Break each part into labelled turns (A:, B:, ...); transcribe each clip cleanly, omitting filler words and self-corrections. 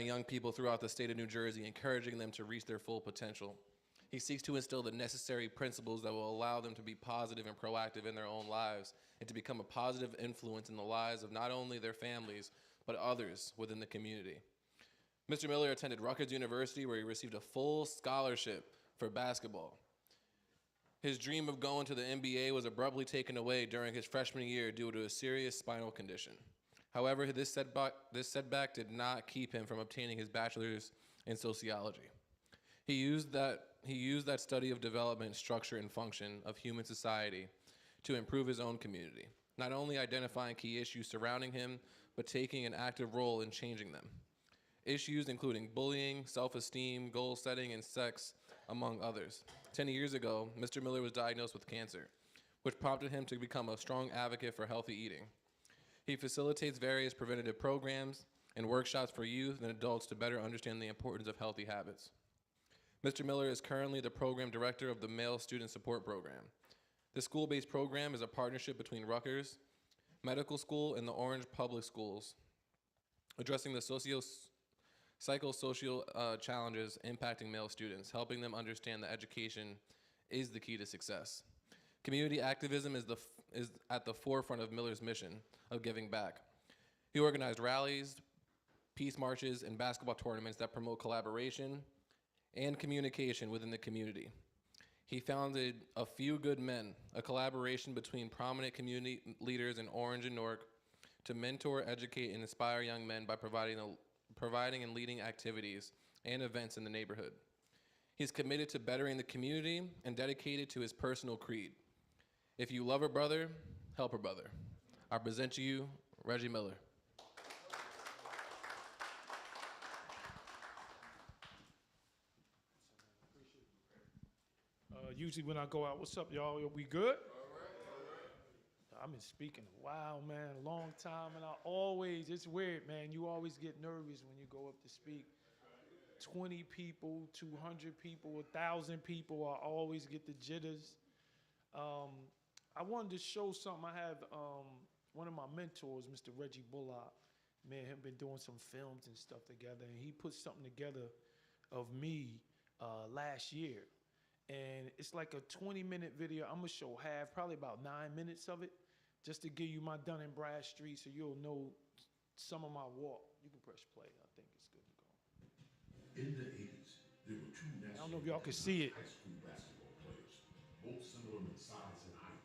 A: young people throughout the state of New Jersey, encouraging them to reach their full potential. He seeks to instill the necessary principles that will allow them to be positive and proactive in their own lives and to become a positive influence in the lives of not only their families, but others within the community. Mr. Miller attended Rutgers University, where he received a full scholarship for basketball. His dream of going to the NBA was abruptly taken away during his freshman year due to a serious spinal condition. However, this setback did not keep him from obtaining his bachelor's in sociology. He used that study of development, structure, and function of human society to improve his own community, not only identifying key issues surrounding him, but taking an active role in changing them. Issues including bullying, self-esteem, goal setting, and sex, among others. 10 years ago, Mr. Miller was diagnosed with cancer, which prompted him to become a strong advocate for healthy eating. He facilitates various preventative programs and workshops for youth and adults to better understand the importance of healthy habits. Mr. Miller is currently the program director of the Male Student Support Program. This school-based program is a partnership between Rutgers Medical School and the Orange Public Schools, addressing the psychosocial challenges impacting male students, helping them understand that education is the key to success. Community activism is at the forefront of Miller's mission of giving back. He organized rallies, peace marches, and basketball tournaments that promote collaboration and communication within the community. He founded A Few Good Men, a collaboration between prominent community leaders in Orange and Newark to mentor, educate, and inspire young men by providing and leading activities and events in the neighborhood. He's committed to bettering the community and dedicated to his personal creed. If you love a brother, help a brother. I present to you Reggie Miller.
B: Usually when I go out, what's up, y'all? We good? I've been speaking a while, man, a long time, and it's weird, man. You always get nervous when you go up to speak. 20 people, 200 people, 1,000 people, I always get the jitters. I wanted to show something. I have one of my mentors, Mr. Reggie Bullock. Man, have been doing some films and stuff together, and he put something together of me last year. And it's like a 20-minute video. I'm gonna show half, probably about 9 minutes of it, just to give you my Dun and Bradstreet so you'll know some of my walk. You can press play. I think it's good to go.
C: In the 80s, there were two
B: I don't know if y'all can see it.
C: high school basketball players, both similar in size and height,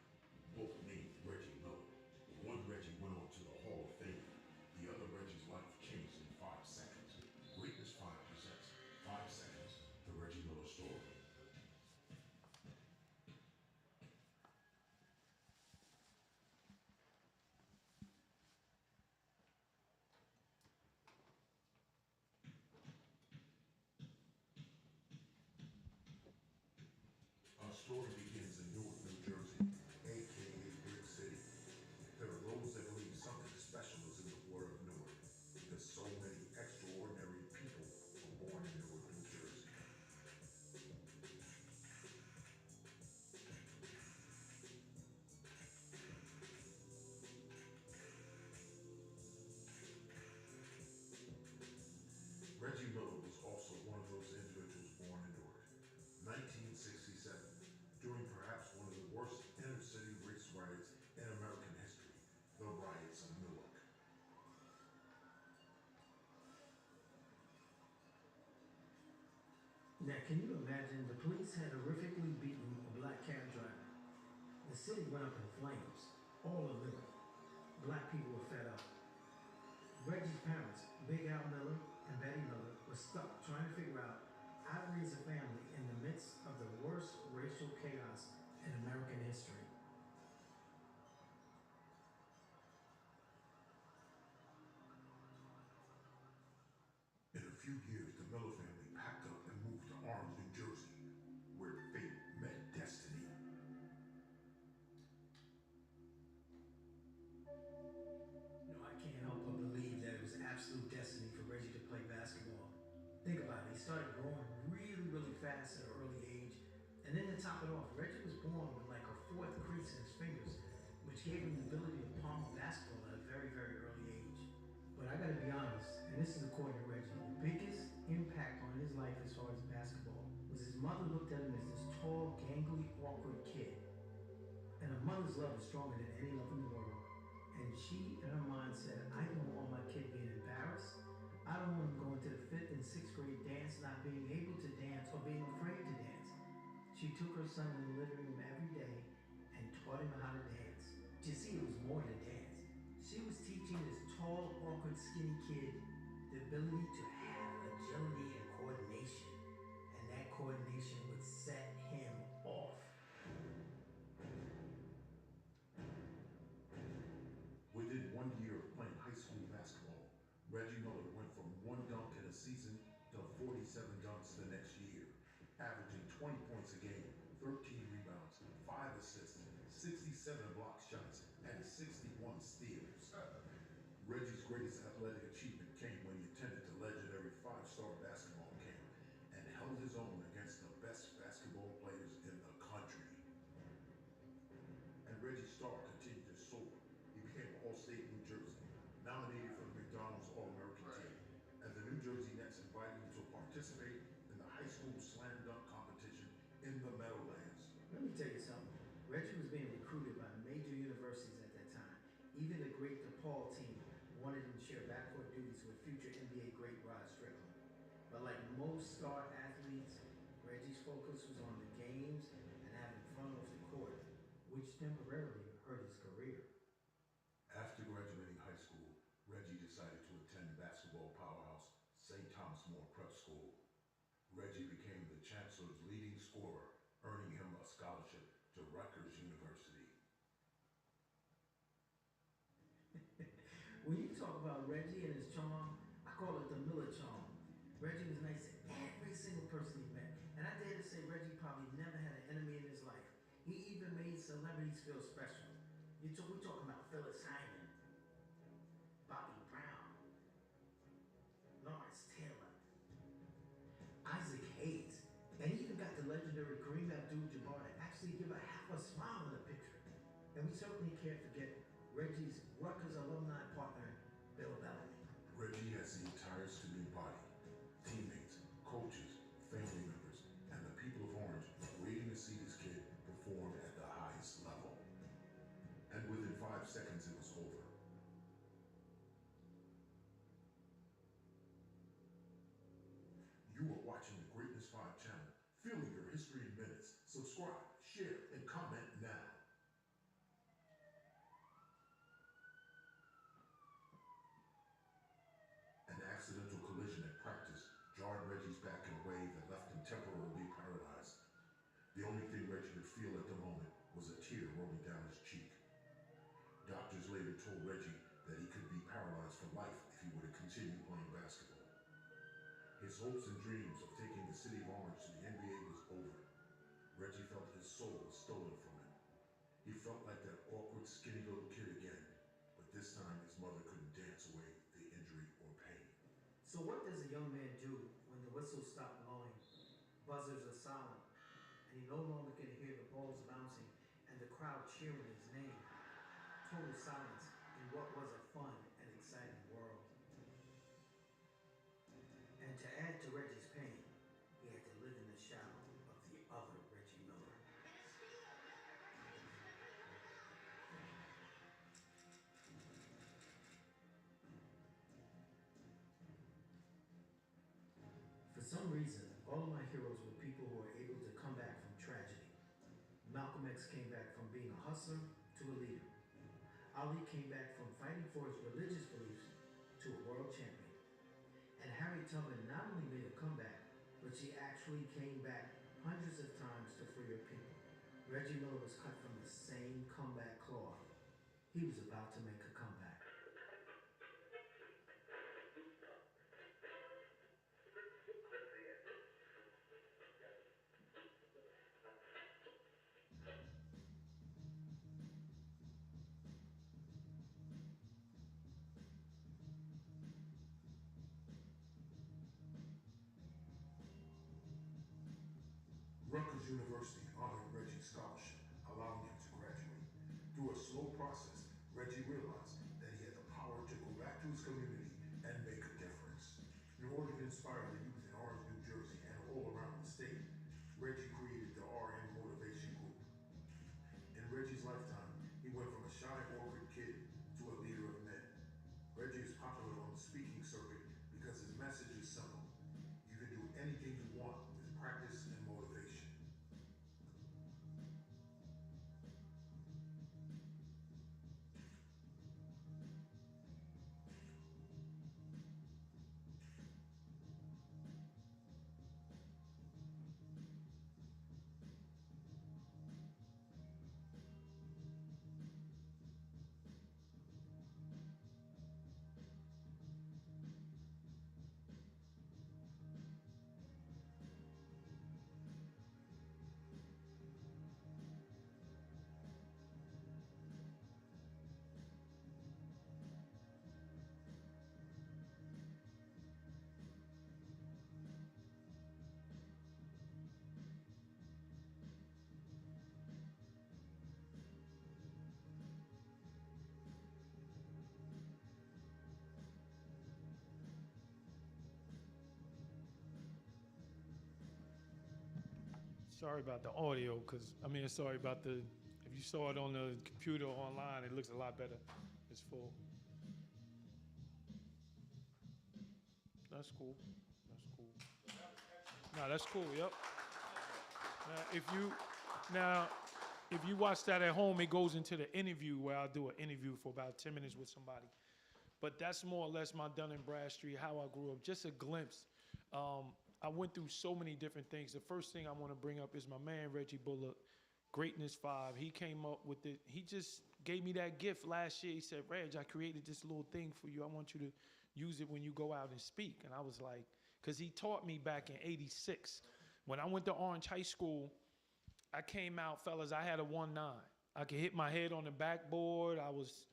C: both named Reggie Miller. One Reggie went on to the Hall of Fame. The other Reggie's life changed in 5 seconds. Greatness 5 presents 5 seconds, the Reggie Miller story. Our story begins in Newark, New Jersey, aka Big City. There are those that believe something special is in the water of Newark, because so many extraordinary people were born in Newark, New Jersey. Reggie Miller was also one of those individuals born in Newark. 1967, during perhaps one of the worst inner-city race riots in American history, the riots of Newark.
D: Now, can you imagine? The police had horrifically beaten a black cab driver. The city went up in flames, all of Newark. Black people were fed up. Reggie's parents, Big Al Miller and Betty Miller, were stuck trying to figure out how to raise a family in the midst of the worst racial chaos in American history.
C: In a few years, the Miller family packed up and moved to Orange, New Jersey, where fate met destiny.
D: I can't help but believe that it was absolute destiny for Reggie to play basketball. Think about it. He started growing really, really fast at an early age. And then to top it off, Reggie was born with like a 4th crease in his fingers, which gave him the ability to palm a basketball at a very, very early age. But I gotta be honest, and this is according to Reggie, the mother looked at him as this tall, gangly, awkward kid. And a mother's love is stronger than any love in the world. And she, in her mind, said, I don't want my kid being embarrassed. I don't want him going to the 5th and 6th grade dance, not being able to dance or being afraid to dance. She took her son in the living room every day and taught him how to dance. You see, it was more than dance. She was teaching this tall, awkward, skinny kid the ability to have agility and coordination. And that coordination would set him off.
C: Within 1 year of playing high school basketball, Reggie Miller went from 1 dunk in a season to 47 dunks the next year, averaging 20 points a game, 13 rebounds, 5 assists, 67 block shots, and 61 steals. Reggie's greatest athletic achievement came when he attended the legendary 5-star basketball camp and held his own against the best basketball players in the country. And Reggie's star continued to soar. He became All-State New Jersey, nominated for the McDonald's All-American team, and the New Jersey Nets invited him to participate in the high school slam dunk competition in the Meadowlands.
D: Let me tell you something. Reggie was being recruited by major universities at that time. Even the great DePaul team wanted him to share backcourt duties with future NBA great Rod Strickland. But like most star athletes, Reggie's focus was on the games and having fun off the court, which temporarily hurt his career.
C: After graduating high school, Reggie decided to attend basketball powerhouse St. Thomas More Prep School. Reggie became the chancellor's leading scorer, earning him a scholarship to Rutgers University.
D: When you talk about Reggie and his charm, I call it the Miller charm. Reggie was nice to every single person he met. And I dare to say Reggie probably never had an enemy in his life. He even made celebrities feel special. We're talking about Phyllis Hyman, Bobby Brown, Lawrence Taylor, Isaac Hayes, and he even got the legendary Kareem Abdul-Jabbar to actually give a half a smile in the picture. And we certainly can't forget Reggie's Rutgers alumni partner, Bill Bellamy.
C: Reggie has the entire student body, teammates, coaches, family members, and the people of Orange waiting to see this kid perform at the highest level. And within 5 seconds, it was over. You are watching the Greatness 5 channel, feeling your history in minutes. Subscribe, share, and comment now. An accidental collision at practice jarred Reggie's back in a way that left him temporarily paralyzed. The only thing Reggie could feel at the moment was a tear rolling down his cheek. Doctors later told Reggie that he could be paralyzed for life if he were to continue playing basketball. His hopes and dreams of taking the city of Orange to the NBA was over. Reggie felt his soul was stolen from him. He felt like that awkward, skinny little kid again, but this time his mother couldn't dance away the injury or pain.
D: So what does a young man do when the whistle stops blowing, buzzers are silent, and he no longer can hear the balls bouncing and the crowd cheering his name? Total silence in what was a fun and exciting world. And to add to Reggie's pain, he had to live in the shadow of the other Reggie Miller. For some reason, all of my heroes were people who were able to come back from tragedy. Malcolm X came back from being a hustler to a leader. Ali came back from fighting for his religious beliefs to a world champion. And Harriet Tubman not only made a comeback, but she actually came back hundreds of times to free her people. Reggie Miller was cut from the same comeback cloth. He was about to make a comeback.
C: Rutgers University honored Reggie's scholarship, allowing him to graduate. Through a slow process, Reggie realized that he had the power to go back to his community and make a difference. In order to inspire the youth in Orange, New Jersey, and all around the state, Reggie
B: Sorry about the audio, sorry about the, if you saw it on the computer or online, it looks a lot better. It's full. That's cool. That's cool. No, that's cool, yep. Now, if you watch that at home, it goes into the interview where I'll do an interview for about 10 minutes with somebody. But that's more or less my Dun & Bradstreet, how I grew up, just a glimpse. I went through so many different things. The first thing I want to bring up is my man, Reggie Bullock, Greatness 5. He came up with it. He just gave me that gift last year. He said, Reg, I created this little thing for you. I want you to use it when you go out and speak. And I was like, because he taught me back in '86. When I went to Orange High School, I came out, fellas, I had a 1.9. I could hit my head on the backboard. I was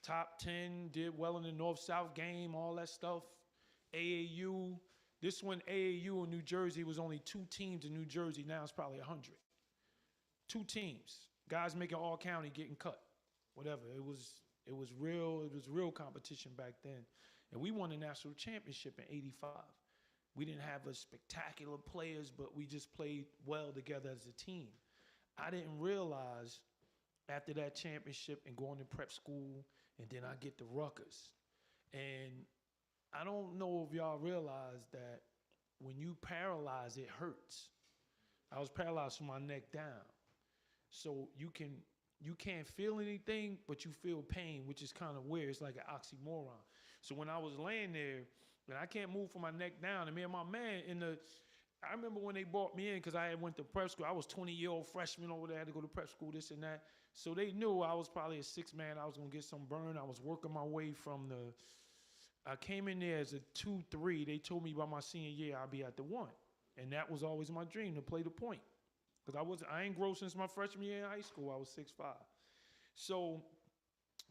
B: top 10, did well in the North-South game, all that stuff. AAU. This when AAU in New Jersey was only 2 teams in New Jersey. Now it's probably 100. 2 teams. Guys making all county, getting cut. Whatever. It was real competition back then. And we won the national championship in '85. We didn't have a spectacular players, but we just played well together as a team. I didn't realize after that championship and going to prep school, and then I get the Rutgers. And I don't know if y'all realize that when you paralyze, it hurts. I was paralyzed from my neck down. So you can't feel anything, but you feel pain, which is kind of weird. It's like an oxymoron. So when I was laying there, and I can't move from my neck down, and me and my man I remember when they brought me in, because I had went to prep school. I was 20-year-old freshman over there, had to go to prep school, this and that. So they knew I was probably a 6-man. I was going to get some burn. I was working my way I came in there as a 2-3. They told me by my senior year I'd be at the 1. And that was always my dream, to play the point. Because I ain't grow since my freshman year in high school. I was 6'5". So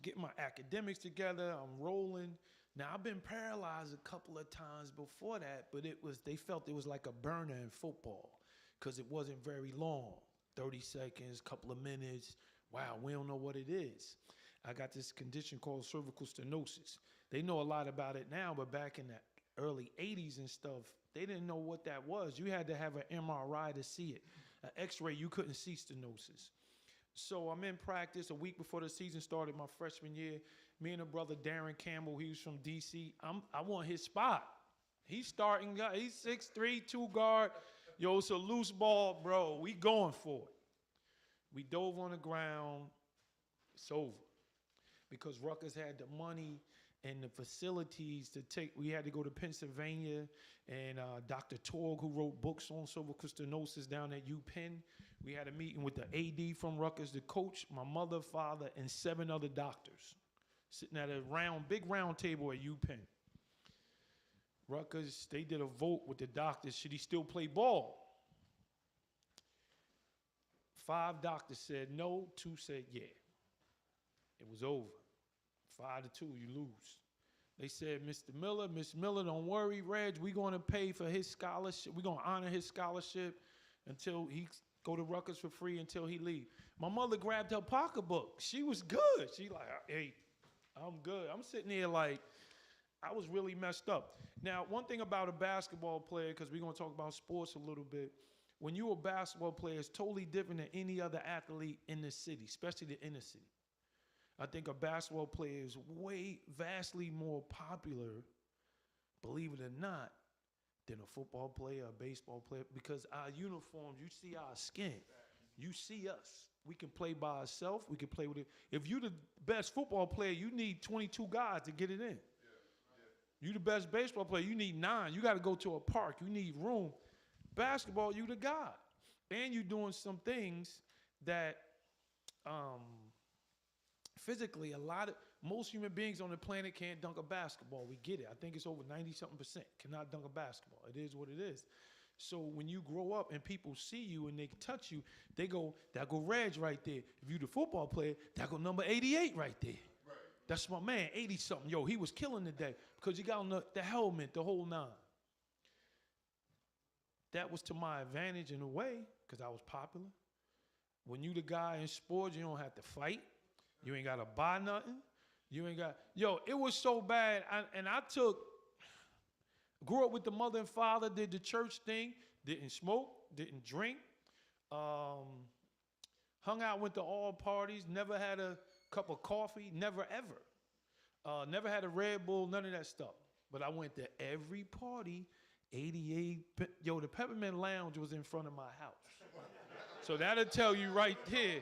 B: getting my academics together, I'm rolling. Now, I've been paralyzed a couple of times before that, but they felt it was like a burner in football because it wasn't very long, 30 seconds, couple of minutes. Wow, we don't know what it is. I got this condition called cervical stenosis. They know a lot about it now, but back in the early 80s and stuff, they didn't know what that was. You had to have an MRI to see it. An X-ray, you couldn't see stenosis. So I'm in practice a week before the season started, my freshman year. Me and a brother, Darren Campbell, he was from D.C. I want his spot. He's starting guy. He's 6'3", 2 guard. Yo, it's a loose ball, bro. We going for it. We dove on the ground. It's over. Because Rutgers had the money and the facilities to take. We had to go to Pennsylvania, and Dr. Torg, who wrote books on cervical stenosis down at UPenn. We had a meeting with the AD from Rutgers, the coach, my mother, father, and 7 other doctors sitting at a big round table at UPenn. Rutgers, they did a vote with the doctors. Should he still play ball? 5 doctors said no, 2 said yeah. It was over. 5-2, you lose. They said, Mr. Miller, Miss Miller, don't worry, Reg, we're going to pay for his scholarship. We're going to honor his scholarship until he go to Rutgers for free until he leave. My mother grabbed her pocketbook. She was good. She like, hey, I'm good. I'm sitting here like, I was really messed up. Now, one thing about a basketball player, because we're going to talk about sports a little bit, when you're a basketball player, it's totally different than any other athlete in the city, especially the inner city. I think a basketball player is vastly more popular, believe it or not, than a football player, a baseball player, because our uniforms, you see our skin. You see us. We can play by ourselves. We can play with it. If you're the best football player, you need 22 guys to get it in. You're the best baseball player, you need 9. You got to go to a park. You need room. Basketball, you the guy. And you're doing some things that physically, most human beings on the planet can't dunk a basketball. We get it. I think it's over 90-something% cannot dunk a basketball. It is what it is. So when you grow up and people see you and they touch you, they go, that go Reg right there. If you the football player, that go number 88 right there. Right. That's my man, 80-something. Yo, he was killing today because he got on the helmet, the whole 9. That was to my advantage in a way because I was popular. When you the guy in sports, you don't have to fight. You ain't got to buy nothing. You ain't got, it was so bad. Grew up with the mother and father, did the church thing, didn't smoke, didn't drink. Hung out, went to all parties, never had a cup of coffee, never ever. Never had a Red Bull, none of that stuff. But I went to every party, 88. Yo, the Peppermint Lounge was in front of my house. So that'll tell you right here.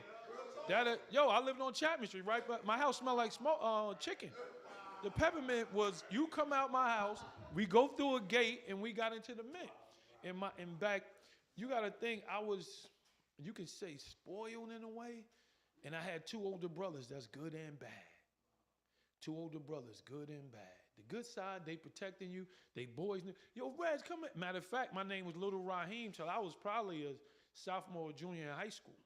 B: Yo, I lived on Chapman Street, right? But my house smelled like chicken. The Peppermint was, you come out my house, we go through a gate, and we got into the mint. In back, you got to think, I was, you could say, spoiled in a way. And I had 2 older brothers that's good and bad. 2 older brothers, good and bad. The good side, they protecting you. They boys. Yo, Reg, come in. Matter of fact, my name was Little Raheem till I was probably a sophomore or junior in high school.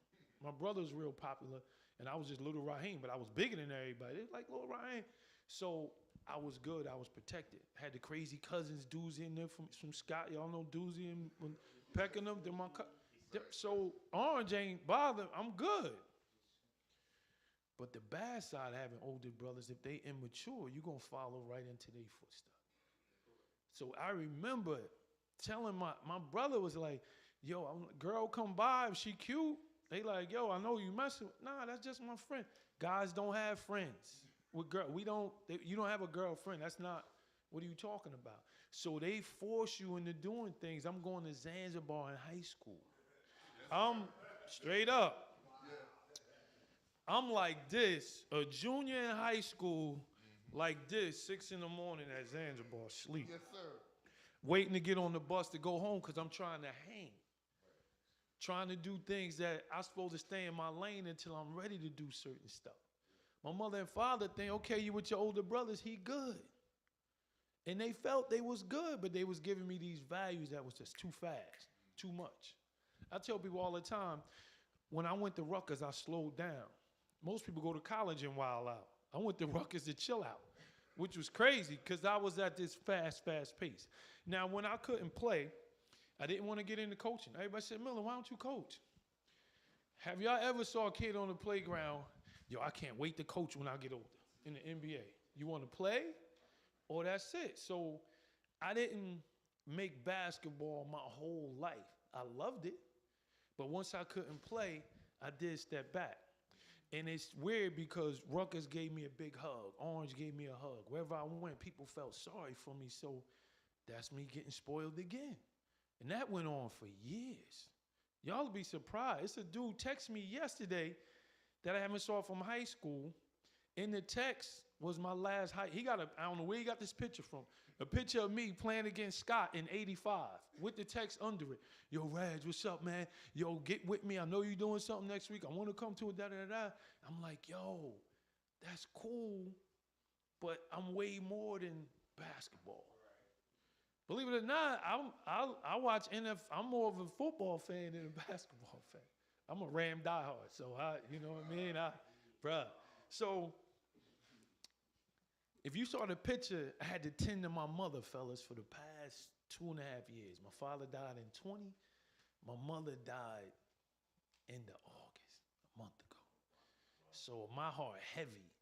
B: My brother was real popular, and I was just Little Raheem, but I was bigger than everybody. They was like Little Raheem. So I was good. I was protected. Had the crazy cousins, Doozy in there from Scott. Y'all know Doozy and pecking them. So Orange ain't bothered. I'm good. But the bad side of having older brothers, if they immature, you're going to follow right into their footsteps. So I remember telling my brother was like, yo, girl come by, if she cute, they like, yo, I know you messing with, nah, that's just my friend. Guys don't have friends. With girl, you don't have a girlfriend. That's not, what are you talking about? So they force you into doing things. I'm going to Zanzibar in high school. I'm straight up. I'm like this, a junior in high school, like this, 6 in the morning at Zanzibar, sleep.
E: Yes, sir.
B: Waiting to get on the bus to go home because I'm trying to hang. Trying to do things that I'm supposed to stay in my lane until I'm ready to do certain stuff. My mother and father think, okay, you with your older brothers, he good. And they felt they was good, but they was giving me these values that was just too fast, too much. I tell people all the time, when I went to Rutgers, I slowed down. Most people go to college and wild out. I went to Rutgers to chill out, which was crazy because I was at this fast pace. Now, when I couldn't play, I didn't want to get into coaching. Everybody said, Miller, why don't you coach? Have y'all ever saw a kid on the playground, yo, I can't wait to coach when I get older in the NBA. You want to play? Or that's it. So I didn't make basketball my whole life. I loved it. But once I couldn't play, I did step back. And it's weird because Rutgers gave me a big hug. Orange gave me a hug. Wherever I went, people felt sorry for me. So that's me getting spoiled again. And that went on for years. Y'all will be surprised. It's a dude text me yesterday that I haven't saw from high school. In the text was my last high. I don't know where he got this picture from. A picture of me playing against Scott in '85 with the text under it. Yo, Raj, what's up, man? Yo, get with me. I know you're doing something next week. I want to come to it, da-da-da-da. I'm like, yo, that's cool, but I'm way more than basketball. Believe it or not, I watch NFL. I'm more of a football fan than a basketball fan. I'm a Ram diehard, so you know what I mean? Bruh. So if you saw the picture, I had to tend to my mother, fellas, for the past 2.5 years. My father died in 20. My mother died in the August, a month ago. So my heart heavy.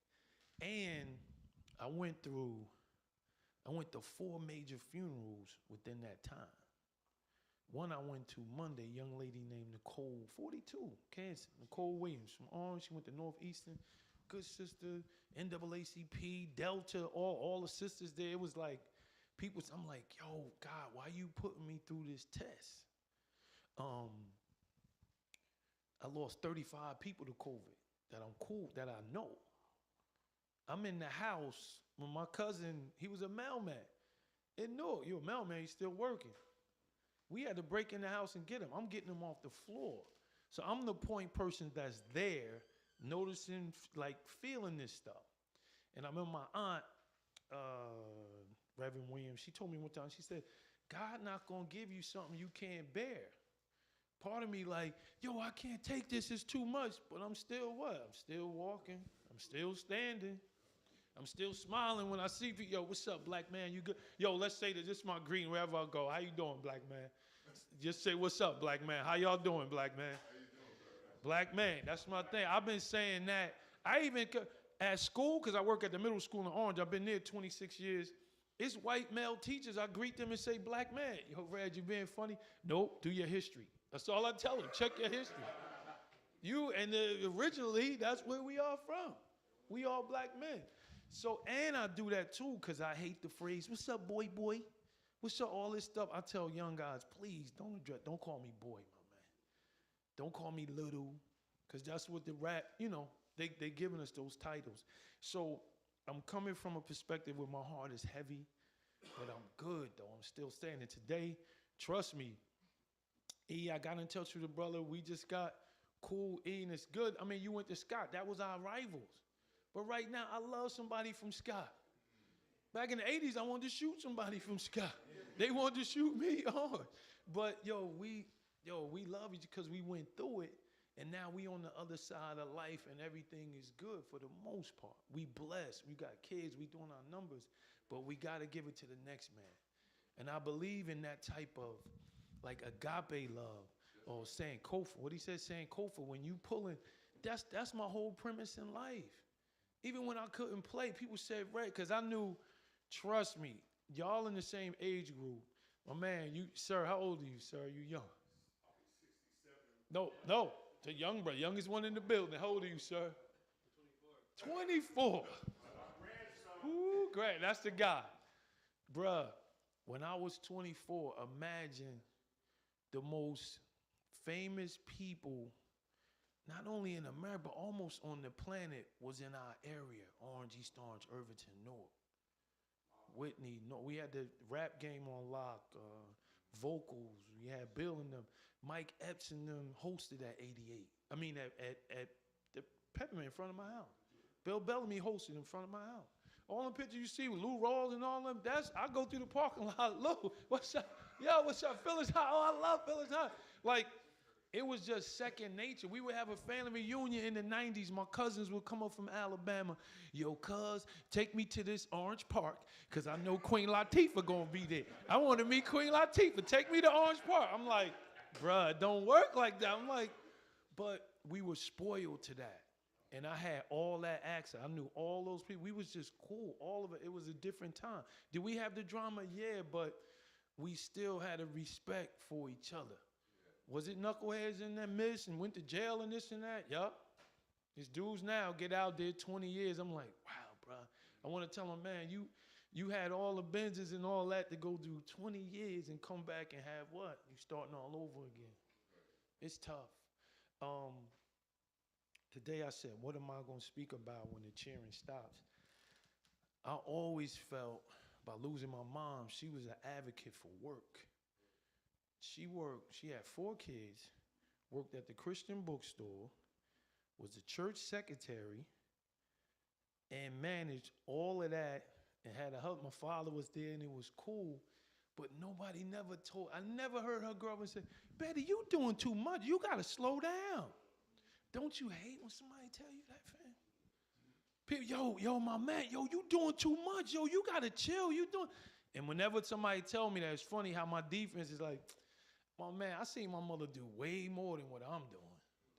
B: And I went to 4 major funerals within that time. One I went to Monday, a young lady named Nicole, 42, cancer, Nicole Williams from Orange. She went to Northeastern. Good sister, NAACP, Delta, all the sisters there. It was like, I'm like, yo, God, why you putting me through this test? I lost 35 people to COVID that I'm cool, that I know. I'm in the house when my cousin, he was a mailman in Newark. You're a mailman, he's still working. We had to break in the house and get him. I'm getting him off the floor. So I'm the point person that's there, noticing, like, feeling this stuff. And I remember my aunt, Reverend Williams, she told me one time, she said, God not going to give you something you can't bear. Part of me like, yo, I can't take this, it's too much. But I'm still what? I'm still walking. I'm still standing. I'm still smiling when I see people. Yo, what's up, black man? You good? Yo, let's say that this is my greeting wherever I go. How you doing, black man? Just say, what's up, black man? How y'all doing, black man? How you doing, black man, that's my thing. I've been saying that. I even, at school, because I work at the middle school in Orange, I've been there 26 years. It's white male teachers. I greet them and say, black man. Yo, Reg, you being funny? Nope, do your history. That's all I tell them. Check your history. Originally, that's where we are from. We all black men. So, and I do that too because I hate the phrase, what's up, boy, boy? What's up, all this stuff? I tell young guys, please don't call me boy, my man. Don't call me little, because that's what the rap, they giving us those titles. So I'm coming from a perspective where my heart is heavy, but I'm good, though. I'm still standing. Today, trust me, I got in touch with a brother. We just got cool, and it's good. I mean, you went to Scott. That was our rivals. But right now, I love somebody from Scott. Back in the 80s, I wanted to shoot somebody from Scott. They wanted to shoot me hard. But, we love each because we went through it, and now we on the other side of life, and everything is good for the most part. We blessed. We got kids. We doing our numbers. But we got to give it to the next man. And I believe in that type of, like, agape love, or Sankofa. What he said, Sankofa, when you pulling, that's my whole premise in life. Even when I couldn't play, people said, right, because I knew, trust me, y'all in the same age group. My man, sir, how old are you, sir? You young? No, the young brother, youngest one in the building. How old are you, sir? 24. Ooh, great, that's the guy. Bruh, when I was 24, imagine the most famous people, not only in America, but almost on the planet, was in our area. Orange, East Orange, Irvington, Newark. Whitney, we had the rap game on lock, vocals, we had Bill and them. Mike Epps and them hosted at 88. I mean, at the Peppermint in front of my house. Bill Bellamy hosted in front of my house. All the pictures you see with Lou Rawls and all them, I go through the parking lot. Lou, what's up? Yo, what's up? Phyllis High. Oh, I love Phyllis High. Like, it was just second nature. We would have a family reunion in the 90s. My cousins would come up from Alabama. Yo, cuz, take me to this Orange Park, because I know Queen Latifah going to be there. I want to meet Queen Latifah. Take me to Orange Park. I'm like, bruh, it don't work like that. I'm like, but we were spoiled to that. And I had all that access. I knew all those people. We was just cool, all of it. It was a different time. Did we have the drama? Yeah, but we still had a respect for each other. Was it knuckleheads in that mess and went to jail and this and that? Yup. These dudes now get out there 20 years. I'm like, wow, bro. I want to tell them, man, you had all the Benzes and all that to go through 20 years and come back and have what? You starting all over again. It's tough. Today I said, what am I going to speak about when the cheering stops? I always felt, by losing my mom, she was an advocate for work. She had 4 kids, worked at the Christian bookstore, was the church secretary, and managed all of that, and had a husband. My father was there, and it was cool, but nobody never told. I never heard her grow up and say, Betty, you doing too much. You got to slow down. Don't you hate when somebody tell you that, fam? People, yo, my man, yo, you doing too much. Yo, you got to chill. You doing. And whenever somebody tell me that, it's funny how my defense is like, my man, I seen my mother do way more than what I'm doing.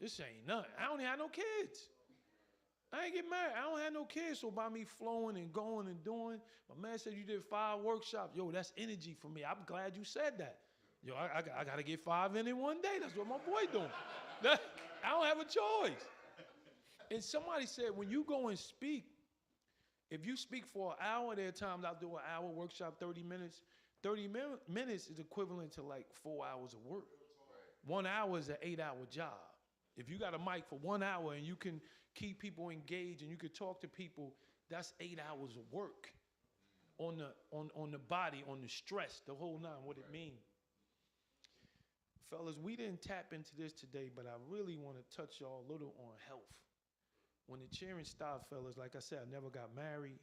B: This ain't nothing. I don't have no kids. I ain't get married. I don't have no kids. So by me flowing and going and doing, my man said you did 5 workshops. Yo, that's energy for me. I'm glad you said that. Yo, I got to get 5 in one day. That's what my boy doing. I don't have a choice. And somebody said, when you go and speak, if you speak for an hour, there are times I'll do an hour workshop, 30 minutes. 30 minutes is equivalent to like 4 hours of work. 1 hour is an 8-hour job. If you got a mic for 1 hour and you can keep people engaged and you can talk to people, that's 8 hours of work on the body, on the stress, the whole 9, what it means. Fellas, we didn't tap into this today, but I really want to touch y'all a little on health. When the cheering stopped, fellas, like I said, I never got married.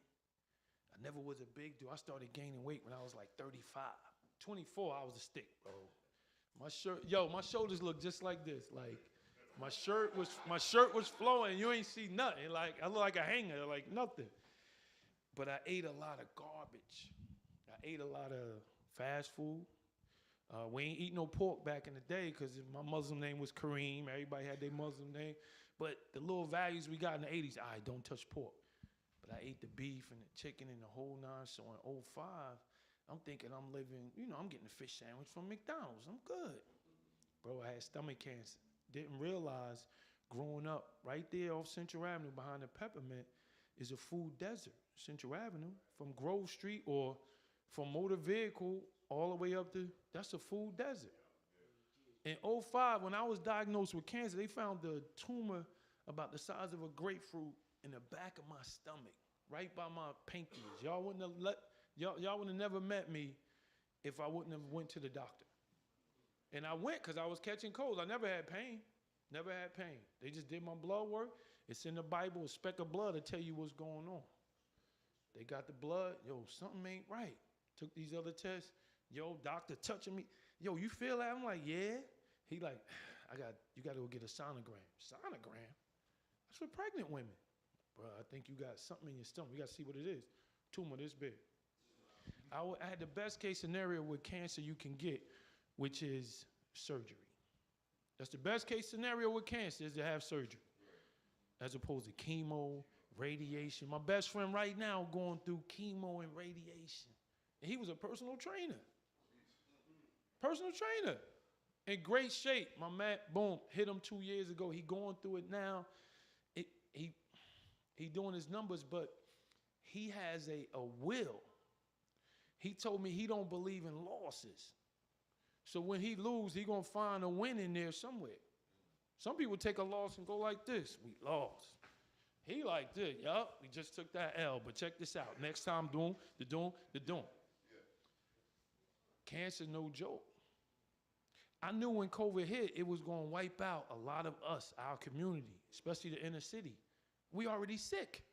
B: I never was a big dude. I started gaining weight when I was like 35. 24, I was a stick, bro. My shoulders look just like this. Like my shirt was flowing. You ain't see nothing. Like I look like a hanger, like nothing. But I ate a lot of garbage. I ate a lot of fast food. We ain't eat no pork back in the day because my Muslim name was Kareem. Everybody had their Muslim name. But the little values we got in the 80s, don't touch pork. But I ate the beef and the chicken and the whole 9. So in 05, I'm thinking I'm living, I'm getting a fish sandwich from McDonald's. I'm good. Bro, I had stomach cancer. Didn't realize growing up right there off Central Avenue behind the Peppermint is a food desert. Central Avenue from Grove Street or from motor vehicle all the way up to, that's a food desert. In '05, when I was diagnosed with cancer, they found a tumor about the size of a grapefruit in the back of my stomach, right by my pancreas. Y'all wouldn't have y'all would have never met me if I wouldn't have went to the doctor. And I went because I was catching colds. I never had pain. Never had pain. They just did my blood work. It's in the Bible, a speck of blood to tell you what's going on. They got the blood. Yo, something ain't right. Took these other tests. Yo, doctor touching me. Yo, you feel that? I'm like, yeah. He like, you got to go get a sonogram. Sonogram? That's for pregnant women. Bro, I think you got something in your stomach. We got to see what it is. Tumor this big. I had the best case scenario with cancer you can get, which is surgery. That's the best case scenario with cancer, is to have surgery, as opposed to chemo, radiation. My best friend right now going through chemo and radiation. And he was a personal trainer. Personal trainer. In great shape. My man, boom, hit him 2 years ago. He going through it now. He doing his numbers, but he has a will. He told me he don't believe in losses. So when he lose, he gonna find a win in there somewhere. Some people take a loss and go like this. We lost. He like this. Yup, we just took that L, but check this out. Next time, doom. Cancer, no joke. I knew when COVID hit, it was gonna wipe out a lot of us, our community, especially the inner city. We already sick.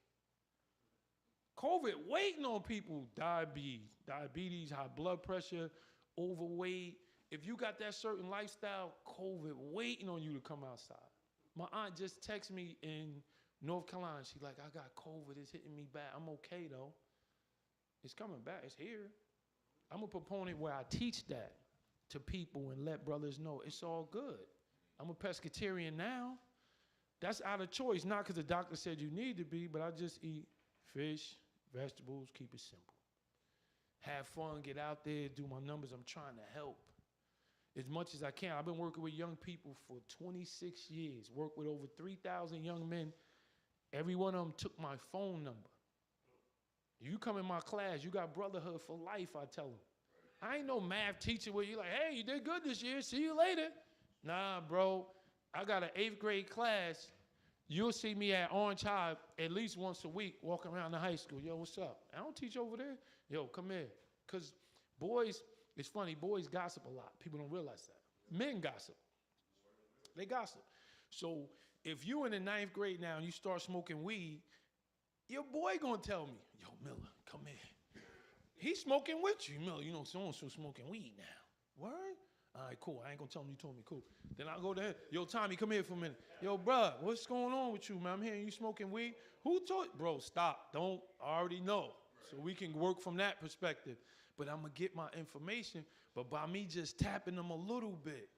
B: COVID waiting on people. Diabetes, high blood pressure, overweight. If you got that certain lifestyle, COVID waiting on you to come outside. My aunt just texted me in North Carolina. She's like, I got COVID. It's hitting me bad. I'm okay, though. It's coming back. It's here. I'm a proponent where I teach that to people and let brothers know it's all good. I'm a pescatarian now. That's out of choice, not because the doctor said you need to be, but I just eat fish, vegetables, keep it simple. Have fun, get out there, do my numbers. I'm trying to help as much as I can. I've been working with young people for 26 years, worked with over 3,000 young men. Every one of them took my phone number. You come in my class, you got brotherhood for life, I tell them. I ain't no math teacher where you're like, hey, you did good this year, see you later. Nah, bro, I got an 8th grade class. You'll see me at Orange High at least once a week walking around the high school. Yo, what's up? I don't teach over there. Yo, come here. Because boys, it's funny, boys gossip a lot. People don't realize that. Men gossip. They gossip. So if you in the 9th grade now and you start smoking weed, your boy gonna tell me, yo, Miller, come here. He's smoking with you. Miller, you know, so-and-so smoking weed now. Word? All right, cool. I ain't gonna tell him you told me, cool. Then I'll go to him. Yo, Tommy, come here for a minute. Yo, bruh, what's going on with you, man? I'm hearing you smoking weed. Who told you? Bro, stop. Don't. I already know. So we can work from that perspective. But I'm gonna get my information, but by me just tapping them a little bit.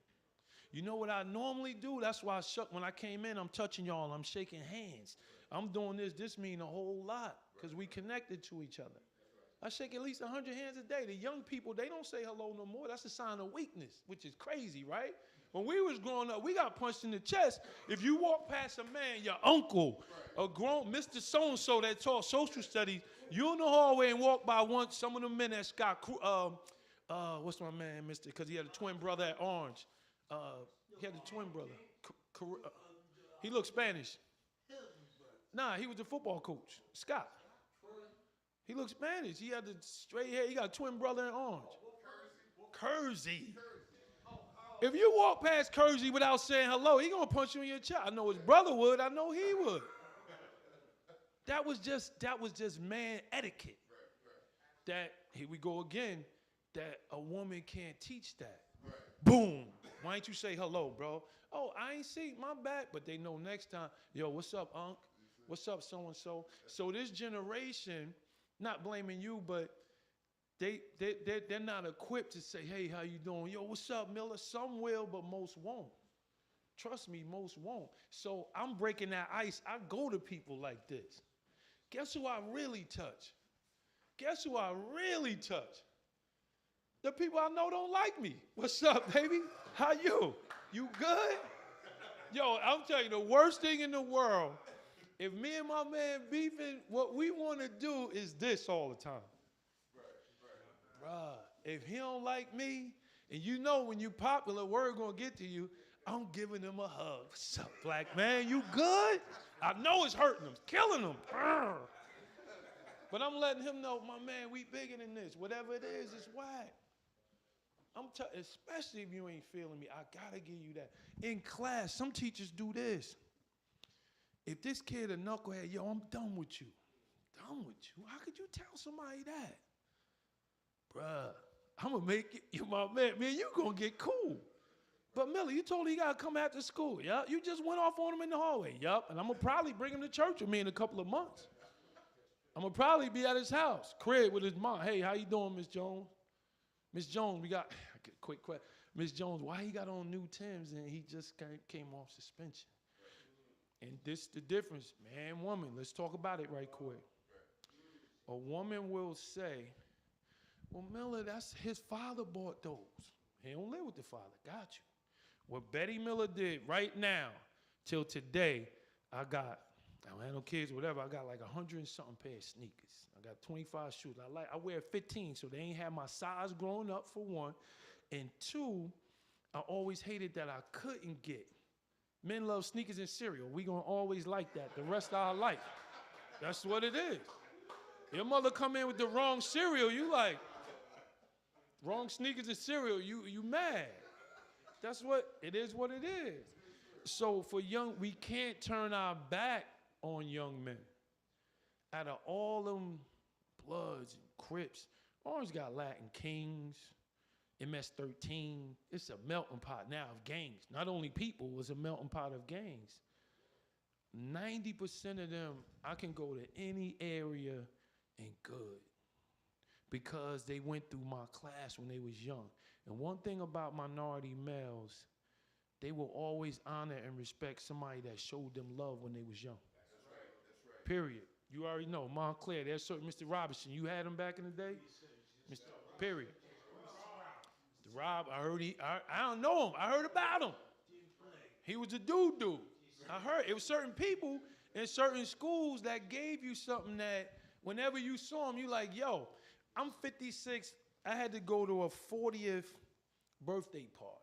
B: You know what I normally do? That's why when I came in, I'm touching y'all, I'm shaking hands. I'm doing this. This mean a whole lot because we connected to each other. I shake at least 100 hands a day. The young people, they don't say hello no more. That's a sign of weakness, which is crazy, right? When we was growing up, we got punched in the chest. If you walk past a man, your uncle, a grown Mr. So-and-so that taught social studies, you in the hallway and walk by some of the men that got, what's my man, Mr., because he had a twin brother at Orange. He had a twin brother. He looked Spanish. Nah, he was the football coach, Scott. He looked Spanish. He had the straight hair. He got a twin brother in Orange. Kersey. If you walk past Kersey without saying hello, he gonna punch you in your chest. I know his brother would. I know he would. That was just man etiquette. That, here we go again, that a woman can't teach that. Boom. Why ain't you say hello, bro? Oh, I ain't see, my bad. But they know next time, yo, what's up, Unc? What's up, so-and-so? So this generation, not blaming you, but they're not equipped to say, hey, how you doing? Yo, what's up, Miller? Some will, but most won't. Trust me, most won't. So I'm breaking that ice. I go to people like this. Guess who I really touch? Guess who I really touch? The people I know don't like me. What's up, baby? How you? You good? Yo, I'm telling you, the worst thing in the world, if me and my man beefing, what we want to do is this all the time. Bruh, if he don't like me, and you know when you popular, word gonna get to you, I'm giving him a hug. What's up, black man? You good? I know it's hurting him, killing him. Brr. But I'm letting him know, my man, we bigger than this. Whatever it is, it's whack. Especially if you ain't feeling me, I gotta give you that. In class, some teachers do this. If this kid a knucklehead, yo, I'm done with you. Done with you? How could you tell somebody that? Bruh, I'm gonna make it, you my man. Man, you gonna get cool. But Miller, you told him he gotta come after school. Yeah, you just went off on him in the hallway. Yup, and I'm gonna probably bring him to church with me in a couple of months. I'm gonna probably be at his house, crib with his mom. Hey, how you doing, Miss Jones? Miss Jones, we got, quick question. Miss Jones, why he got on new Timbs and he just came off suspension? And this the difference, man, woman, let's talk about it right quick. A woman will say, well, Miller, that's his father bought those. He don't live with the father, got you. What Betty Miller did right now till today, I don't have no kids, whatever. I got like 100 and something pair of sneakers. I got 25 shoes. I wear 15, so they ain't have my size growing up, for one. And two, I always hated that I couldn't get. Men love sneakers and cereal. We gonna always like that the rest of our life. That's what it is. Your mother come in with the wrong cereal, you like, wrong sneakers and cereal, you mad. That's what it is. So for we can't turn our back on young men. Out of all them Bloods and Crips, Orange got Latin Kings, MS-13. It's a melting pot now of gangs. Not only people, it's a melting pot of gangs. 90% of them, I can go to any area and good, because they went through my class when they was young. And one thing about minority males, they will always honor and respect somebody that showed them love when they was young. That's right. Period. You already know, Montclair, there's certain Mr. Robinson. You had him back in the day? Mr. Period. Mr. Rob, I don't know him. I heard about him. He was a dude. I heard it was certain people in certain schools that gave you something that whenever you saw him, you like, yo, I'm 56. I had to go to a 40th birthday party.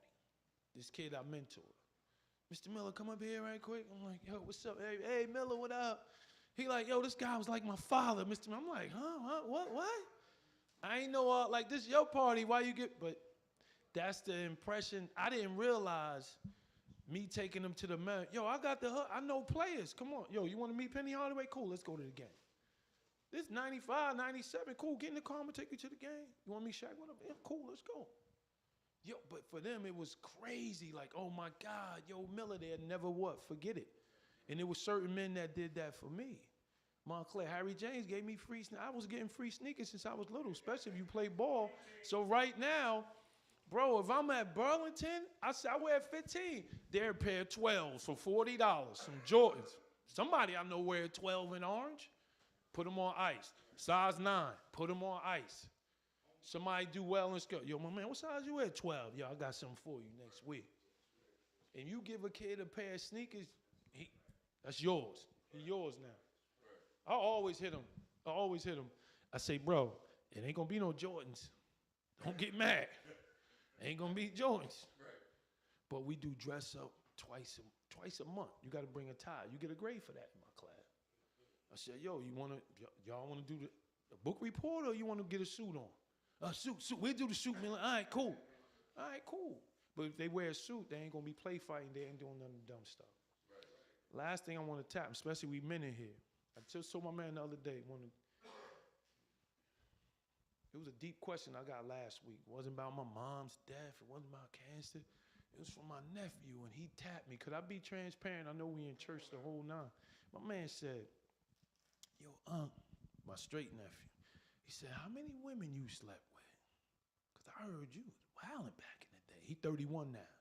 B: This kid I mentored. Mr. Miller, come up here right quick. I'm like, yo, what's up? Hey, Miller, what up? He like, yo, this guy was like my father, Mr. Miller. I'm like, huh? What? I ain't know, like, this your party. Why you get, but that's the impression. I didn't realize me taking them to the man. Yo, I know players. Come on. Yo, you want to meet Penny Hardaway? Cool, let's go to the game. This 95, 97, cool, get in the car, I'm gonna take you to the game. You want me, Shaq? What up? Yeah, cool, let's go. Yo, but for them, it was crazy. Like, oh my God, yo, Miller there, never what, forget it. And there were certain men that did that for me. Montclair, Harry James gave me free sneakers. I was getting free sneakers since I was little, especially if you play ball. So right now, bro, if I'm at Burlington, I wear 15. They're a pair of 12s for $40, some Jordans. Somebody I know wear 12 in orange. Put them on ice. Size 9, put them on ice. Somebody do well in skirt. Yo, my man, what size you wear? 12. Yo, I got something for you next week. And you give a kid a pair of sneakers, that's yours. He's yours now. I always hit him. I say, bro, it ain't gonna be no Jordans. Don't get mad. Ain't gonna be Jordans. But we do dress up twice a month. You gotta bring a tie. You get a grade for that in my class. I said, yo, y'all wanna do the book report, or you wanna get a suit on? Suit. We'll do the suit, man. All right, cool. But if they wear a suit, they ain't gonna be play fighting. They ain't doing none of the dumb stuff. Last thing I wanna tap, especially we men in here. I just told my man the other day, it was a deep question I got last week. It wasn't about my mom's death. It wasn't about cancer. It was from my nephew, and he tapped me. Could I be transparent? I know we in church the whole nine. My man said, yo, my straight nephew, he said, how many women you slept with? Because I heard you was wilding back in the day. He 31 now.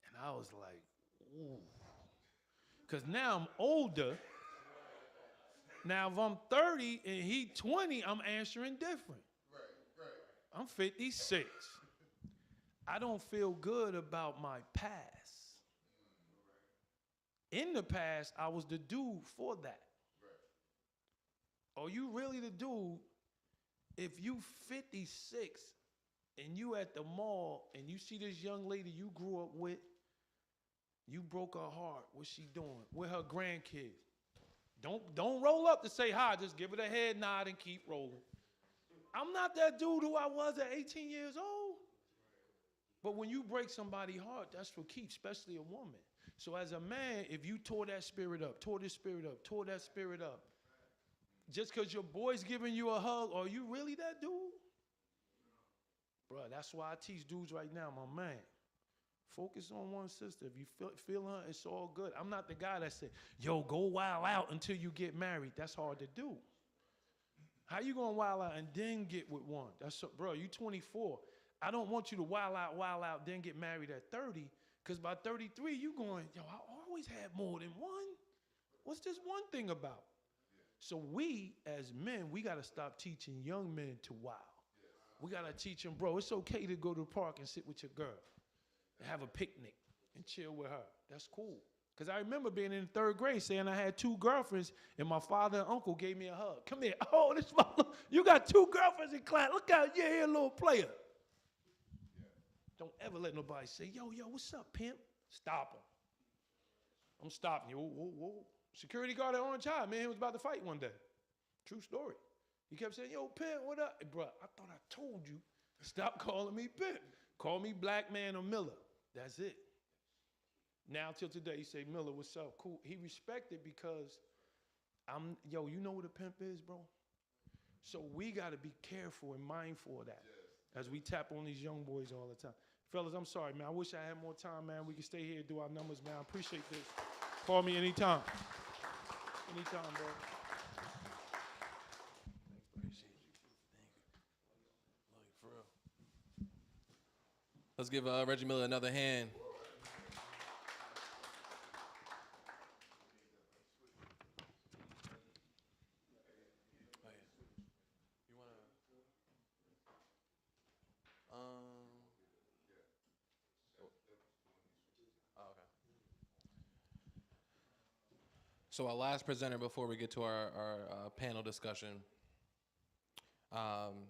B: And I was like, ooh. Because now I'm older. Now if I'm 30 and he 20, I'm answering different. I'm 56. I don't feel good about my past. In the past, I was the dude for that. Are you really the dude if you 56 and you at the mall and you see this young lady you grew up with, you broke her heart, what's she doing? With her grandkids. Don't roll up to say hi, just give it a head nod and keep rolling. I'm not that dude who I was at 18 years old. But when you break somebody's heart, that's for keeps, especially a woman. So as a man, if you tore that spirit up, tore this spirit up, tore that spirit up, just because your boy's giving you a hug, are you really that dude? Bruh, that's why I teach dudes right now, my man. Focus on one sister. If you feel her, it's all good. I'm not the guy that said, yo, go wild out until you get married. That's hard to do. How you gonna wild out and then get with one? That's so, bro, you 24. I don't want you to wild out, then get married at 30, because by 33, you going, yo, I always had more than one. What's this one thing about? So we, as men, we got to stop teaching young men to wild. We got to teach them, bro, it's okay to go to the park and sit with your girl and have a picnic and chill with her. That's cool. Because I remember being in 3rd grade saying I had 2 girlfriends and my father and uncle gave me a hug. Come here. Oh, this mother, you got 2 girlfriends in class. Look out, you're here, little player. Don't ever let nobody say, yo, what's up, pimp? Stop him. I'm stopping you. Whoa, whoa, whoa. Security guard at Orange High, man, he was about to fight one day. True story. He kept saying, yo, pimp, what up? Hey, bro, I thought I told you, stop calling me pimp. Call me Black Man or Miller. That's it. Now till today, he say, Miller, what's up? Cool. He respected because you know what a pimp is, bro? So we got to be careful and mindful of that as we tap on these young boys all the time. Fellas, I'm sorry, man. I wish I had more time, man. We can stay here and do our numbers, man. I appreciate this. Call me anytime. Anytime, bro.
A: Appreciate you. Thank you. Love you, for real. Let's give Reggie Miller another hand. You wanna? Oh, okay. So our last presenter before we get to our panel discussion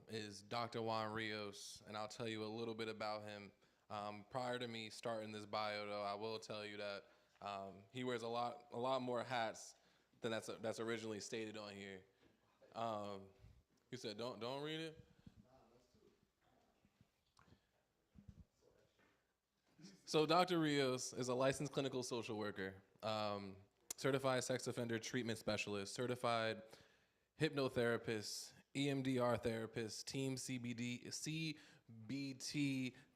A: is Dr. Juan Rios, and I'll tell you a little bit about him. Prior to me starting this bio, though, I will tell you that he wears a lot more hats than that's originally stated on here. You said don't read it. So Dr. Rios is a licensed clinical social worker, certified sex offender treatment specialist, certified hypnotherapist, EMDR therapist, team CBT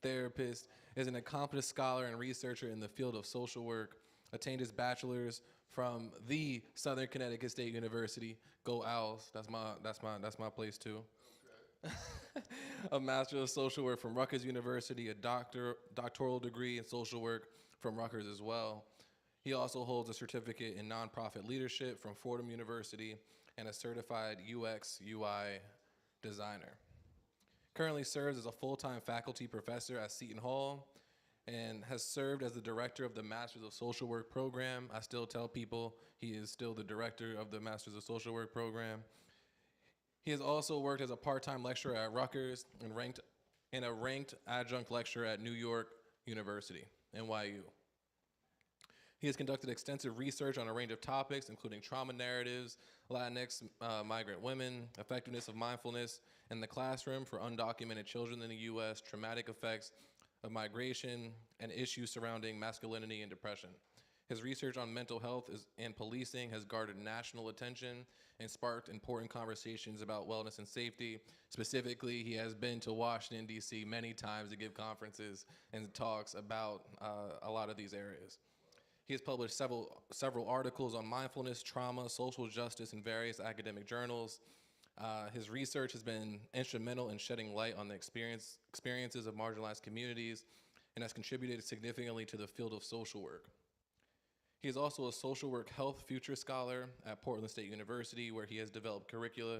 A: therapist, is an accomplished scholar and researcher in the field of social work, attained his bachelor's from the Southern Connecticut State University. Go Owls! That's my place too. Okay. A Master of Social Work from Rutgers University, a doctoral degree in social work from Rutgers as well. He also holds a certificate in nonprofit leadership from Fordham University and a certified UX/UI designer. Currently serves as a full-time faculty professor at Seton Hall and has served as the director of the Masters of Social Work program. I still tell people he is still the director of the Masters of Social Work program. He has also worked as a part-time lecturer at Rutgers and a ranked adjunct lecturer at New York University, NYU. He has conducted extensive research on a range of topics, including trauma narratives, Latinx migrant women, effectiveness of mindfulness in the classroom for undocumented children in the U.S., traumatic effects of migration, and issues surrounding masculinity and depression. His research on mental health and policing has garnered national attention and sparked important conversations about wellness and safety. Specifically, he has been to Washington, D.C. many times to give conferences and talks about a lot of these areas. He has published several articles on mindfulness, trauma, social justice in various academic journals. His research has been instrumental in shedding light on the experiences of marginalized communities and has contributed significantly to the field of social work. He is also a social work health future scholar at Portland State University, where he has developed curricula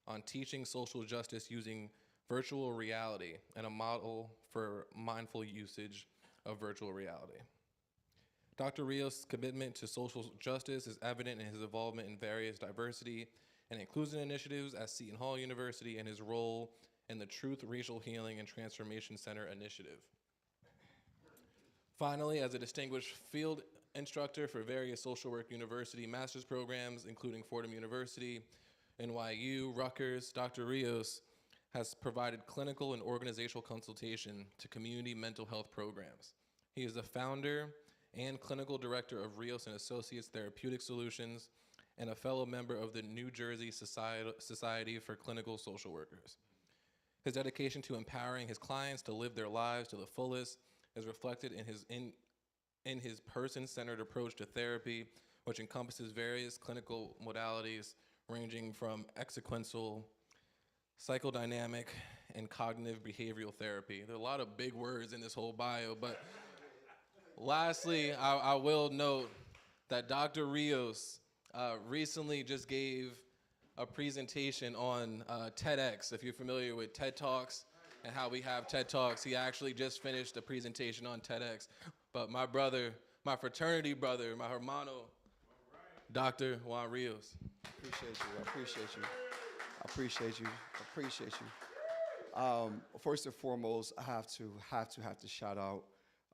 A: on teaching social justice using virtual reality and a model for mindful usage of virtual reality. Dr. Rios' commitment to social justice is evident in his involvement in various diversity and inclusion initiatives at Seton Hall University and his role in the Truth, Racial Healing, and Transformation Center initiative. Finally, as a distinguished field instructor for various social work university master's programs, including Fordham University, NYU, Rutgers, Dr. Rios has provided clinical and organizational consultation to community mental health programs. He is the founder and clinical director of Rios and Associates Therapeutic Solutions and a fellow member of the New Jersey Society for Clinical Social Workers. His dedication to empowering his clients to live their lives to the fullest is reflected in his person-centered approach to therapy, which encompasses various clinical modalities ranging from exequential, psychodynamic, and cognitive behavioral therapy. There are a lot of big words in this whole bio, but lastly, I will note that Dr. Rios recently just gave a presentation on TEDx. If you're familiar with TED Talks and how we have TED Talks, he actually just finished a presentation on TEDx. But my brother, my fraternity brother, my hermano, Dr. Juan Rios.
E: Appreciate you. I appreciate you. I appreciate you. I appreciate you. First and foremost, I have to shout out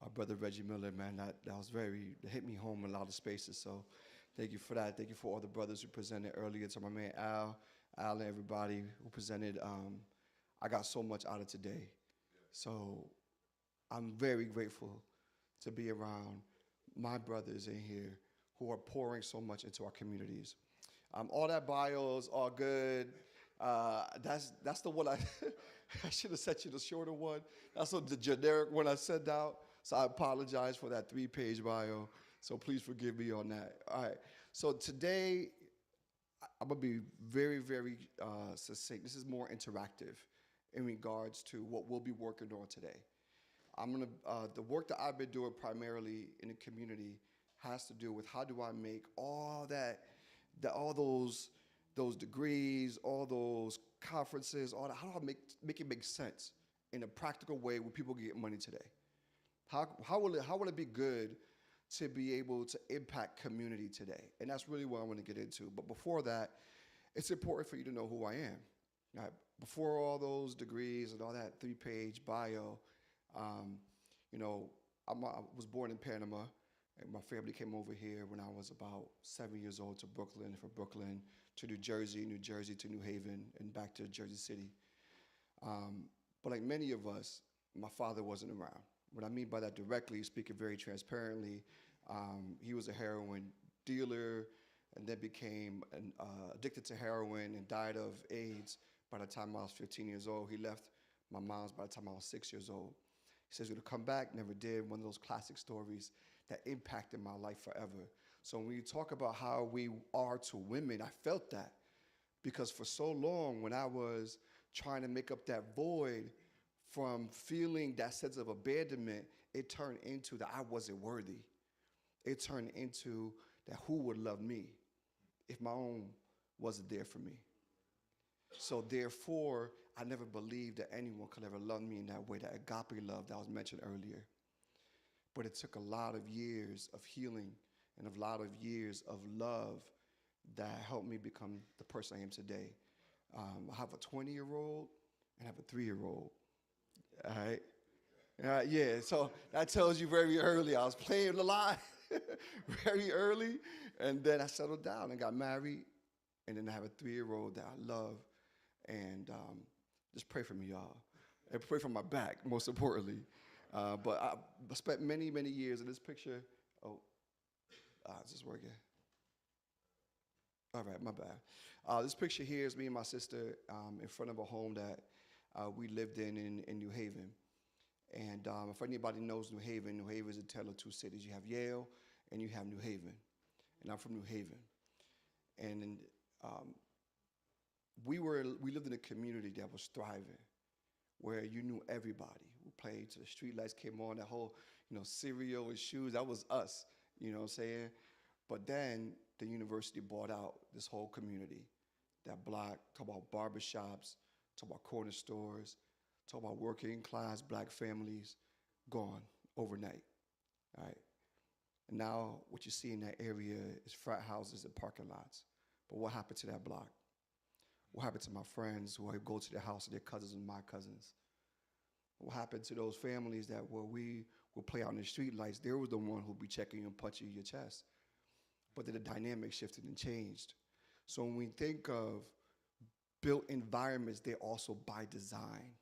E: our brother Reggie Miller, man. That hit me home in a lot of spaces. So thank you for that. Thank you for all the brothers who presented earlier. To my man Al and everybody who presented. I got so much out of today. So I'm very grateful to be around my brothers in here who are pouring so much into our communities. All that bio is all good. That's the one I should have sent you the shorter one. That's the generic one I sent out. So I apologize for that 3-page bio. So please forgive me on that. All right. So today, I'm gonna be very, very succinct. This is more interactive in regards to what we'll be working on today. The work that I've been doing primarily in the community has to do with how do I make all those degrees, all those conferences, all that, how do I make it make sense in a practical way where people get money today? How will it be good to be able to impact community today? And that's really what I want to get into. But before that, it's important for you to know who I am. Right? Before all those degrees and all that 3-page bio, I was born in Panama, and my family came over here when I was about 7 years old to Brooklyn, from Brooklyn to New Jersey to New Haven, and back to Jersey City. But like many of us, my father wasn't around. What I mean by that directly, speaking very transparently, he was a heroin dealer and then became addicted to heroin and died of AIDS by the time I was 15 years old. He left my mom's by the time I was 6 years old. He says he would come back, never did. One of those classic stories that impacted my life forever. So when you talk about how we are to women, I felt that. Because for so long, when I was trying to make up that void from feeling that sense of abandonment, it turned into that I wasn't worthy. It turned into that who would love me if my own wasn't there for me. So therefore, I never believed that anyone could ever love me in that way, that agape love that was mentioned earlier. But it took a lot of years of healing and a lot of years of love that helped me become the person I am today. I have a 20-year-old and I have a 3-year-old. All right? Yeah, so that tells you very early. I was playing the line very early, and then I settled down and got married, and then I have a 3-year-old that I love. And just pray for me, y'all. And pray for my back, most importantly. But I spent many, many years in this picture. Is this working? All right, my bad. This picture here is me and my sister in front of a home that we lived in New Haven. And if anybody knows New Haven is a tale of two cities. You have Yale and you have New Haven. And I'm from New Haven. And we lived in a community that was thriving, where you knew everybody. We played till the street lights came on, that whole, cereal and shoes, that was us, you know what I'm saying? But then the university bought out this whole community, that block, talk about barbershops, talk about corner stores, Talk about working class black families gone overnight. All right. And now what you see in that area is frat houses and parking lots. But what happened to that block? What happened to my friends who I go to their house and their cousins and my cousins? What happened to those families that where we would play out in the street lights? They were the one who'd be checking you and punching your chest. But then the dynamic shifted and changed. So when we think of built environments, they're also by design.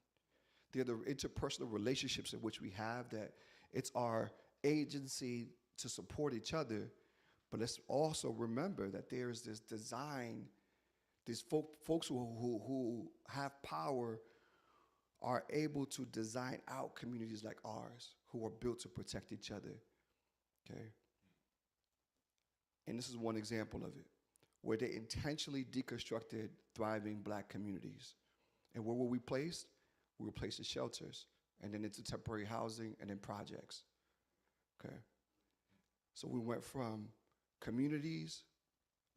E: They're the interpersonal relationships in which we have that it's our agency to support each other, but let's also remember that there's this design, these folks who have power are able to design out communities like ours who are built to protect each other, okay? And this is one example of it, where they intentionally deconstructed thriving black communities. And where were we placed? We were placed in shelters, and then into temporary housing, and then projects, okay? So we went from communities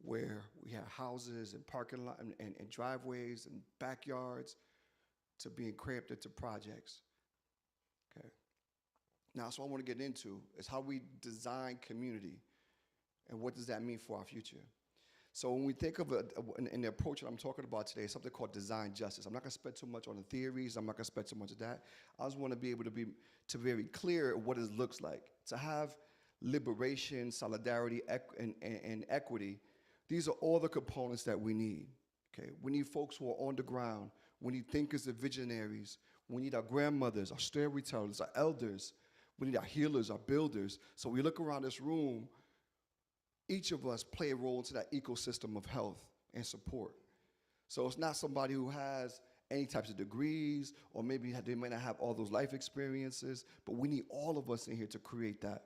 E: where we had houses and parking lot and driveways and backyards to being cramped into projects, okay? Now, so what I want to get into is how we design community and what does that mean for our future. So when we think of in the approach that I'm talking about today, something called design justice. I'm not going to spend too much on the theories. I'm not going to spend too much of that. I just want to be able to be very clear what it looks like. To have liberation, solidarity, and equity, these are all the components that we need, okay? We need folks who are on the ground. We need thinkers and visionaries. We need our grandmothers, our storytellers, our elders. We need our healers, our builders. So we look around this room, each of us play a role into that ecosystem of health and support. So it's not somebody who has any types of degrees, or maybe they may not have all those life experiences, but we need all of us in here to create that.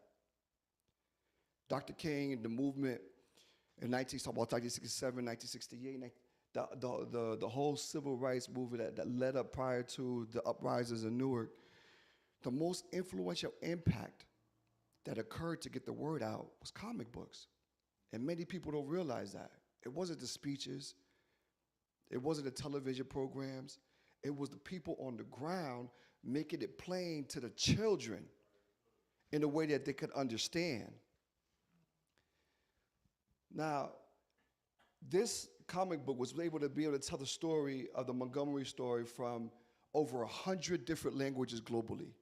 E: Dr. King and the movement in 1967, 1968, the whole civil rights movement that led up prior to the uprisings in Newark, the most influential impact that occurred to get the word out was comic books. And many people don't realize that. It wasn't the speeches. It wasn't the television programs. It was the people on the ground making it plain to the children in a way that they could understand. Now, this comic book was able to tell the story of the Montgomery story from over 100 different languages globally,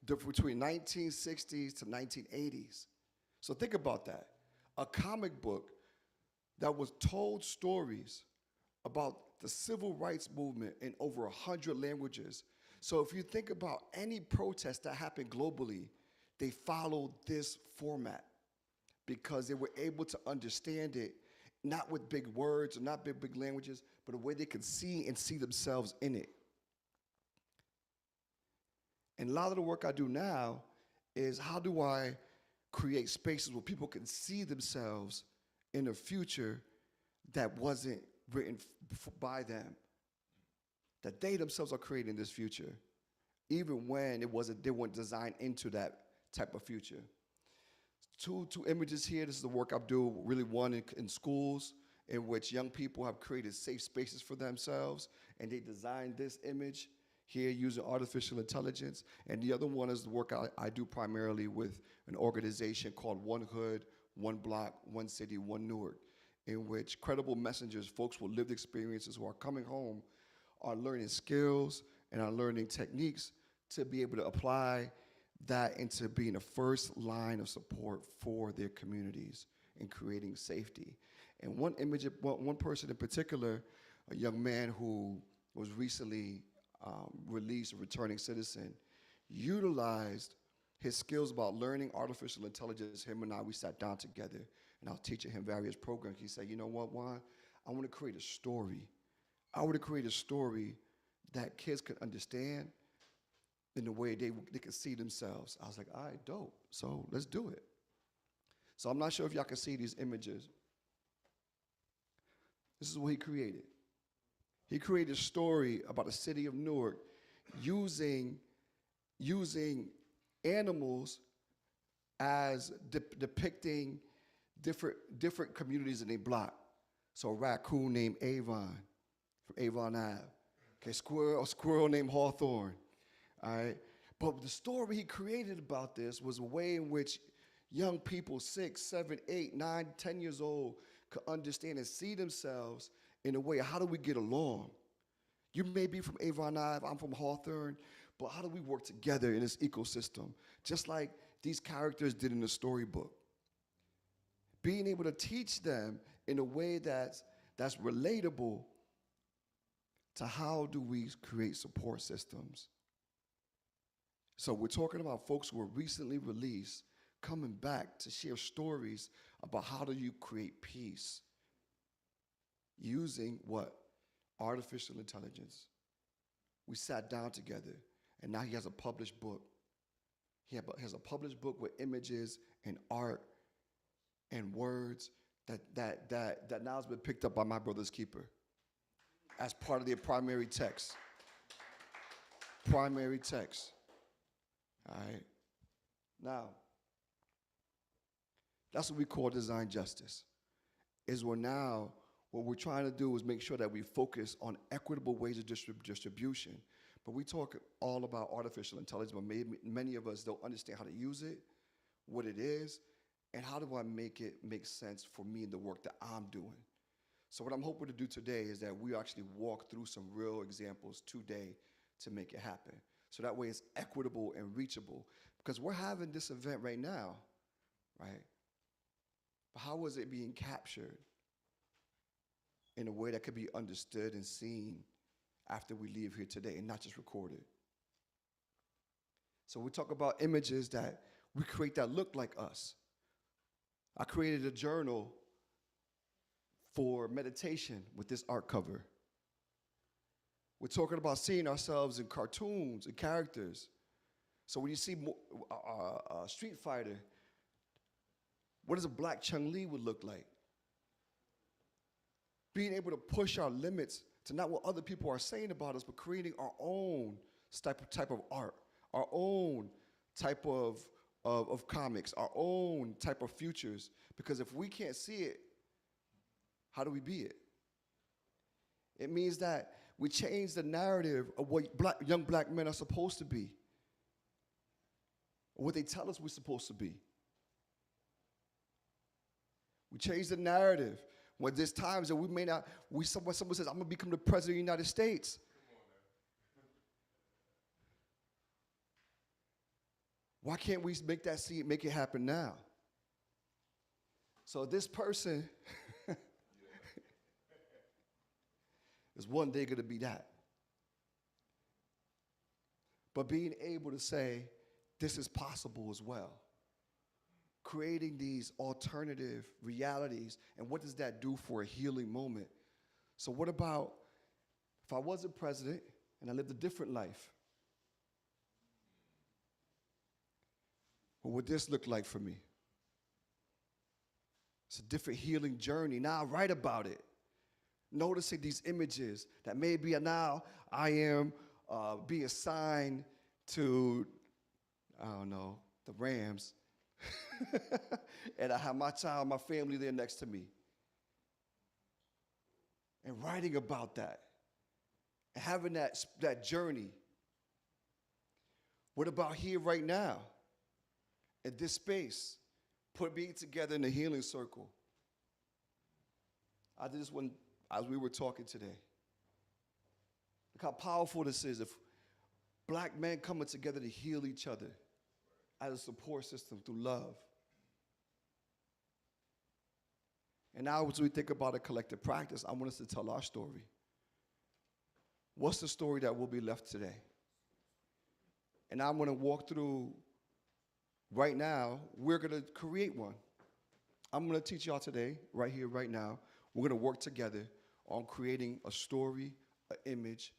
E: between 1960s to 1980s. So think about that. A comic book that was told stories about the civil rights movement in over 100 languages. So if you think about any protest that happened globally, they followed this format because they were able to understand it, not with big words or not big languages, but a way they could see themselves in it. And a lot of the work I do now is how do I create spaces where people can see themselves in a future that wasn't written by them, that they themselves are creating this future, even when they weren't designed into that type of future. Two images here. This is the work I do, really one in schools, in which young people have created safe spaces for themselves, and they designed this image here using artificial intelligence. And the other one is the work I do primarily with an organization called One Hood, One Block, One City, One Newark, in which credible messengers, folks with lived experiences who are coming home, are learning skills and are learning techniques to be able to apply that into being the first line of support for their communities and creating safety. And one image, one person in particular, a young man who was recently released, a returning citizen, utilized his skills about learning artificial intelligence. Him and we sat down together, and I was teaching him various programs. He said, you know what, Juan? I want to create a story. I want to create a story that kids can understand in the way they can see themselves. I was like, all right, dope. So let's do it. So I'm not sure if y'all can see these images. This is what he created. He created a story about the city of Newark using animals as depicting different communities in a block. So a raccoon named Avon from Avon Ave. Okay, a squirrel named Hawthorne. All right. But the story he created about this was a way in which young people, 6, 7, 8, 9, 10 years old, could understand and see themselves in a way of how do we get along? You may be from Avon Ave, I'm from Hawthorne, but how do we work together in this ecosystem? Just like these characters did in the storybook. Being able to teach them in a way that's relatable to how do we create support systems. So we're talking about folks who were recently released coming back to share stories about how do you create peace using what? Artificial intelligence. We sat down together, and now he has a published book. He has a published book with images and art and words that now has been picked up by my brother's keeper as part of their primary text. Primary text. All right. Now, that's what we call design justice. Is where now what we're trying to do is make sure that we focus on equitable ways of distribution. But we talk all about artificial intelligence, but many of us don't understand how to use it, what it is, and how do I make it make sense for me and the work that I'm doing. So what I'm hoping to do today is that we actually walk through some real examples today to make it happen. So that way it's equitable and reachable. Because we're having this event right now, right? But how is it being captured in a way that could be understood and seen after we leave here today and not just recorded? So we talk about images that we create that look like us. I created a journal for meditation with this art cover. We're talking about seeing ourselves in cartoons and characters. So when you see Street Fighter, what does a black Chun-Li would look like? Being able to push our limits to not what other people are saying about us, but creating our own type of art, our own type of comics, our own type of futures. Because if we can't see it, how do we be it? It means that we change the narrative of what young black men are supposed to be, or what they tell us we're supposed to be. We change the narrative when there's times that we may not, someone says, I'm gonna become the president of the United States. Why can't we make it happen now? So this person is one day gonna be that. But being able to say, this is possible as well. Creating these alternative realities, and what does that do for a healing moment? So what about if I wasn't president and I lived a different life? What would this look like for me? It's a different healing journey. Now I write about it. Noticing these images that maybe now I am being assigned to, I don't know, the Rams. And I have my child, my family there next to me. And writing about that. And having that journey. What about here right now? In this space. Being together in a healing circle. I did this one as we were talking today. Look how powerful this is if black men coming together to heal each other as a support system through love. And now as we think about a collective practice, I want us to tell our story. What's the story that will be left today? And I'm going to walk through, right now, we're going to create one. I'm going to teach y'all today, right here, right now. We're going to work together on creating a story, an image,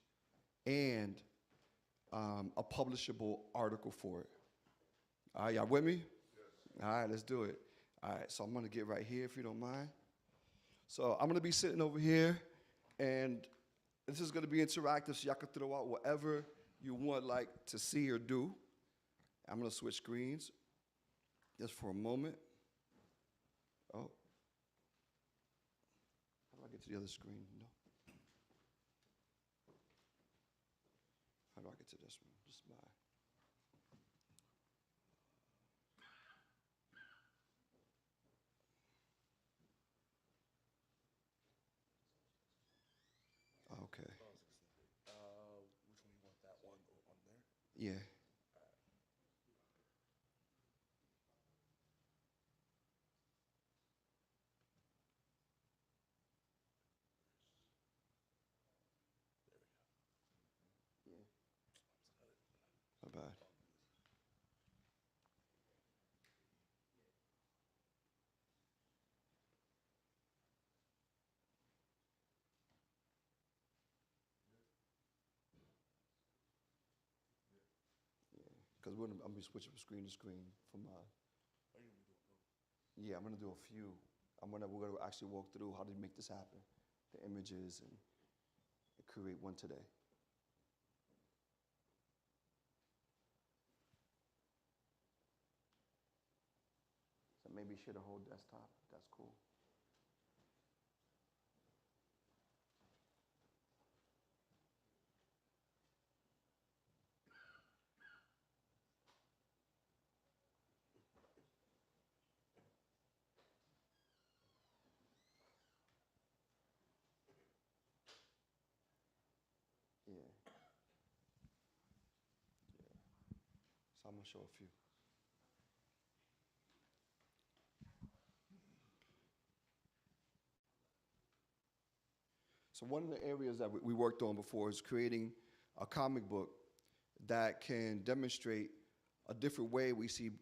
E: and a publishable article for it. All right, y'all with me? Yes. All right, let's do it. All right, so I'm going to get right here, if you don't mind. So I'm going to be sitting over here, and this is going to be interactive, so y'all can throw out whatever you want like to see or do. I'm going to switch screens just for a moment. Oh. How do I get to the other screen? No. How do I get to this one? Just by. Okay.
F: Which one you want? That one on there?
E: Yeah. Yeah. Not bad. Because I'm gonna be switching from screen to screen from my.
F: Are you gonna be doing both?
E: Yeah, I'm gonna do a few. We're gonna actually walk through how to make this happen, the images, and create one today. So maybe share the whole desktop. That's cool. Yeah. Yeah. So I'm gonna show a few. So one of the areas that we worked on before is creating a comic book that can demonstrate a different way we see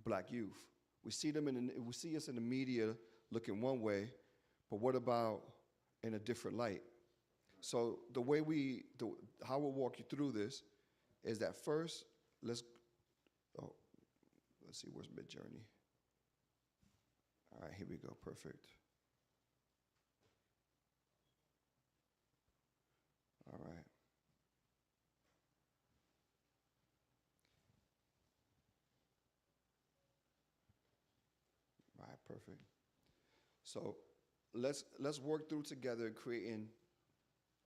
E: black youth. We see them we see us in the media looking one way, but what about in a different light? So the way how we'll walk you through this is that first, oh, let's see, where's Midjourney? All right, here we go, perfect. All right. All right, perfect. So let's work through together creating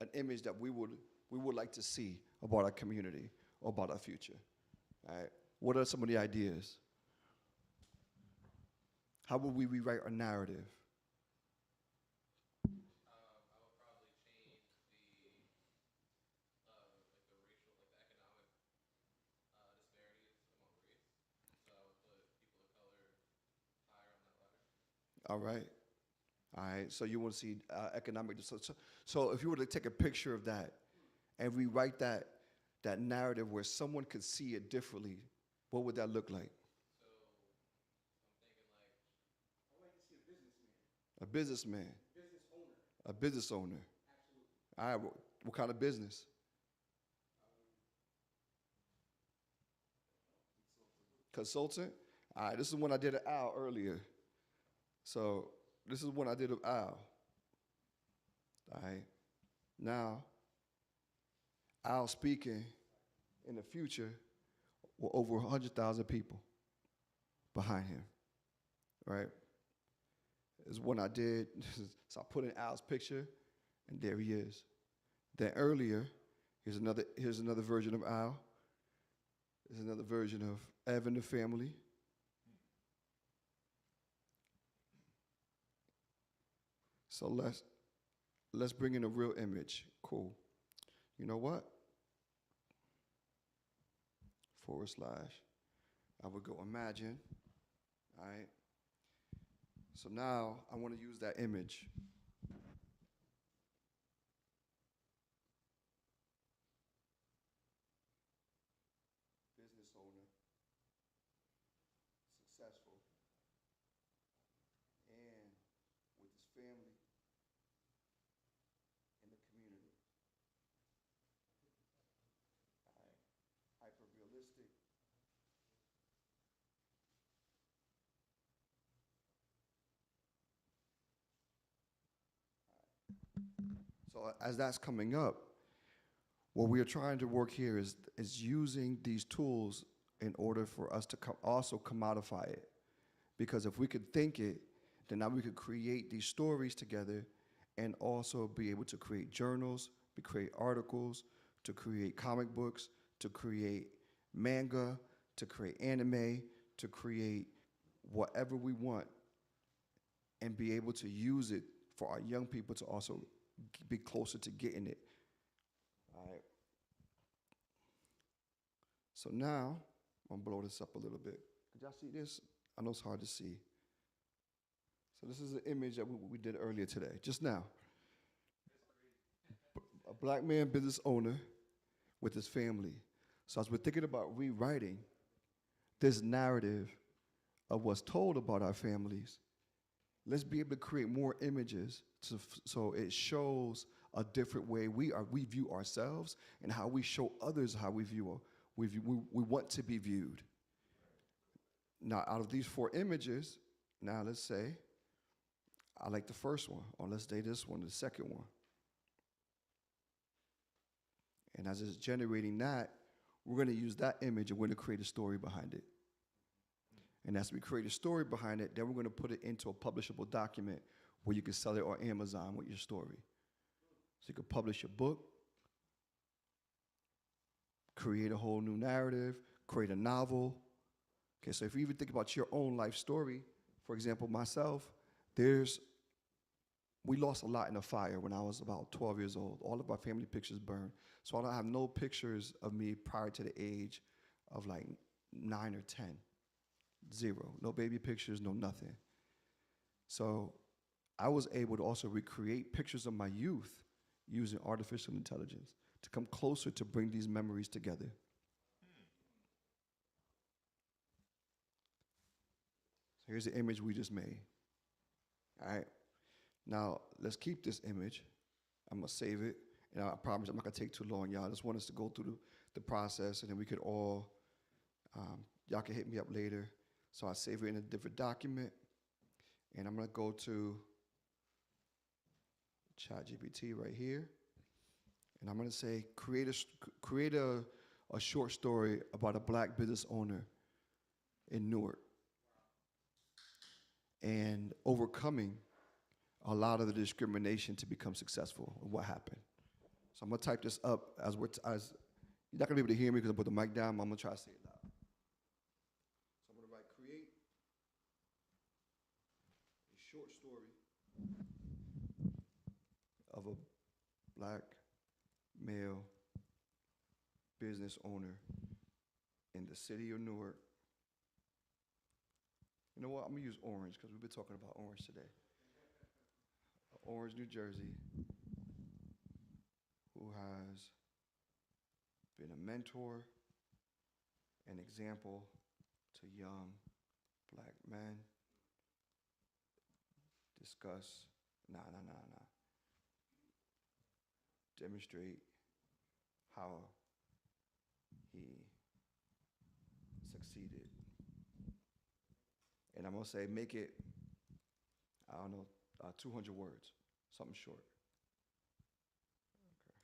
E: an image that we would like to see about our community or about our future. All right. What are some of the ideas? How would we rewrite our narrative?
A: I would probably change the racial, like the economic disparities among race. So I would put people of color higher on that ladder.
E: All right. All right. So you want to see economic. So if you were to take a picture of that and rewrite that narrative where someone could see it differently, what would that look like?
A: So I'm thinking like
F: I like to see a businessman,
E: A businessman,
F: business owner.
E: a business owner.
F: Absolutely.
E: All right. What kind of business? Consultant. All right. This is one I did of Al earlier. So this is one I did of Al. All right. Now, Al speaking in the future with over 100,000 people behind him. Right. Is one I did. So I put in Al's picture, and there he is. Then earlier, here's another version of Al. There's another version of Evan the family. So let's bring in a real image. Cool. You know what? / I would go imagine. All right. So now I want to use that image. Business owner, successful, and with his family in the community. All right. Hyper realistic. So as that's coming up, what we are trying to work here is using these tools in order for us to also commodify it. Because if we could think it, then now we could create these stories together and also be able to create journals, create articles to create comic books, to create manga, to create anime, to create whatever we want, and be able to use it for our young people to also be closer to getting it. All right. So now, I'm gonna blow this up a little bit. Did y'all see this? I know it's hard to see. So this is an image that we did earlier today, just now. A black man, business owner, with his family. So as we're thinking about rewriting this narrative of what's told about our families, let's be able to create more images so it shows a different way we view ourselves and how we show others how we want to be viewed. Now, out of these 4 images, now let's say I like the first one, or let's say this one, the second one. And as it's generating that, we're going to use that image and we're going to create a story behind it. And as we create a story behind it, then we're going to put it into a publishable document where you can sell it on Amazon with your story. So you can publish a book, create a whole new narrative, create a novel. Okay, so if you even think about your own life story, for example, myself, we lost a lot in a fire when I was about 12 years old. All of our family pictures burned. So I don't have no pictures of me prior to the age of like 9 or 10. 0. No baby pictures, no nothing. So I was able to also recreate pictures of my youth using artificial intelligence to come closer to bring these memories together. So here's the image we just made. All right. Now, let's keep this image. I'm going to save it. And I promise I'm not going to take too long, y'all. I just want us to go through the process, and then we could all, y'all can hit me up later. So I save it in a different document. And I'm going to go to ChatGPT right here. And I'm going to say, create a short story about a black business owner in Newark and overcoming a lot of the discrimination to become successful. What happened? So I'm gonna type this up as you're not gonna be able to hear me because I put the mic down. But I'm gonna try to say it loud. So I'm gonna write create a short story of a black male business owner in the city of Newark. You know what? I'm gonna use Orange because we've been talking about Orange today. Orange, New Jersey, who has been a mentor, an example to young black men. Discuss, demonstrate how he succeeded. And I'm gonna say, make it, 200 words, something short. Okay,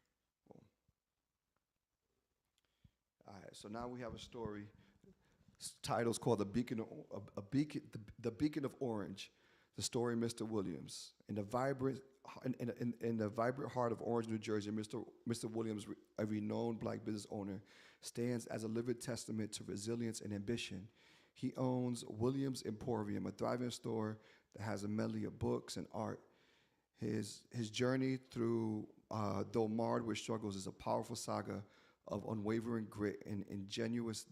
E: boom. All right, so now we have a story. Title's called The Beacon of Orange, the story of Mr. Williams. In the vibrant heart of Orange, New Jersey, Mr. Williams, a renowned black business owner, stands as a living testament to resilience and ambition. He owns Williams Emporium, a thriving store that has a medley of books and art. His journey through, though marred with struggles, is a powerful saga of unwavering grit and ingenuous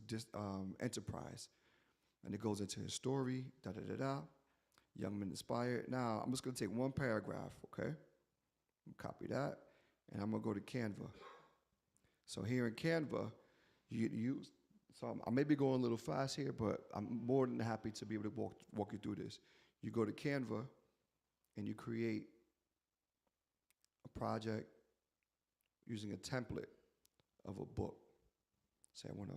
E: enterprise. And it goes into his story, young men inspired. Now, I'm just gonna take one paragraph, okay? Copy that, and I'm gonna go to Canva. So here in Canva, so I may be going a little fast here, but I'm more than happy to be able to walk you through this. You go to Canva, and you create a project using a template of a book. Say I want to,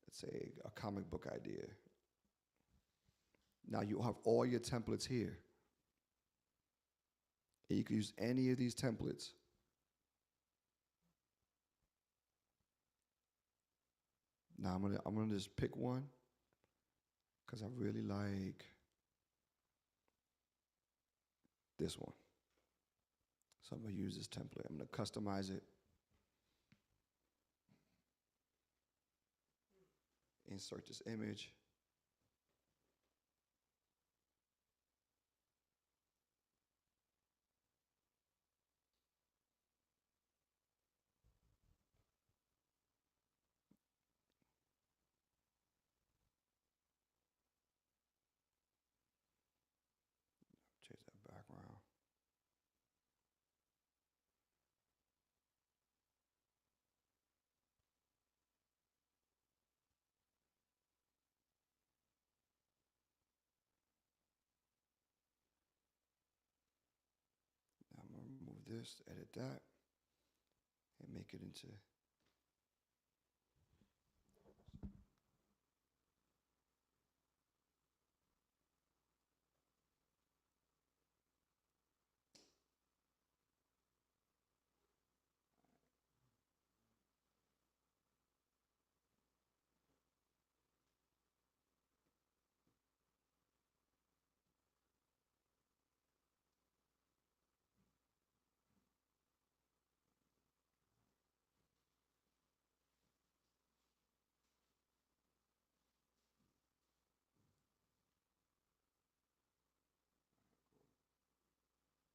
E: let's say, a comic book idea. Now you have all your templates here. And you can use any of these templates. Now I'm gonna just pick one because I really like this one. So I'm gonna use this template. I'm gonna customize it. insert this image. Change that background. Now I'm gonna remove this, edit that, and make it into.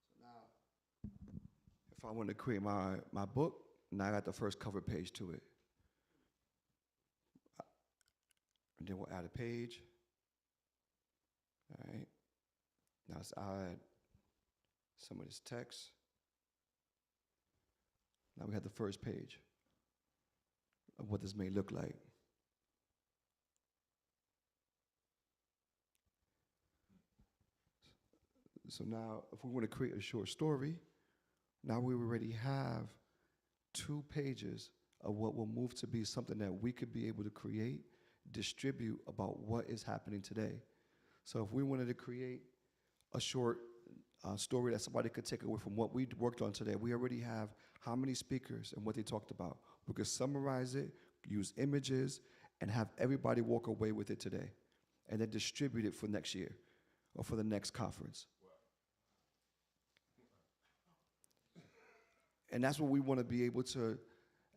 E: So now, if I want to create my book, now I got the first cover page to it. And then we'll add a page. All right. Now let's add some of this text. Now we have the first page of what this may look like. So now, if we want to create a short story, now we already have 2 pages of what will move to be something that we could be able to create, distribute about what is happening today. So if we wanted to create a short story that somebody could take away from what we worked on today, we already have how many speakers and what they talked about. We could summarize it, use images, and have everybody walk away with it today, and then distribute it for next year or for the next conference. And that's what we want to be able to,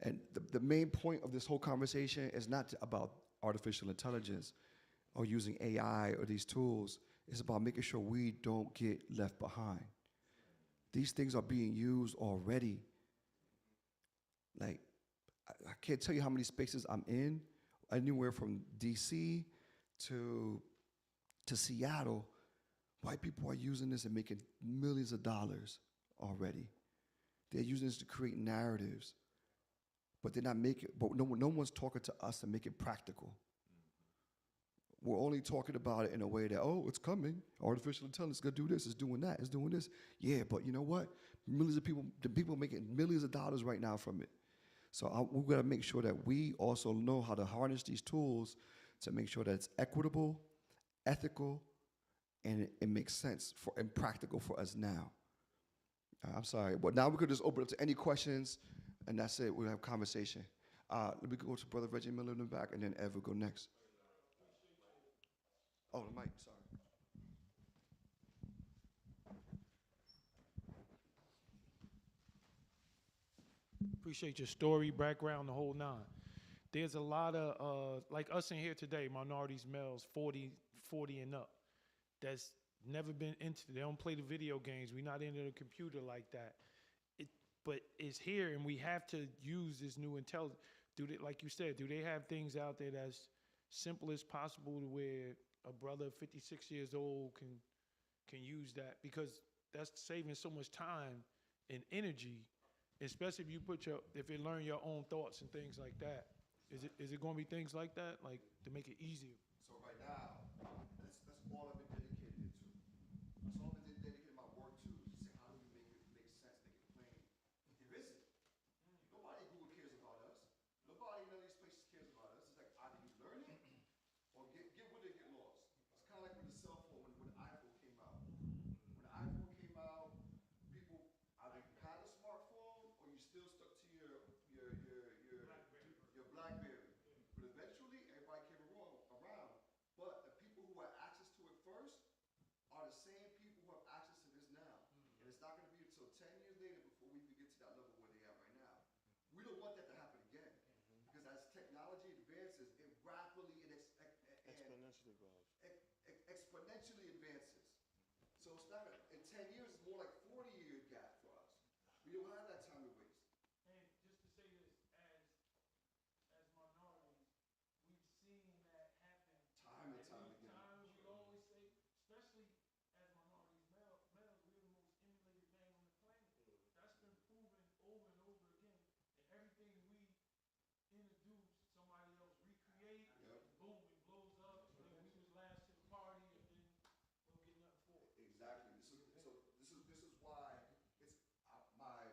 E: and the main point of this whole conversation is not about artificial intelligence or using AI or these tools. It's about making sure we don't get left behind. These things are being used already. Like, I can't tell you how many spaces I'm in, anywhere from DC to Seattle. White people are using this and making millions of dollars already. They're using this to create narratives, but they're not making. But no one's talking to us to make it practical. We're only talking about it in a way that, oh, it's coming. Artificial intelligence is gonna do this. It's doing that. It's doing this. Yeah, but you know what? Millions of people. The people making millions of dollars right now from it. So we've got to make sure that we also know how to harness these tools to make sure that it's equitable, ethical, and it makes sense and practical for us now. I'm sorry, but now we could just open up to any questions, and that's it. We'll have conversation. Let me go to Brother Reggie Miller in the back, and then Ed will go next. Oh, the mic, sorry.
B: Appreciate your story, background, the whole nine. There's a lot of, like us in here today, minorities, males, 40 and up, that's never been into, they don't play the video games. We're not into the computer like that. But it's here, and we have to use this new intelligence. Like you said, do they have things out there that's simple as possible to where a brother 56 years old can use that? Because that's saving so much time and energy, especially if it learn your own thoughts and things like that. Is it going to be things like that, like to make it easier?
E: So right now, that's all I've been dedicated to. That's all I've been dedicating my work to. Is to say, how do we make it make sense, make it plain? There isn't. Nobody at Google cares about us. Nobody in none of these places cares about us. It's like either you learn it or get with it, get lost. It's kind of like with the cell phone when the iPhone came out. When the iPhone came out, people either you had a smartphone or you still stuck to your BlackBerry. But eventually, everybody came around. But the people who had access to it first are the same people who have access to this now. And it's not going to be until 10 years later before we can get to that level where they are right now. We don't want that to happen again. Because as technology advances, it rapidly and exponentially advances. So it's not in 10 years. It's more like 40-year gap for us. We don't have that time to waste.
B: And just to say this, as minorities, we've seen that happen.
E: Time and time again.
B: Times we always say, especially as minorities, males, we're the most emulated man on the planet. That's been proven over and over again. And everything we introduce, somebody else recreate,
E: Yep.
B: boom, it blows up. And then we was last to the party, and then don't get nothing for it.
E: Exactly. This is why it's my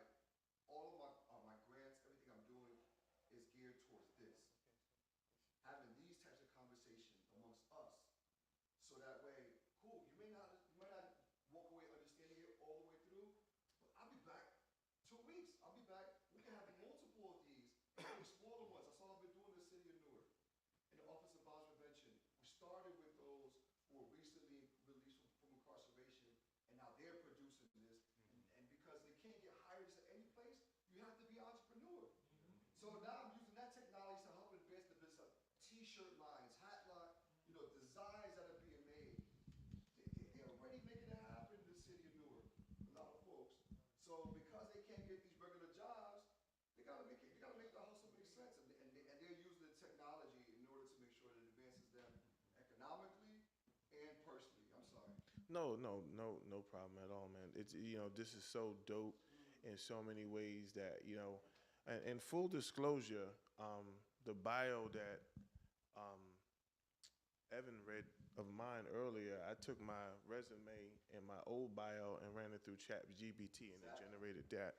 E: all of my grants, everything I'm doing is geared towards this. Having these types of conversations amongst us, so that way, cool. You might not walk away understanding it all the way through, but I'll be back 2 weeks. I'll be back. We can have multiple of these, including smaller ones. That's all I've been doing in the city of Newark, in the Office of Violence Prevention. We started with those who were recently released from incarceration, and now they're producing this. And because they can't get hired at any place, you have to be an entrepreneur. So now I'm using that technology to help advance the business of T-shirt lines, hat line, designs that are being made. They're already making it happen in the city of Newark. A lot of folks. So because they can't get these regular jobs, they gotta make the hustle make sense, and they're using the technology in order to make sure that it advances them economically and personally. I'm sorry.
G: No problem at all, man. It's this is so dope in so many ways that and full disclosure, the bio that Evan read of mine earlier, I took my resume and my old bio and ran it through ChatGPT, and it generated that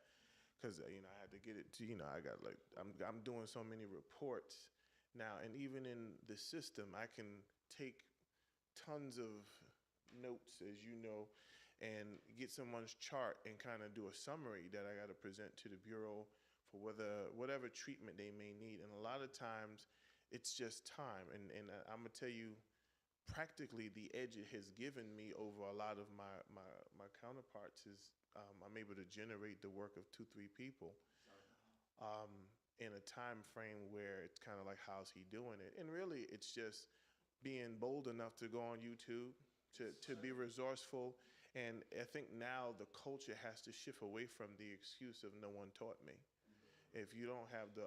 G: because I had to get it to I got I'm doing so many reports now, and even in the system, I can take tons of notes, as you know, and get someone's chart and kind of do a summary that I got to present to the bureau for whatever treatment they may need. And a lot of times it's just time. And I'm gonna tell you, practically the edge it has given me over a lot of my counterparts is I'm able to generate the work of 2-3 people in a time frame where it's kind of like, how's he doing it? And really it's just being bold enough to go on YouTube, to be resourceful. And I think now the culture has to shift away from the excuse of no one taught me. If you don't have the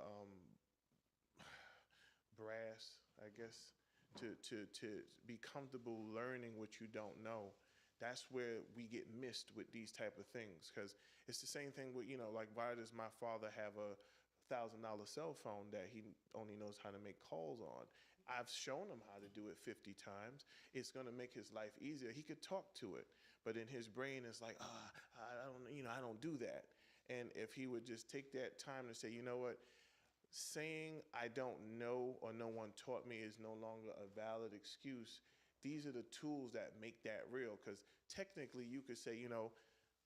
G: brass, I guess, to be comfortable learning what you don't know, that's where we get missed with these type of things. Because it's the same thing with, like, why does my father have a $1,000 cell phone that he only knows how to make calls on? I've shown him how to do it 50 times. It's going to make his life easier. He could talk to it, but in his brain it's like, I don't do that. And if he would just take that time to say, you know what, saying I don't know or no one taught me is no longer a valid excuse. These are the tools that make that real. Because technically you could say,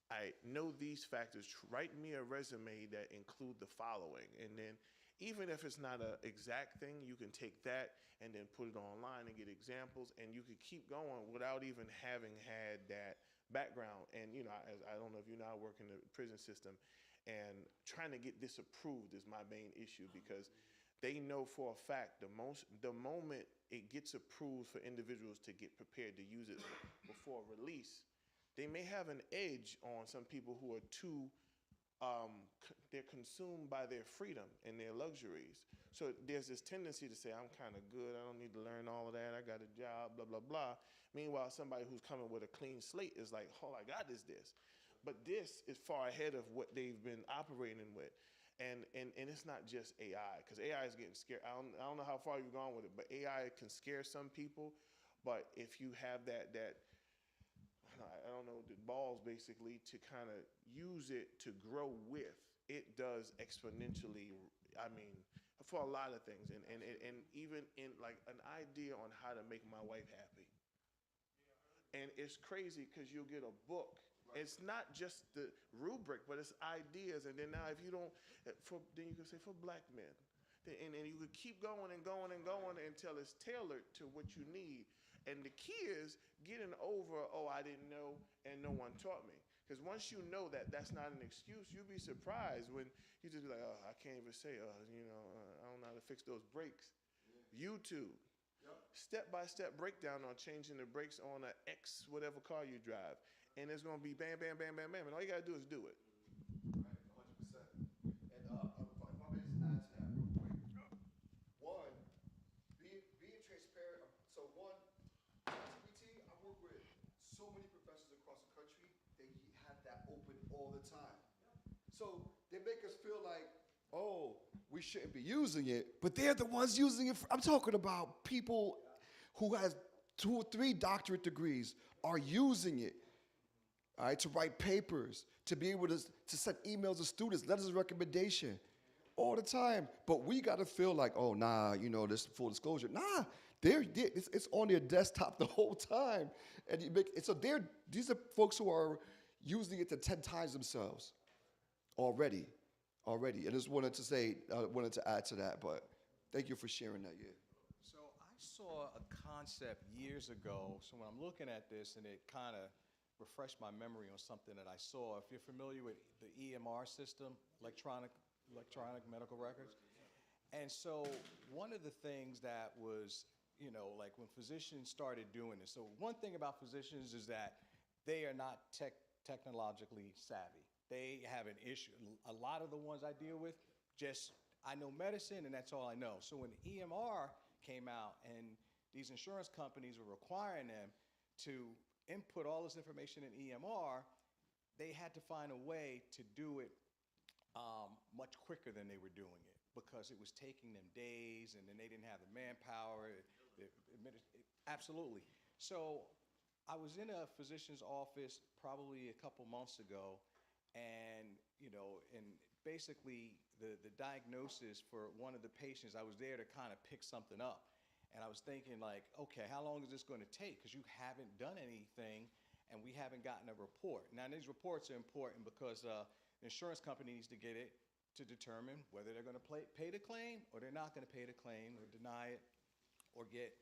G: I know these factors. Write me a resume that include the following. And then even if it's not an exact thing, you can take that and then put it online and get examples, and you could keep going without even having had that background. And I don't know if you now work in the prison system, and trying to get this approved is my main issue, because they know for a fact the moment it gets approved for individuals to get prepared to use it before release, they may have an edge on some people who are too they're consumed by their freedom and their luxuries. So there's this tendency to say, I'm kind of good, I don't need to learn all of that, I got a job, blah, blah, blah. Meanwhile, somebody who's coming with a clean slate is like, all I got is this. But this is far ahead of what they've been operating with. And it's not just AI, because AI is getting scared. I don't know how far you've gone with it, but AI can scare some people. But if you have that I don't know, the balls basically to kind of use it to grow with, it does exponentially, for a lot of things. And even in like an idea on how to make my wife happy. And it's crazy because you'll get a book. It's not just the rubric, but it's ideas. And then now if you don't, then you can say for black men. And you could keep going and going and going until it's tailored to what you need. And the key is getting over, I didn't know and no one taught me. Because once you know that that's not an excuse, you'll be surprised when you just be like, I can't even say, I don't know how to fix those brakes. YouTube. Step-by-step breakdown on changing the brakes on a X whatever car you drive. And it's going to be bam, bam, bam, bam, bam. And all you got to do is do it.
E: Right, 100%. And if I may just add to that real quick. One, being transparent. So one, ChatGPT, I work with so many professors across the country. They have that open all the time. So they make us feel like, oh, we shouldn't be using it, but they're the ones using it. I'm talking about people who has 2 or 3 doctorate degrees are using it, all right, to write papers, to be able to send emails to students, letters of recommendation, all the time. But we got to feel like, oh, nah, this full disclosure. Nah, it's on their desktop the whole time. And these are folks who are using it to 10 times themselves already. I just wanted to add to that, but thank you for sharing that, yeah.
F: So I saw a concept years ago. So when I'm looking at this, and it kind of refreshed my memory on something that I saw. If you're familiar with the EMR system, electronic medical records. And so one of the things that was, like when physicians started doing this. So one thing about physicians is that they are not technologically savvy. They have an issue. A lot of the ones I deal with, I know medicine and that's all I know. So when the EMR came out and these insurance companies were requiring them to input all this information in EMR, they had to find a way to do it much quicker than they were doing it because it was taking them days and then they didn't have the manpower. Absolutely. So I was in a physician's office probably a couple months ago, and basically the diagnosis for one of the patients, I was there to kind of pick something up. And I was thinking like, okay, how long is this going to take? Because you haven't done anything and we haven't gotten a report. Now these reports are important because the insurance company needs to get it to determine whether they're going to pay the claim or they're not going to pay the claim or deny it or get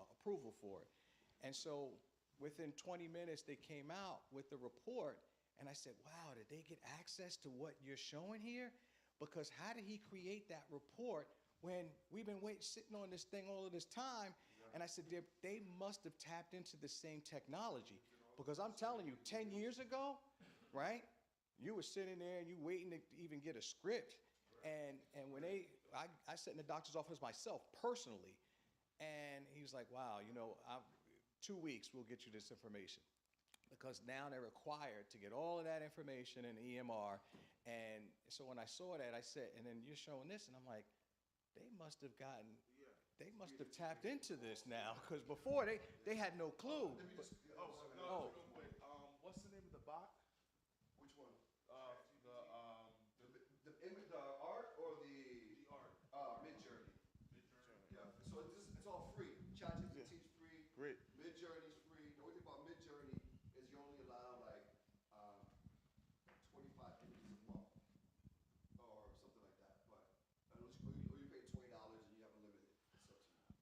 F: approval for it. And so within 20 minutes they came out with the report. And I said, wow, did they get access to what you're showing here? Because how did he create that report when we've been sitting on this thing all of this time? And I said, they must have tapped into the same technology. Because I'm telling you, 10 years ago, right, you were sitting there and you waiting to even get a script. And when I sat in the doctor's office myself personally, and he was like, wow, 2 weeks, we'll get you this information. Because now they're required to get all of that information in EMR. And so when I saw that, I said, and then you're showing this, and I'm like, they must have tapped into this now. Because before, they had no clue.
G: Real quick. What's the name of the bot?
E: Which one?
G: The
E: The art or the
G: art.
E: Mid-Journey? Yeah. So it's all free. ChatGPT is free.
G: Great.
E: Mid-Journey is free. The only thing about Mid-Journey is you only allow like 25 images a month or something like that. But or you pay $20 and you have unlimited. It's up to you.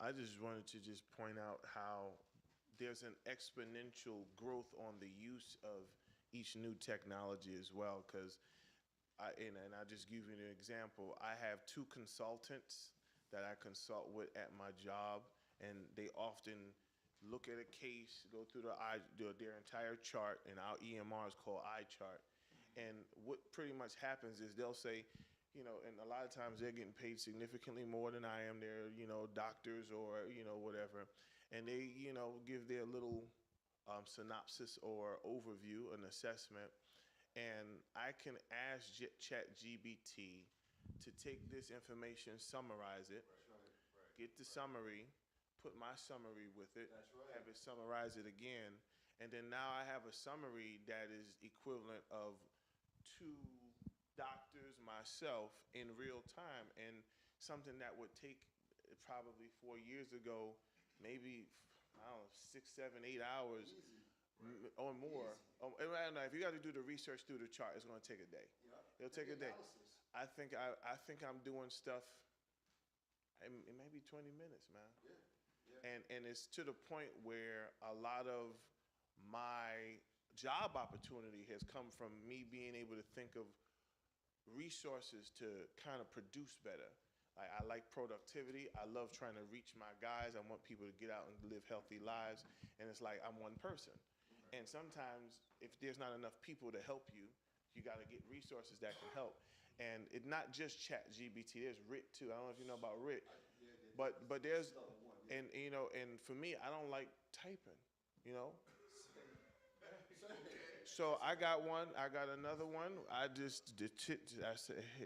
G: I just wanted to just point out how there's an exponential growth on the use of each new technology as well. Because I'll just give you an example. I have 2 consultants that I consult with at my job, and they often look at a case, go through their entire chart, and our EMR is called iChart. And what pretty much happens is they'll say, and a lot of times they're getting paid significantly more than I am. They're, doctors or, whatever. And they, give their little synopsis or overview, an assessment. And I can ask ChatGPT to take this information, summarize it, get the summary, put my summary with it, have it summarize it again, and then now I have a summary that is equivalent of 2 doctors, myself, in real time, and something that would take probably 4 years ago, maybe, I don't know, 6, 7, 8 hours. Or more. And I don't know, if you got to do the research through the chart, it's going to take a day. It'll take a day. I think I'm doing stuff. It may be 20 minutes, man. And it's to the point where a lot of my job opportunity has come from me being able to think of resources to kind of produce better. I like productivity. I love trying to reach my guys. I want people to get out and live healthy lives. And it's like I'm one person. And sometimes if there's not enough people to help you, you got to get resources that can help. And it's not just Chat GBT. There's RIT too. I don't know if you know about RIT, but there's and you know, and for me, I don't like typing. You know. So I got one. I got another one. I just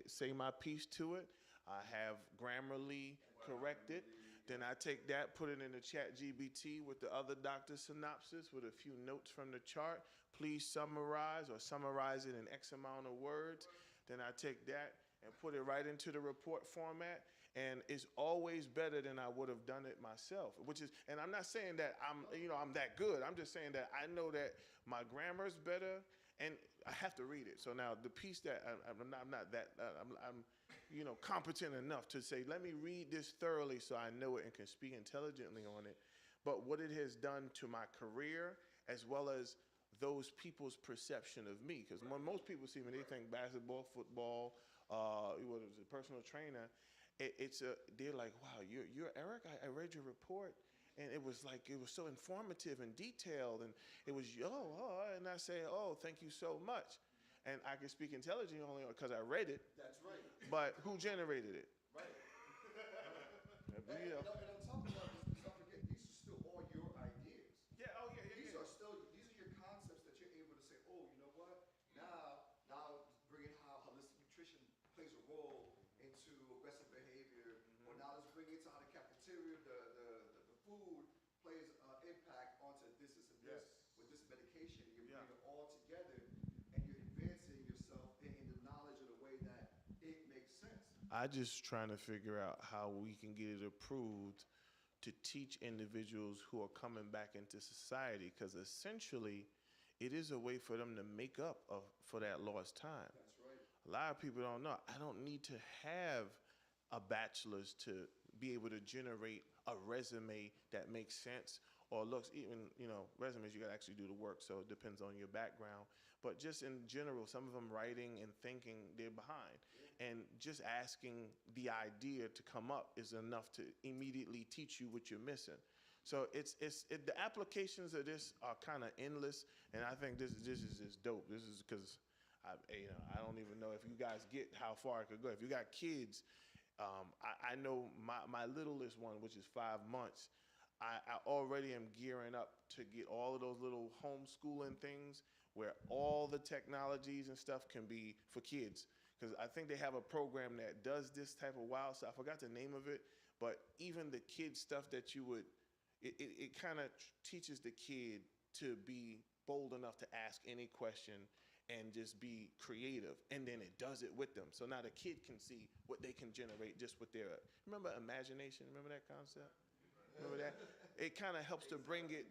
G: say my piece to it. I have Grammarly corrected. Then I take that, put it in the Chat GBT with the other doctor's synopsis with a few notes from the chart. Please summarize or summarize it in X amount of words. Then I take that and put it right into the report format. And it's always better than I would have done it myself, which is, and I'm not saying that I'm that good. I'm just saying that I know that my grammar's better and I have to read it. So now the piece that I'm not that, I'm competent enough to say, let me read this thoroughly so I know it and can speak intelligently on it. But what it has done to my career as well as those people's perception of me, because when most people see me, they think basketball, football, what was it, personal trainer. They're like, wow, you're Eric. I read your report, and it was so informative and detailed, and it was and I say, oh, thank you so much, and I can speak intelligently only because I read it.
E: That's right.
G: But who generated it?
E: Right.
G: You know.
E: And on top of that, let's not forget, these are still all your ideas.
G: Yeah. Oh yeah.
E: These are your concepts that you're able to say, oh, you know what? Now bring in how holistic nutrition plays a role into aggressive behavior, or now let's bring it to how the cafeteria, the food plays impact onto this and this with this medication. You're bringing it all together, and you're advancing yourself in the knowledge in a way that it makes sense.
G: I just trying to figure out how we can get it approved to teach individuals who are coming back into society, because essentially it is a way for them to make up for that lost time.
E: That's right.
G: A lot of people don't know. I don't need to have a bachelor's to be able to generate a resume that makes sense or looks, even, resumes, you got to actually do the work, so it depends on your background. But just in general, some of them writing and thinking, they're behind. And just asking the idea to come up is enough to immediately teach you what you're missing. So the applications of this are kind of endless, and I think this is just dope. This is because I don't even know if you guys get how far it could go. If you got kids, I know my littlest one, which is 5 months, I already am gearing up to get all of those little homeschooling things where all the technologies and stuff can be for kids. Because I think they have a program that does this type of wild stuff. I forgot the name of it, but even the kid stuff that it kind of teaches the kid to be bold enough to ask any question and just be creative, and then it does it with them. So now the kid can see what they can generate just with their, remember imagination? Remember that concept? Remember that? It kind of helps to bring it,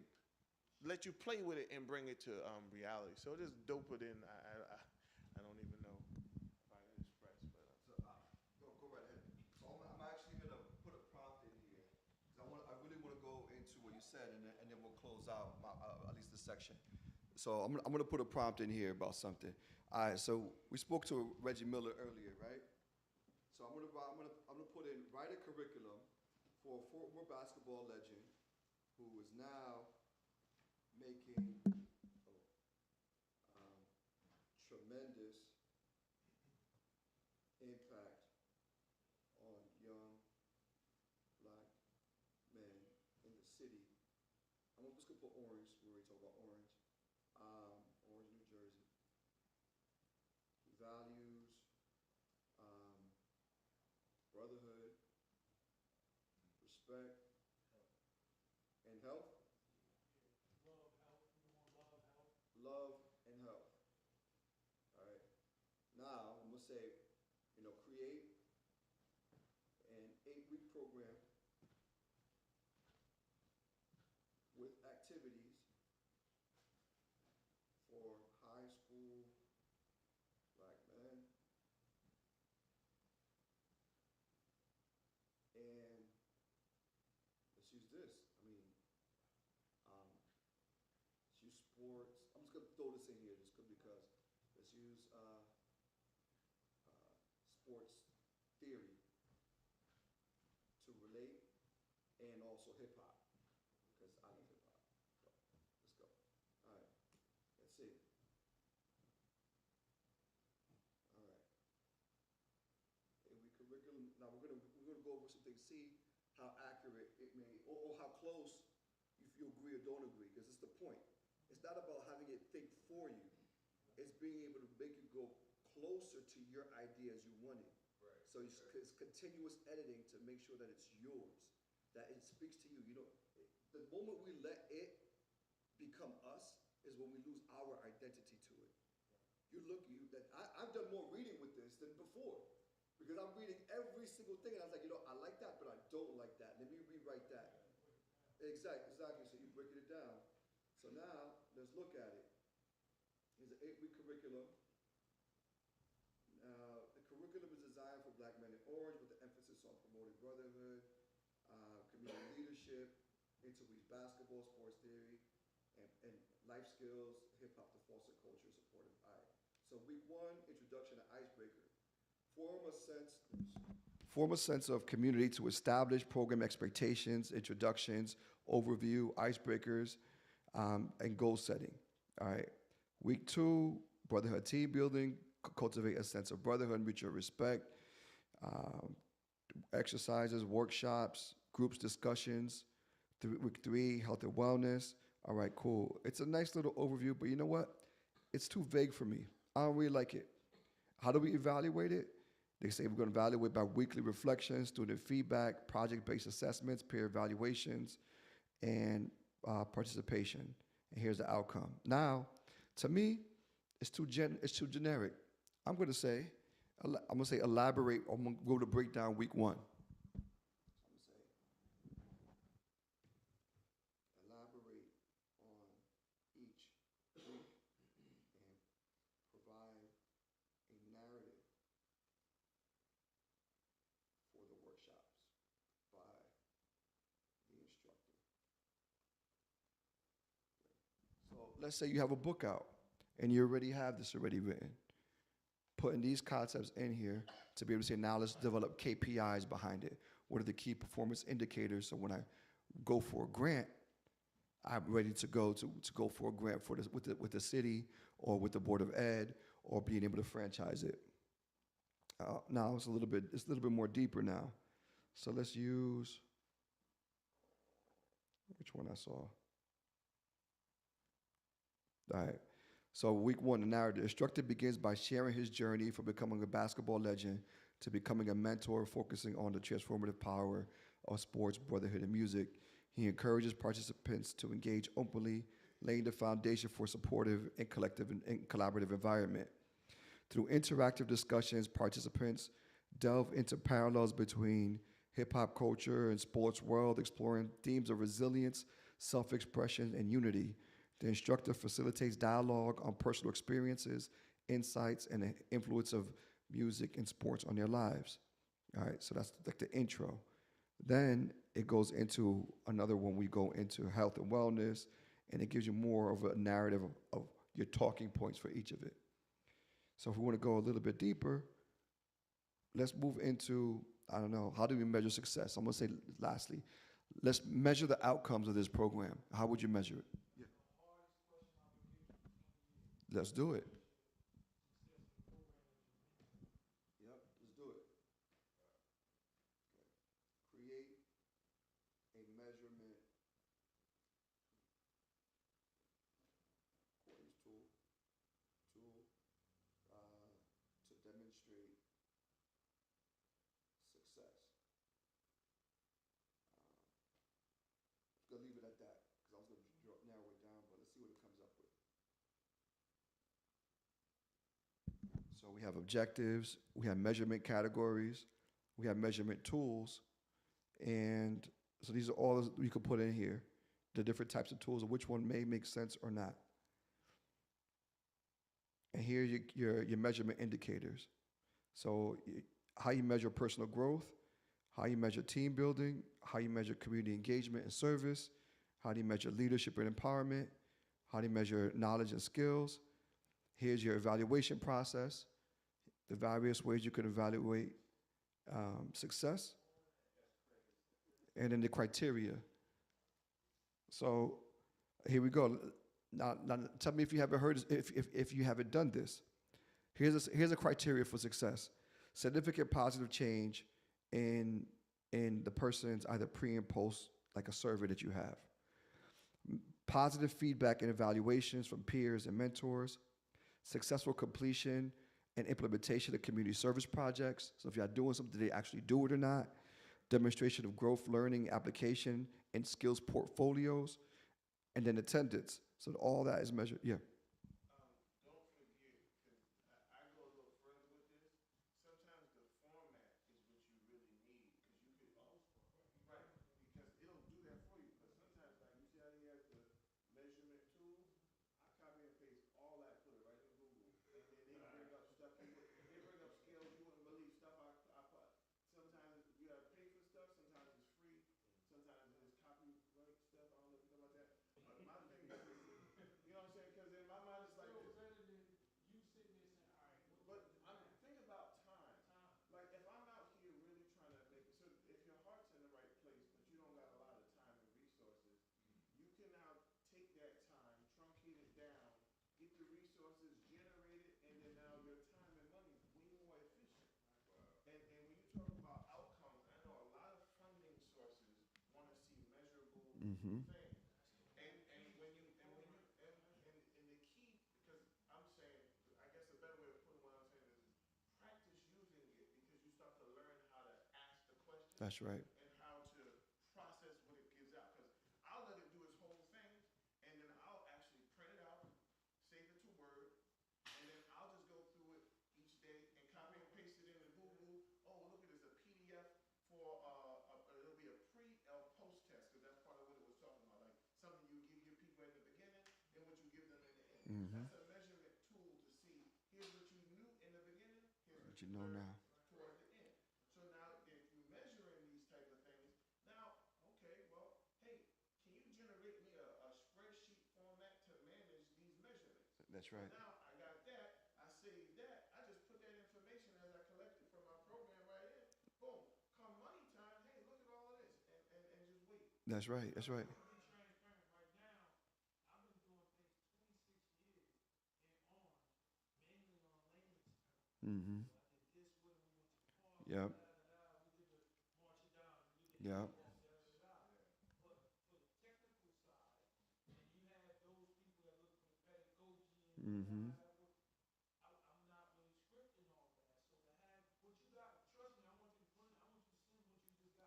G: let you play with it and bring it to reality. So it is doper than I don't even know if I can express. But
E: Go right ahead. So I'm actually gonna put a prompt in here because I really want to go into what you said, and then we'll close out at least this section. So I'm gonna put a prompt in here about something. All right. So we spoke to Reggie Miller earlier, right? So I'm gonna put in write a curriculum for a former basketball legend who is now making tremendous impact on young black men in the city. I'm just gonna put Orange. We already talked about Orange. Orange, New Jersey. He values brotherhood, respect, and health. Love and health. All right. Now I'm gonna say, create an 8-week program with activities for high school black men, and let's use this. Let's use sports. I'm just gonna throw this in here just because. Let's use sports theory and also hip hop, because I love hip hop. So, let's go. All right. Let's see. All right. And we curriculum. Now we're gonna go over some things. See how accurate it may, or how close if you agree or don't agree, because it's the point. It's not about having it think for you. It's being able to make you go closer to your idea as you want it. Right. So it's continuous editing to make sure that it's yours, that it speaks to you. You know, the moment we let it become us is when we lose our identity to it. I've done more reading with this than before, because I'm reading every single thing, and I was like, you know, I like that, but I don't like that. Let me rewrite that. Exactly. So you're breaking it down. So now let's look at it. It's an 8-week curriculum. The curriculum is designed for Black men in orange with the emphasis on promoting brotherhood, community leadership, interweaves basketball, sports theory, and life skills, hip hop to foster culture, supportive. All right. So week 1, introduction to icebreaker. Form a sense of community to establish program expectations, introductions, overview, icebreakers, and goal setting. All right. Week 2, brotherhood team building, cultivate a sense of brotherhood, mutual respect, exercises, workshops, groups discussions. Week 3, health and wellness. All right, cool. It's a nice little overview, but you know what? It's too vague for me. I don't really like it. How do we evaluate it? They say we're going to evaluate by weekly reflections, student feedback, project-based assessments, peer evaluations, and participation. And here's the outcome. Now, to me, it's too generic. I'm going to say elaborate. I'm going to go to break down week 1. Elaborate on each week and provide a narrative for the workshops by the instructor. So let's say you have a book out and you already have this already written. Putting these concepts in here to be able to say, now let's develop KPIs behind it. What are the key performance indicators? So when I go for a grant, I'm ready to go for a grant with the city or with the Board of Ed, or being able to franchise it. Now it's a little bit more deeper now. So let's use, which one I saw? All right. So week 1, the narrative. The instructor begins by sharing his journey from becoming a basketball legend to becoming a mentor, focusing on the transformative power of sports, brotherhood, and music. He encourages participants to engage openly, laying the foundation for supportive and collective and collaborative environment. Through interactive discussions, participants delve into parallels between hip-hop culture and sports world, exploring themes of resilience, self-expression, and unity. The instructor facilitates dialogue on personal experiences, insights, and the influence of music and sports on their lives. All right, so that's like the intro. Then it goes into another one. We go into health and wellness, and it gives you more of a narrative of your talking points for each of it. So if we want to go a little bit deeper, let's move into, I don't know, how do we measure success? I'm going to say lastly, let's measure the outcomes of this program. How would you measure it? Yeah. Let's do it. Yep, let's do it. Create a measurement tool to demonstrate success. I'm gonna leave it at that because I was gonna narrow it down, but let's see what it comes up with. So we have objectives, we have measurement categories, we have measurement tools, and so these are all you could put in here, the different types of tools, and which one may make sense or not. And here are your measurement indicators. So how you measure personal growth, how you measure team building, how you measure community engagement and service, how do you measure leadership and empowerment, how do you measure knowledge and skills. Here's your evaluation process, the various ways you can evaluate success. and then the criteria. So here we go. Now tell me if you haven't heard, if you haven't done this. Here's a criteria for success: significant positive change in the person's either pre and post, like a survey that you have. Positive feedback and evaluations from peers and mentors. Successful completion and implementation of community service projects. So if you're doing something, they actually do it or not. Demonstration of growth, learning, application, and skills portfolios, and then attendance. So all that is measured. Yeah.
G: Don't forget, because I go a little further with this. Sometimes the format is what you really need, because you could right, because it'll do that for you. Because sometimes, like you see how he has the measurement tool, I copy and paste all that, put it right in Google, and then they bring up stuff. They bring up scales you wouldn't believe. Stuff I put. Sometimes you gotta pay for stuff. Sometimes it's free. Sometimes it's copyright stuff. I don't know if you know about that. But my thing is, you know what I'm saying? Because in my mind, it's like this. But I'm think about time. Like if I'm out here really trying to make it, so if your heart's in the right place, but you don't got a lot of time and resources, you can now take that time, truncate it down, get the resources generated, and then now your time and money is way more efficient. And when you talk about outcomes, I know a lot of funding sources want to see measurable
E: Mm-hmm.
G: things. And the key, because I'm saying, I guess a better way of putting what I'm saying is practice using it, because you start to learn how to ask the question.
E: That's right.
G: And how to process what it gives out. Because I'll let it do its whole thing, and then I'll actually print it out, save it to Word, and then I'll just go through it each day and copy and paste it into Google. Oh, look at this, a PDF for it'll be a pre or post test, because that's part of what it was talking about. Like something you give your people in the beginning and what you give them in the end.
E: Mm-hmm.
G: That's a measurement tool to see here's what you knew in the beginning, here's what
E: What you
G: you
E: know
G: learned
E: now.
G: towards the end. So now if you're measuring these type of things, now, okay, well, hey, can you generate me a spreadsheet format to manage these measurements?
E: That's right.
G: Now I got that, I saved that, I just put that information as I collected from my program right in. Boom. Come money time, hey, look at all of this, and just wait.
E: That's right. That's right. Mm-hmm. Yep. Yep. Mm-hmm.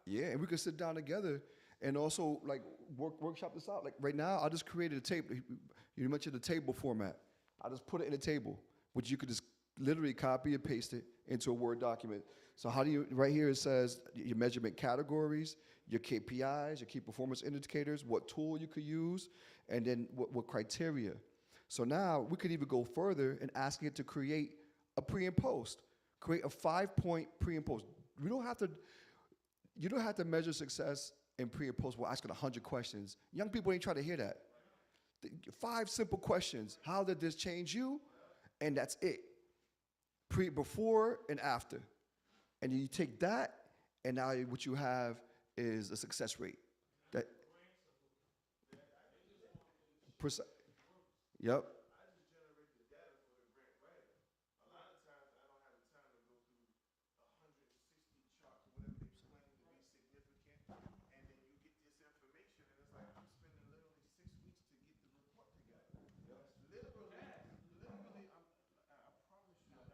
E: Yeah, and we could sit down together and also like workshop this out. Like right now, I just created a table. You mentioned the table format. I just put it in a table, which you could just literally copy and paste it into a Word document. So how do you? Right here it says your measurement categories, your KPIs, your key performance indicators, what tool you could use, and then what criteria. So now we could even go further and ask it to create a pre and post. Create a 5-point pre and post. We don't have to. You don't have to measure success in pre and post while asking 100 questions. Young people ain't trying to hear that. 5 simple questions. How did this change you? And that's it. Before, and after. And you take that, and now what you have is a success rate. That. Yep.
G: I just generate the data for the grant writer. A lot of times I don't have the time to go through 160 charts or whatever they claim to be significant, and then you get this information, and it's like I'm spending literally 6 weeks to get the report together. Literally, I promise you,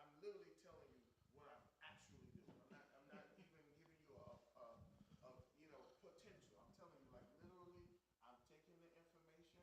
G: I'm literally telling you what I'm actually doing. I'm not even giving you a potential. I'm telling you, like literally, I'm taking the information,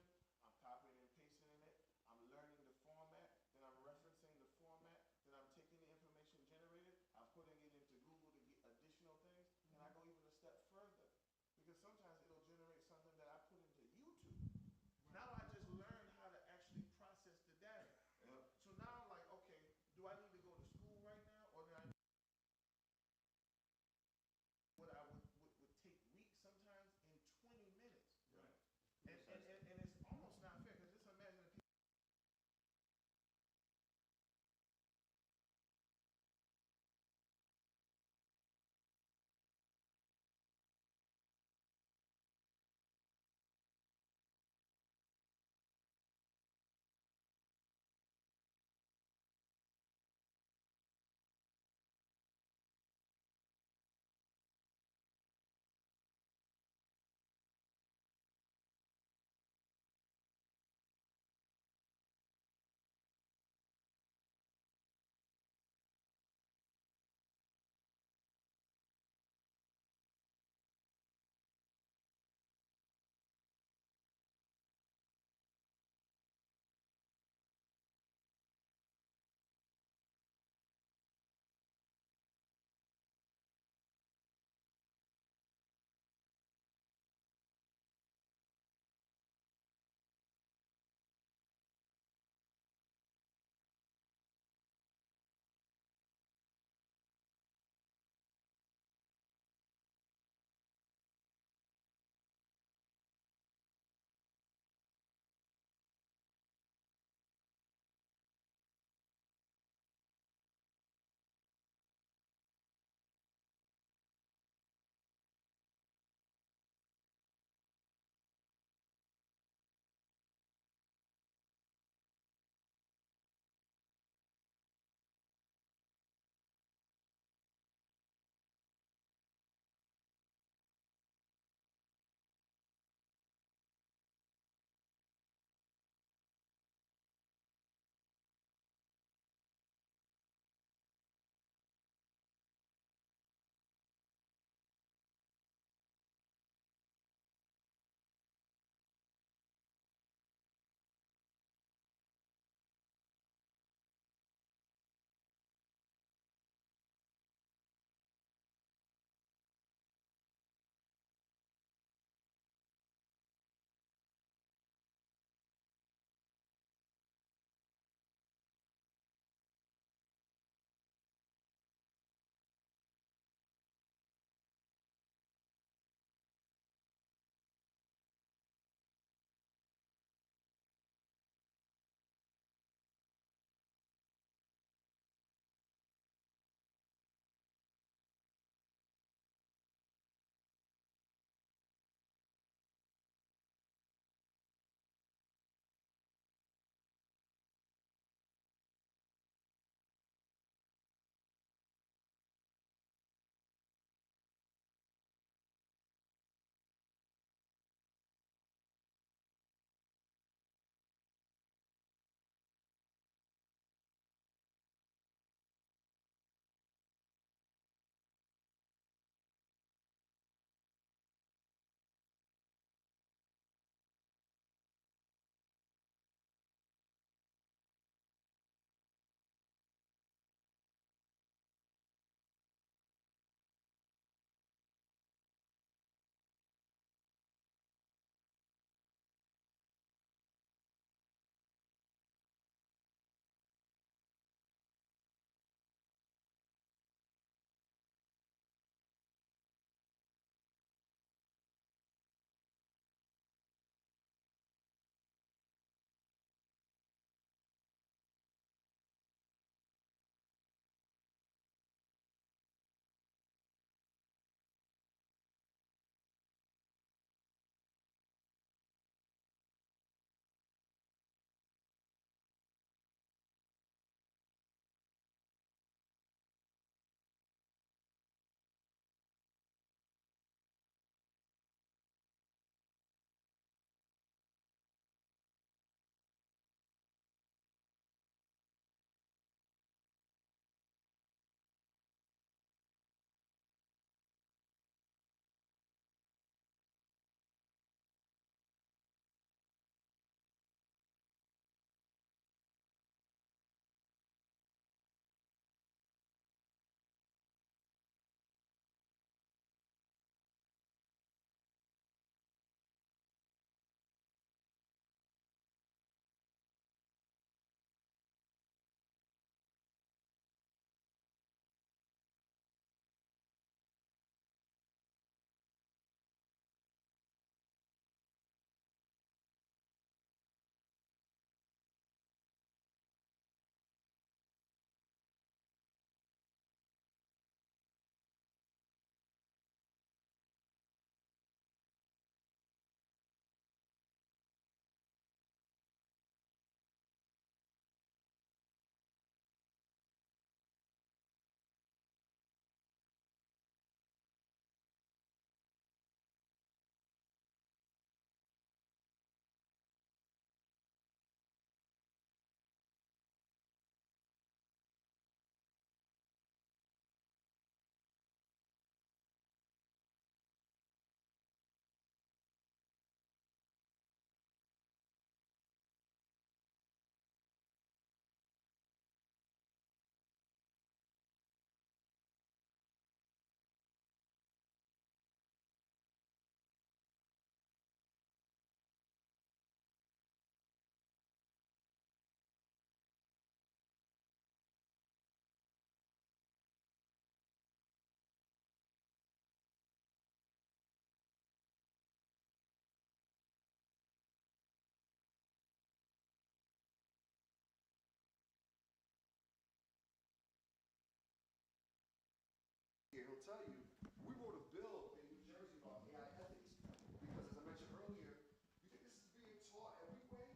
E: tell you, we wrote a bill in New Jersey about AI ethics because, as I mentioned earlier, you think this is being taught everywhere?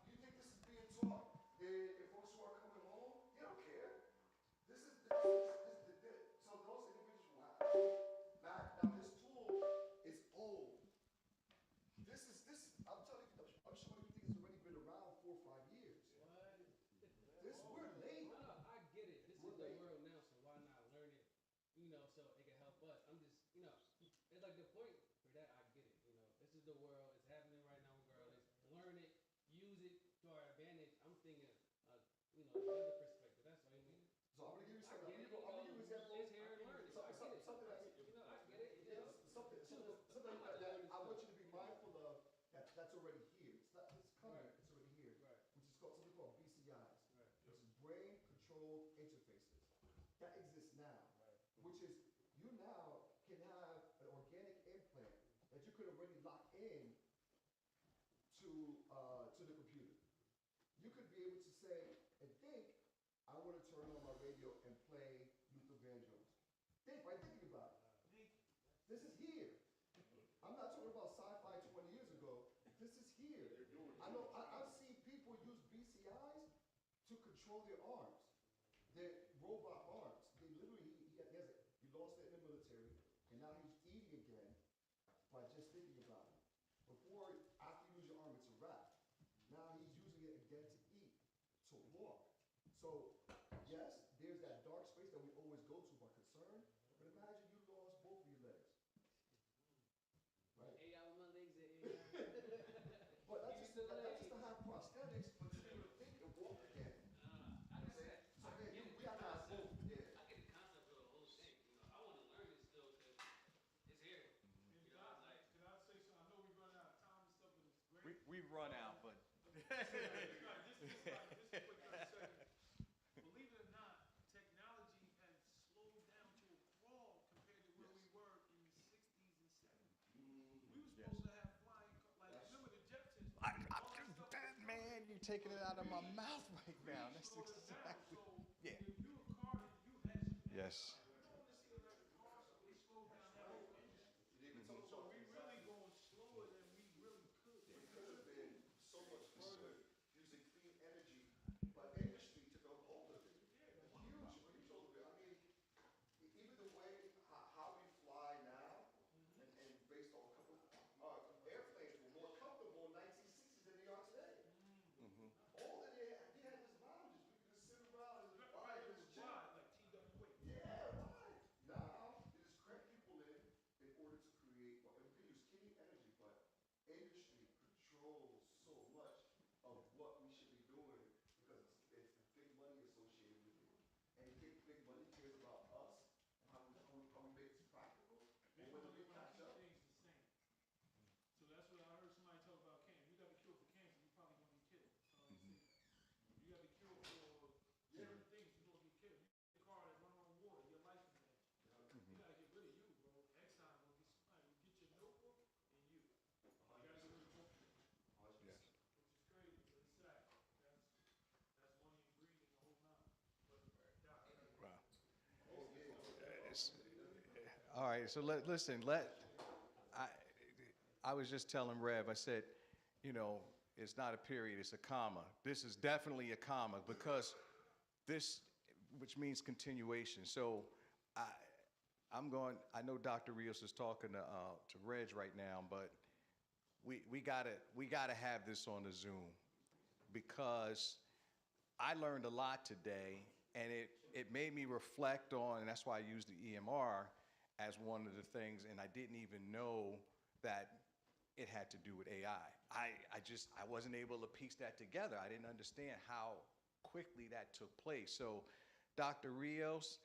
E: You think this is being taught in folks who are coming home? They don't care. So those individuals will have. Now this tool is old. I'm telling you, I'm sure you think it's already been around 4 or 5 years. We're late.
H: No, I get it. This
E: We're
H: is the
E: late.
H: world now, so why not learn it? So it can help us. I'm just, it's like the point for that. I get it. This is the world. It's happening right now, regardless. Learn it, use it to our advantage. I'm thinking, the other perspective. That's what I mean.
E: So I'm gonna give you
H: I
E: something.
H: get it.
E: I'm gonna give you an example.
H: It's here and learn it. I get it.
E: Something that's
H: I get it.
E: something that I want you to be mindful of. That's already here. It's coming.
H: Right.
E: It's already here.
H: Right.
E: Which is called something called BCIs,
H: Right.
E: which is brain controlled interfaces. That exists now.
H: Right.
E: Which is you now can have an organic implant that you could already lock in to the computer. You could be able to say and think, I want to turn on my radio and play Luther Vandross. By thinking about it. This is here. I'm not talking about sci-fi 20 years ago. This is here. I know. I've seen people use BCIs to control their arms, their robot arms. They literally, he lost it in the military, and now he's eating again by just thinking about it. Before, after you lose your arm, it's a wrap. Now he's using it again to eat, to walk. So, yes, there's that dark space that we always go to by concern, but imagine you lost both of your legs. Right?
H: AI with my legs at AI.
E: But that's just to have prosthetics, but to be able to think and walk again.
H: I get that.
E: So man, we have to have both. Yeah.
H: I get the concept of the whole thing. I want to learn it still because it's here.
B: Can I say something? I know we run out of time and stuff, but it's great.
F: We've run out, but
B: This is quick 30 seconds. Believe it or not, technology has slowed down to a crawl compared to where we were in the 60s and 70s. We were supposed to have flying, remember the Jetsons? All that stuff was
F: man, you're taking it out of my mouth right now. That's
B: slowed it down.
F: exactly.
B: So
F: Yeah.
B: if you a car and you had some
F: Yes.
B: you don't want to see electric cars, so they slowed down that whole industry. So we really going slower than we really could.
E: We could have been so much further using clean energy, but industry took a hold of it. A huge hold of it. I mean, even the way how we fly now, and based on a couple airplanes were more comfortable in 1960s than they are today. All that they had was lounges. We could just sit around and all right, let's chill.
B: Like TWA.
E: Yeah, right. Now, you just crank people in order to create, and we can use clean energy, but industry controls so much of what we should be doing because it's the big money associated with it. And big money cares about us and how we make this practical. And
B: They
E: whether
B: want
E: we
B: to
E: catch
B: keep
E: up.
B: things the same. So that's what I heard somebody talk about cancer. You got the cure for cancer, you're probably going to get killed. So they say, you got the cure for certain things, you're going to get killed. You get a car that run on water, your life is in danger. You got to get rid of you, bro. Exxon will get somebody to get your notebook and you. You got to get rid of both of them.
F: Yes.
B: Which is crazy, but it's sad. That's one ingredient, the whole nine. But, Doc,
F: Wow. All right, so listen, I was just telling Rev, I said, it's not a period, it's a comma. This is definitely a comma because this, which means continuation. So I know Dr. Rios is talking to Reg right now, but we gotta have this on the Zoom because I learned a lot today, and it made me reflect on, and that's why I used the EMR as one of the things, and I didn't even know that it had to do with AI. I wasn't able to piece that together. I didn't understand how quickly that took place. So, Dr. Rios,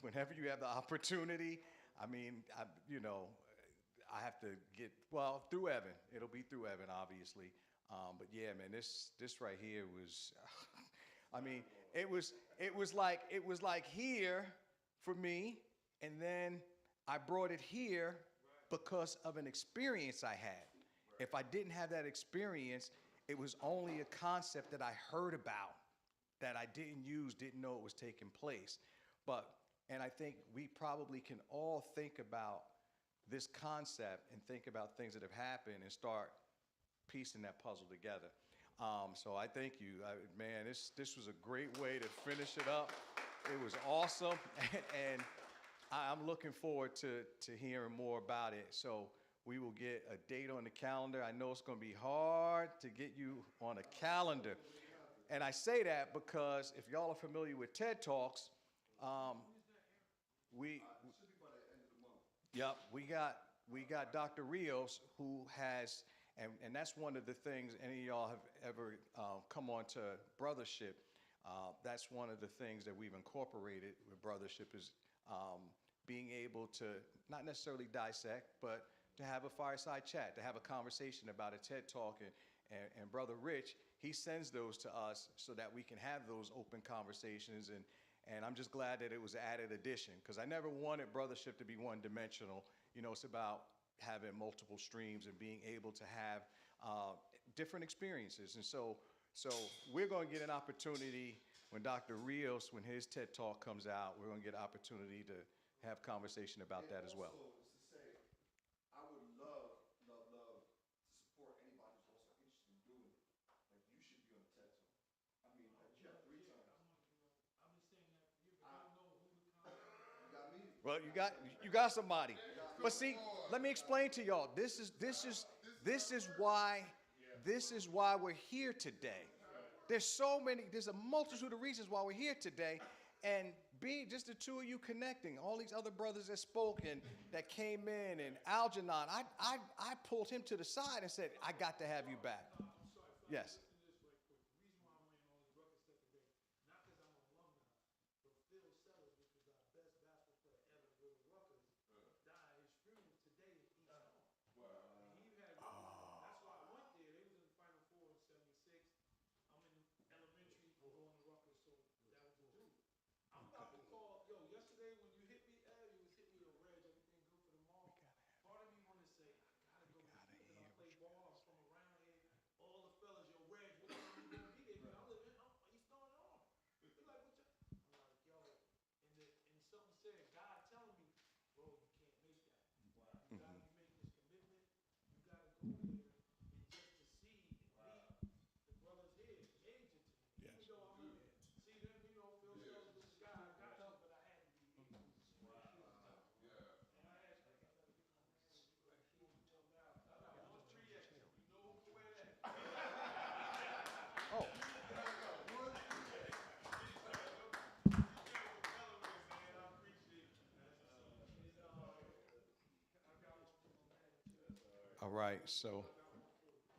F: whenever you have the opportunity, I mean, I have to get, well, through Evan. It'll be through Evan, obviously. But yeah, man, this right here was, I mean, it was like here for me, and then I brought it here because of an experience I had. If I didn't have that experience, it was only a concept that I heard about that I didn't use, didn't know it was taking place. But And I think we probably can all think about this concept and think about things that have happened and start piecing that puzzle together. So I thank you. Man, this was a great way to finish it up. It was awesome. And I'm looking forward to hearing more about it. So we will get a date on the calendar. I know it's going to be hard to get you on a calendar. And I say that because if y'all are familiar with TED Talks, yep, we got Dr. Rios, who has, and that's one of the things any of y'all have ever come on to Brothership. That's one of the things that we've incorporated with Brothership is being able to not necessarily dissect, but to have a fireside chat, to have a conversation about a TED Talk. And Brother Rich, he sends those to us so that we can have those open conversations. And I'm just glad that it was an added addition, because I never wanted Brothership to be one-dimensional. You know, it's about having multiple streams and being able to have different experiences. And so we're going to get an opportunity when Dr. Rios, when his TED Talk comes out, we're going to get an opportunity to have conversation about that as well.
E: Also, is to say, I would love to support anybody who's also interested in doing it. Like, you should be on the TED Talk. I mean, like, you have 3 times.
B: I've been saying that for years, but I don't know who to contact.
E: You got me.
F: Well, you got somebody. But see, let me explain to y'all. This is why we're here today. There's a multitude of reasons why we're here today. And being just the two of you connecting, all these other brothers that spoke and that came in, and Algernon, I pulled him to the side and said, I got to have you back. Yes. All right, so,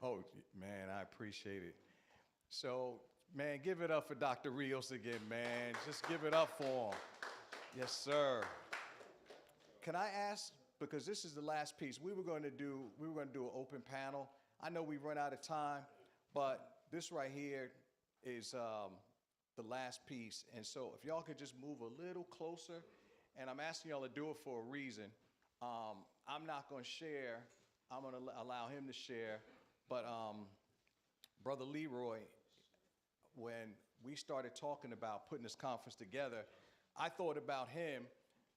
F: oh, man, I appreciate it. So, man, give it up for Dr. Rios again, man. Just give it up for him. Yes, sir. Can I ask, because this is the last piece, we were going to do an open panel. I know we've run out of time, but this right here is the last piece. And so if y'all could just move a little closer, and I'm asking y'all to do it for a reason. I'm not going to share. I'm going to allow him to share. But Brother Leroy, when we started talking about putting this conference together, I thought about him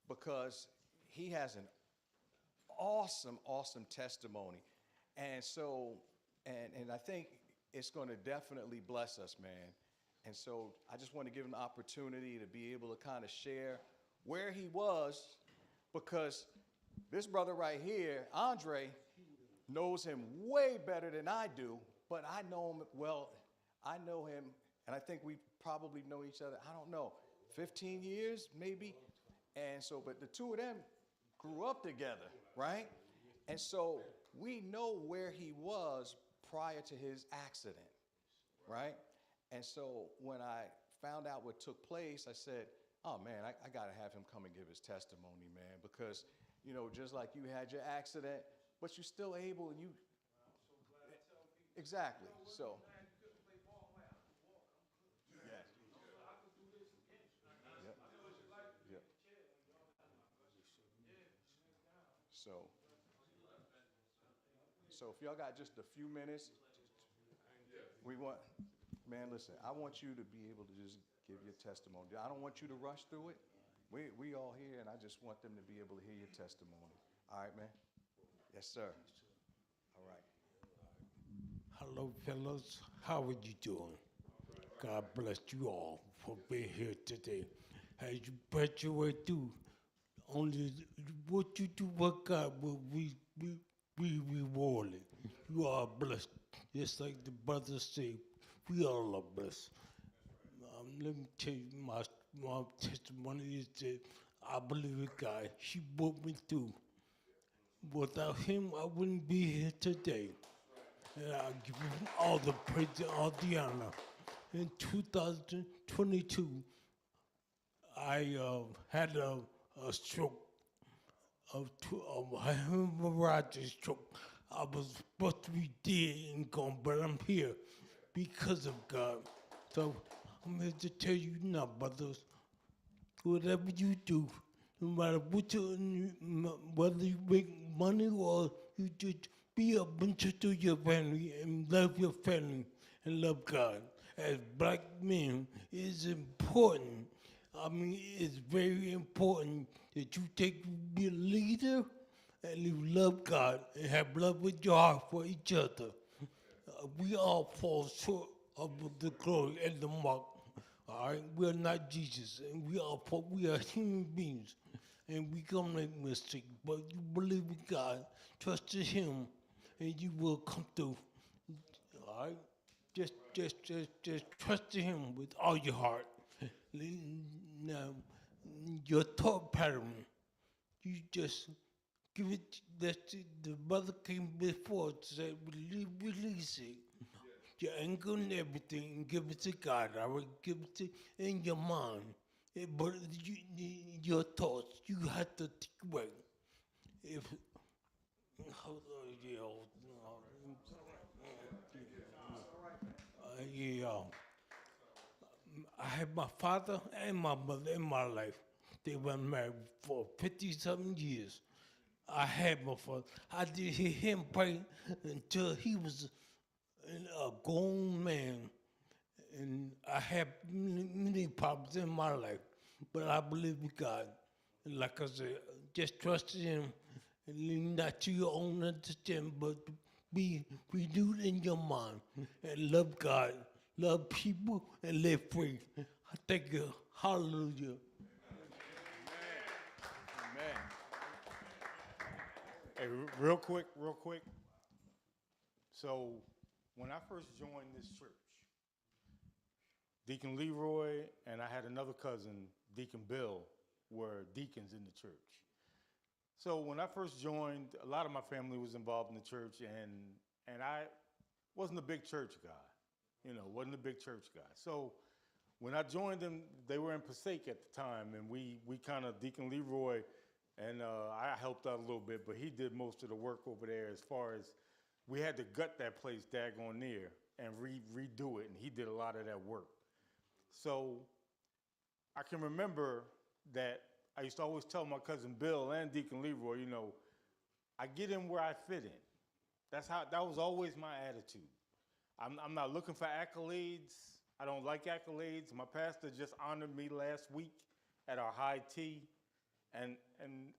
F: because he has an awesome, awesome testimony. And so, and I think it's going to definitely bless us, man. And so I just want to give him the opportunity to be able to kind of share where he was, because this brother right here, Andre, knows him way better than I do, but I know him well. I know him, and I think we probably know each other, I don't know, 15 years maybe. And so, but the two of them grew up together, right? And so we know where he was prior to his accident, right? And so when I found out what took place, I said, oh man, I got to have him come and give his testimony, man, because, you know, just like you had your accident, but you're still able, and you, exactly, so. Yes. Yep. Yep. So if y'all got just a few minutes, we want, man, listen, I want you to be able to just give your testimony. I don't want you to rush through it. We all here, and I just want them to be able to hear your testimony. All right, man? Yes, sir. All right.
I: Hello, fellas. How are you doing? God bless you all for being here today. As you bet your way through, only what you do for God will we reward it. You are blessed. Just like the brothers say, we all are blessed. Let me tell you, my testimony is that I believe in God. He brought me through. Without him, I wouldn't be here today. And I give him all the praise and all the honor. In 2022, I had a stroke, a hemorrhagic stroke. I was supposed to be dead and gone, but I'm here because of God. So I'm here to tell you now, brothers, whatever you do, no matter what whether you make money or you just be a bunch to your family and love your family and love God. As black men, it is important. I mean, it's very important that you be a leader and you love God and have love with your heart for each other. We all fall short of the glory and the mark. All right, we are not Jesus, and we are human beings, and we gonna make mistakes. But you believe in God, trust in Him, and you will come through. All right, just trust in Him with all your heart. Now, your thought pattern, you just give it. The brother came before to say, release it. Your anger and everything, and give it to God. I will give it to in your mind. But your thoughts, you have to think away. If hold on, I had my father and my mother in my life. They were married for 50-something years. I had my father. I did hear him pray until he was a grown man, and I had many problems in my life, but I believe in God. And like I said, just trust in Him and lean not to your own understanding, but be renewed in your mind and love God, love people, and live free. I thank you. Hallelujah.
F: Amen.
J: Hey, real quick. So, when I first joined this church, Deacon Leroy and I had another cousin, Deacon Bill, were deacons in the church. So when I first joined, a lot of my family was involved in the church, and I wasn't a big church guy, wasn't a big church guy. So when I joined them, they were in Passaic at the time, and we kind of, Deacon Leroy, and I helped out a little bit, but he did most of the work over there as far as we had to gut that place daggone near and redo it, and he did a lot of that work. So I can remember that I used to always tell my cousin Bill and Deacon Leroy, I get in where I fit in. That was always my attitude. I'm not looking for accolades. I don't like accolades. My pastor just honored me last week at our high tea, and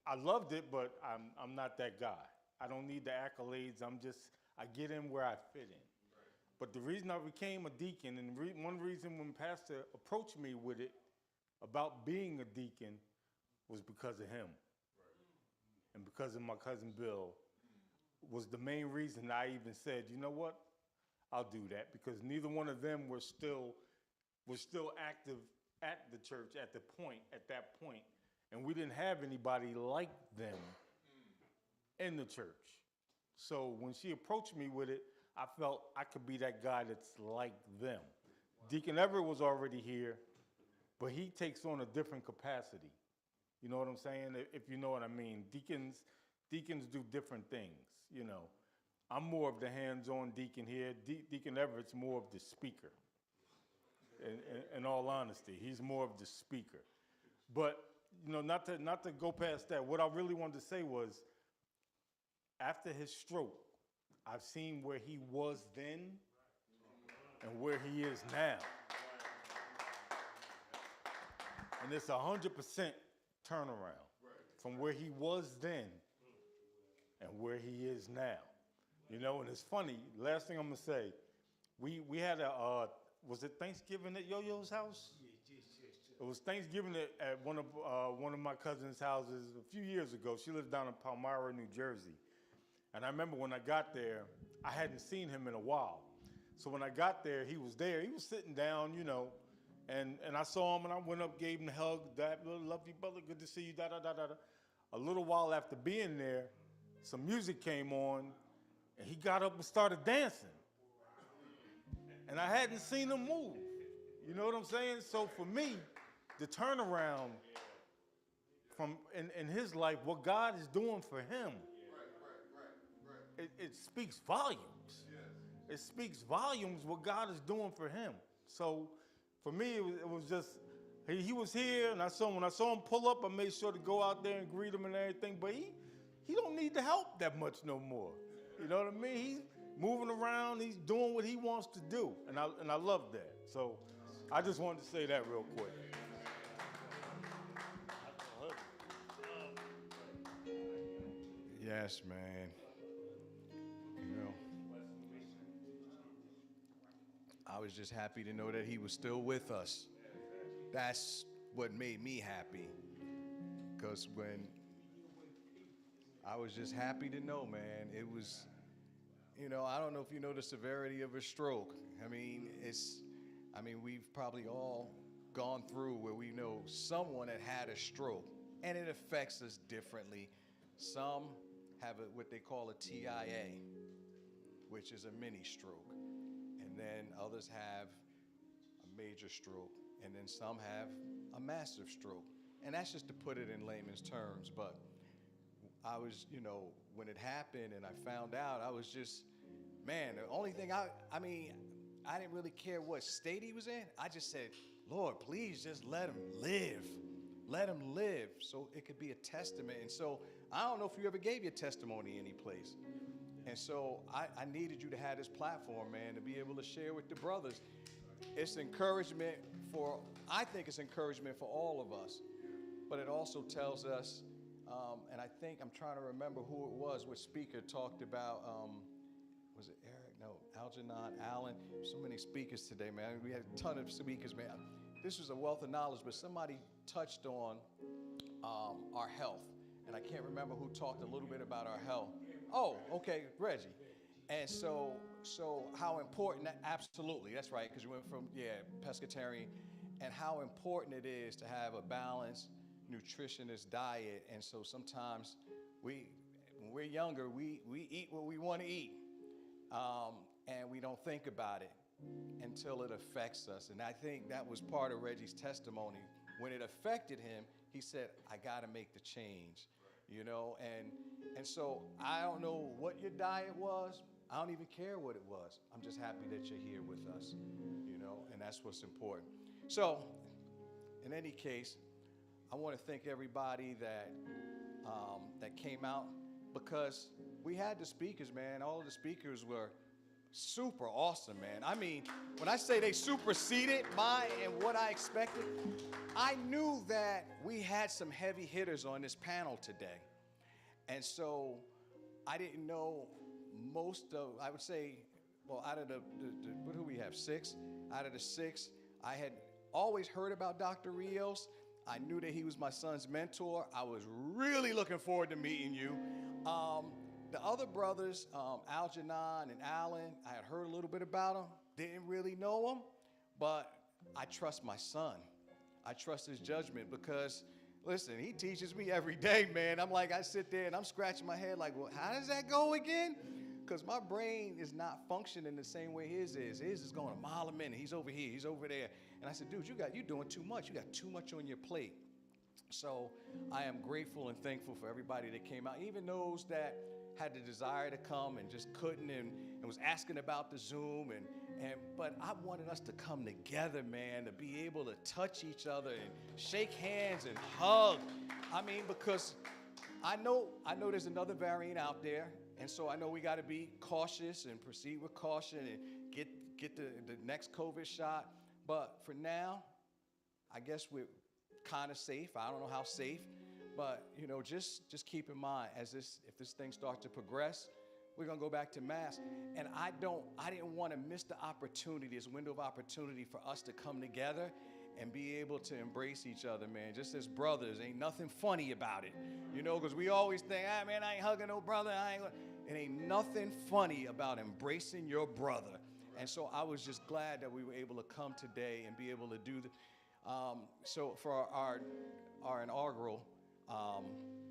J: I loved it, but I'm not that guy. I don't need the accolades. I get in where I fit in. But the reason I became a deacon, and one reason when Pastor approached me with it about being a deacon was because of him. And because of my cousin Bill was the main reason I even said, you know what, I'll do that, because neither one of them were still active at the church at that point, and we didn't have anybody like them in the church. So when she approached me with it, I felt I could be that guy that's like them. Deacon Everett was already here, but he takes on a different capacity. You know what I'm saying? If you know what I mean. Deacons do different things, I'm more of the hands-on deacon here. Deacon Everett's more of the speaker. In all honesty, he's more of the speaker. But, not to go past that, what I really wanted to say was, after his stroke, I've seen where he was then and where he is now. And it's 100% turnaround from where he was then and where he is now. You know, and it's funny, last thing I'm gonna say, we had a, was it Thanksgiving at Yo-Yo's house? It was Thanksgiving at one of my cousin's houses a few years ago. She lives down in Palmyra, New Jersey. And I remember when I got there, I hadn't seen him in a while. So when I got there, he was there. He was sitting down, you know, and I saw him and I went up, gave him a hug. Dad, love you, brother. Good to see you. Da da da da da. A little while after being there, some music came on, and he got up and started dancing. And I hadn't seen him move. You know what I'm saying? So for me, the turnaround from in his life, what God is doing for him, it speaks volumes. It speaks volumes what God is doing for him. So for me, it was just, he was here, and when I saw him pull up, I made sure to go out there and greet him and everything, but he don't need the help that much no more. You know what I mean? He's moving around, he's doing what he wants to do, and I love that. So I just wanted to say that real quick.
F: Yes, man. You know, I was just happy to know that he was still with us. That's what made me happy. Because when I was just happy to know, man, it was, you know, I don't know if you know the severity of a stroke. I mean, we've probably all gone through where we know someone that had a stroke, and it affects us differently. Some have what they call a TIA, which is a mini stroke. And then others have a major stroke. And then some have a massive stroke. And that's just to put it in layman's terms. But I was, you know, when it happened and I found out, I was just, man, the only thing I didn't really care what state he was in. I just said, Lord, please just let him live. Let him live so it could be a testament. And so I don't know if you ever gave your testimony any place. And so I needed you to have this platform, man, to be able to share with the brothers. It's encouragement I think it's encouragement for all of us. But it also tells us, and I think I'm trying to remember who it was, which speaker talked about, was it Eric? No, Algernon, Allen. So many speakers today, man. We had a ton of speakers, man. This was a wealth of knowledge, but somebody touched on our health. And I can't remember who talked a little bit about our health. Oh, okay, Reggie. And so how important that, absolutely, that's right, because you went from, pescatarian, and how important it is to have a balanced, nutritionist diet. And so sometimes when we're younger, we eat what we want to eat, and we don't think about it until it affects us. And I think that was part of Reggie's testimony. When it affected him, he said, I got to make the change, you know? And so I don't know what your diet was. I don't even care what it was. I'm just happy that you're here with us, you know, and that's what's important. So in any case, I want to thank everybody that came out, because we had the speakers, man. All of the speakers were super awesome, man. I mean, when I say they superseded what I expected, I knew that we had some heavy hitters on this panel today. And so I didn't know I would say, well, out of what do we have, 6? Out of the 6, I had always heard about Dr. Rios. I knew that he was my son's mentor. I was really looking forward to meeting you. The other brothers, Algernon and Allen, I had heard a little bit about them. Didn't really know them, but I trust my son. I trust his judgment because, listen, he teaches me every day, man. I sit there and I'm scratching my head like, well, how does that go again? Because my brain is not functioning the same way his is. His is going a mile a minute. He's over here. He's over there. And I said, dude, you're doing too much. You got too much on your plate. So I am grateful and thankful for everybody that came out, even those that had the desire to come and just couldn't and was asking about the Zoom. But I wanted us to come together, man, to be able to touch each other and shake hands and hug. I mean, because I know there's another variant out there. And so I know we got to be cautious and proceed with caution and get the next COVID shot. But for now, I guess we're kind of safe. I don't know how safe, but you know, just keep in mind if this thing starts to progress, we're gonna go back to mask. And I didn't want to miss the opportunity, this window of opportunity for us to come together and be able to embrace each other, man. Just as brothers, ain't nothing funny about it, you know, because we always think, man, I ain't hugging no brother. It ain't nothing funny about embracing your brother. And so I was just glad that we were able to come today and be able to do so for our inaugural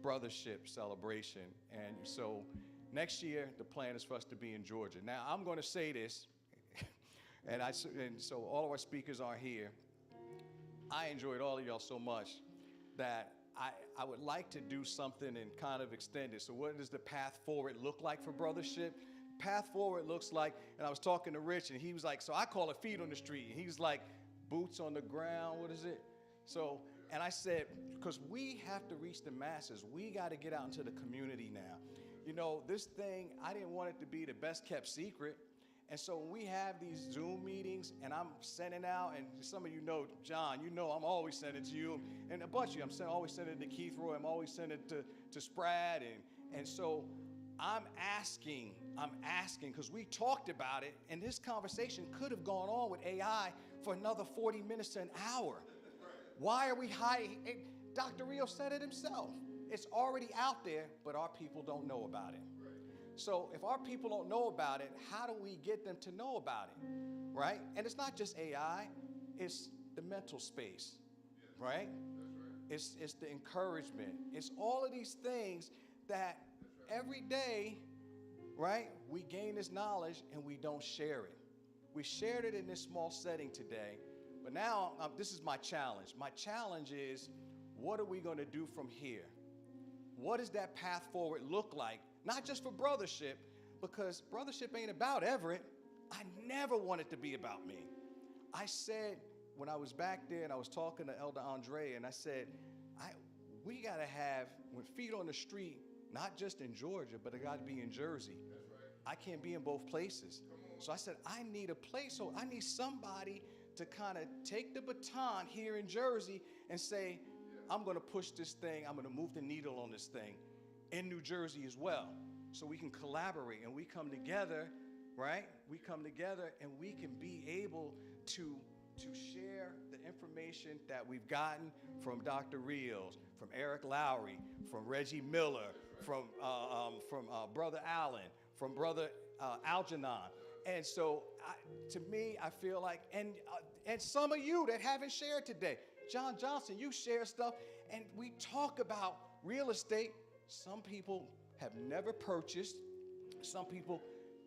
F: brothership celebration. And so next year, the plan is for us to be in Georgia. Now, I'm going to say this, and so all of our speakers are here. I enjoyed all of y'all so much that I would like to do something and kind of extend it. So what does the path forward look like for brothership? Path forward looks like, and I was talking to Rich, and he was like, so I call it feet on the street. And he was like, boots on the ground, what is it? So, and I said, because we have to reach the masses. We got to get out into the community now. You know, this thing, I didn't want it to be the best kept secret. And so when we have these Zoom meetings and I'm sending out, and some of you know, John, you know I'm always sending it to you, and a bunch of you, I'm always sending it to Keith Roy, I'm always sending it to Sprad, and so I'm asking, because we talked about it, and this conversation could have gone on with AI for another 40 minutes to an hour. Why are we hiding? Dr. Rio said it himself. It's already out there, but our people don't know about it. So if our people don't know about it, how do we get them to know about it, right? And it's not just AI, it's the mental space, right? It's the encouragement. It's all of these things that every day, right, we gain this knowledge and we don't share it. We shared it in this small setting today, but now this is my challenge. My challenge is, what are we going to do from here? What does that path forward look like? Not just for brothership, because brothership ain't about Everett. I never want it to be about me. I said, when I was back there and I was talking to Elder Andre, and I said, we got to have, when feet on the street, not just in Georgia, but it got to be in Jersey. I can't be in both places. So I said, I need a place, so I need somebody to kind of take the baton here in Jersey and say, I'm going to push this thing, I'm going to move the needle on this thing in New Jersey as well, so we can collaborate and we come together, right? We come together and we can be able to share the information that we've gotten from Dr. Rios, from Eric Lowry, from Reggie Miller, from Brother Allen, from Brother Algernon. And so to me, I feel like, and some of you that haven't shared today, John Johnson, you share stuff, and we talk about real estate. Some people have never purchased. Some people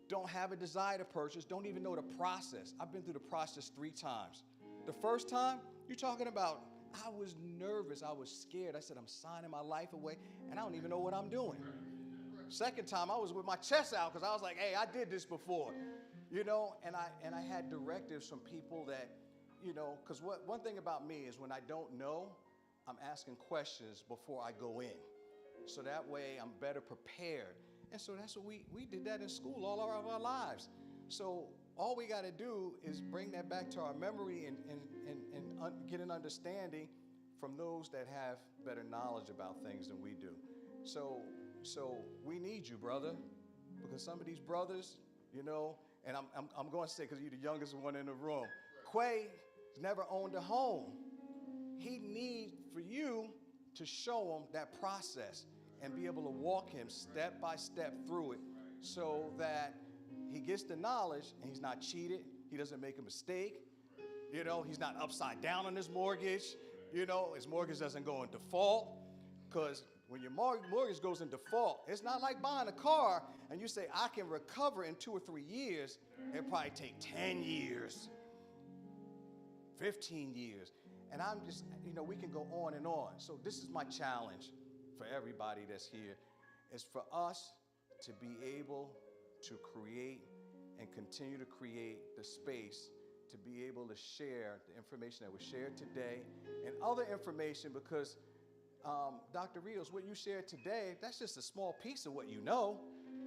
F: don't have a desire to purchase, don't even know the process. I've been through the process 3 times. The first time, you're talking about, I was nervous, I was scared. I said, I'm signing my life away, and I don't even know what I'm doing. Second time, I was with my chest out, because I was like, hey, I did this before. You know, and I had directives from people that, you know, because one thing about me is when I don't know, I'm asking questions before I go in. So that way I'm better prepared. And so that's what we did that in school all of our lives. So all we got to do is bring that back to our memory and get an understanding from those that have better knowledge about things than we do. So we need you, brother, because some of these brothers, you know, and I'm going to say, because you're the youngest one in the room, Quay never owned a home. He needs for you to show him that process and be able to walk him step by step through it so that he gets the knowledge and he's not cheated. He doesn't make a mistake. You know, he's not upside down on his mortgage. You know, his mortgage doesn't go in default, because when your mortgage goes in default, it's not like buying a car and you say, I can recover in 2 or 3 years. It'll probably take 10 years, 15 years. And I'm just, you know, we can go on and on. So this is my challenge for everybody that's here, is for us to be able to create and continue to create the space to be able to share the information that was shared today and other information, because Dr. Rios, what you shared today, that's just a small piece of what you know.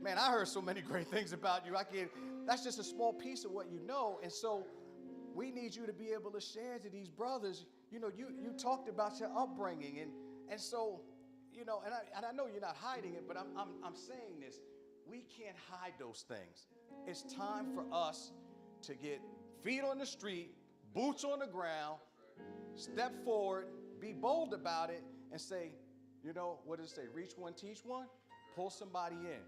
F: Man, I heard so many great things about you. That's just a small piece of what you know. And so we need you to be able to share to these brothers, you talked about your upbringing, and so, and I know you're not hiding it, but I'm saying this. We can't hide those things. It's time for us to get feet on the street, boots on the ground, step forward, be bold about it, and say, what does it say? Reach one, teach one, pull somebody in.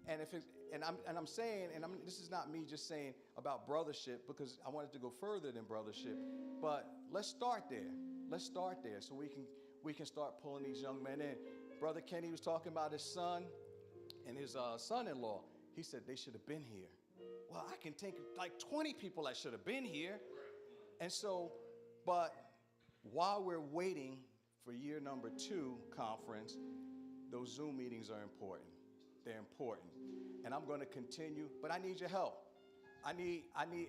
F: And I'm saying, this is not me just saying about brothership, because I wanted to go further than brothership, but let's start there. Let's start there so we can start pulling these young men in. Brother Kenny was talking about his son and his son-in-law. He said they should have been here. Well, I can think like 20 people that should have been here. And so, but while we're waiting for year number 2 conference, those Zoom meetings are important. They're important. And I'm going to continue, but I need your help. I need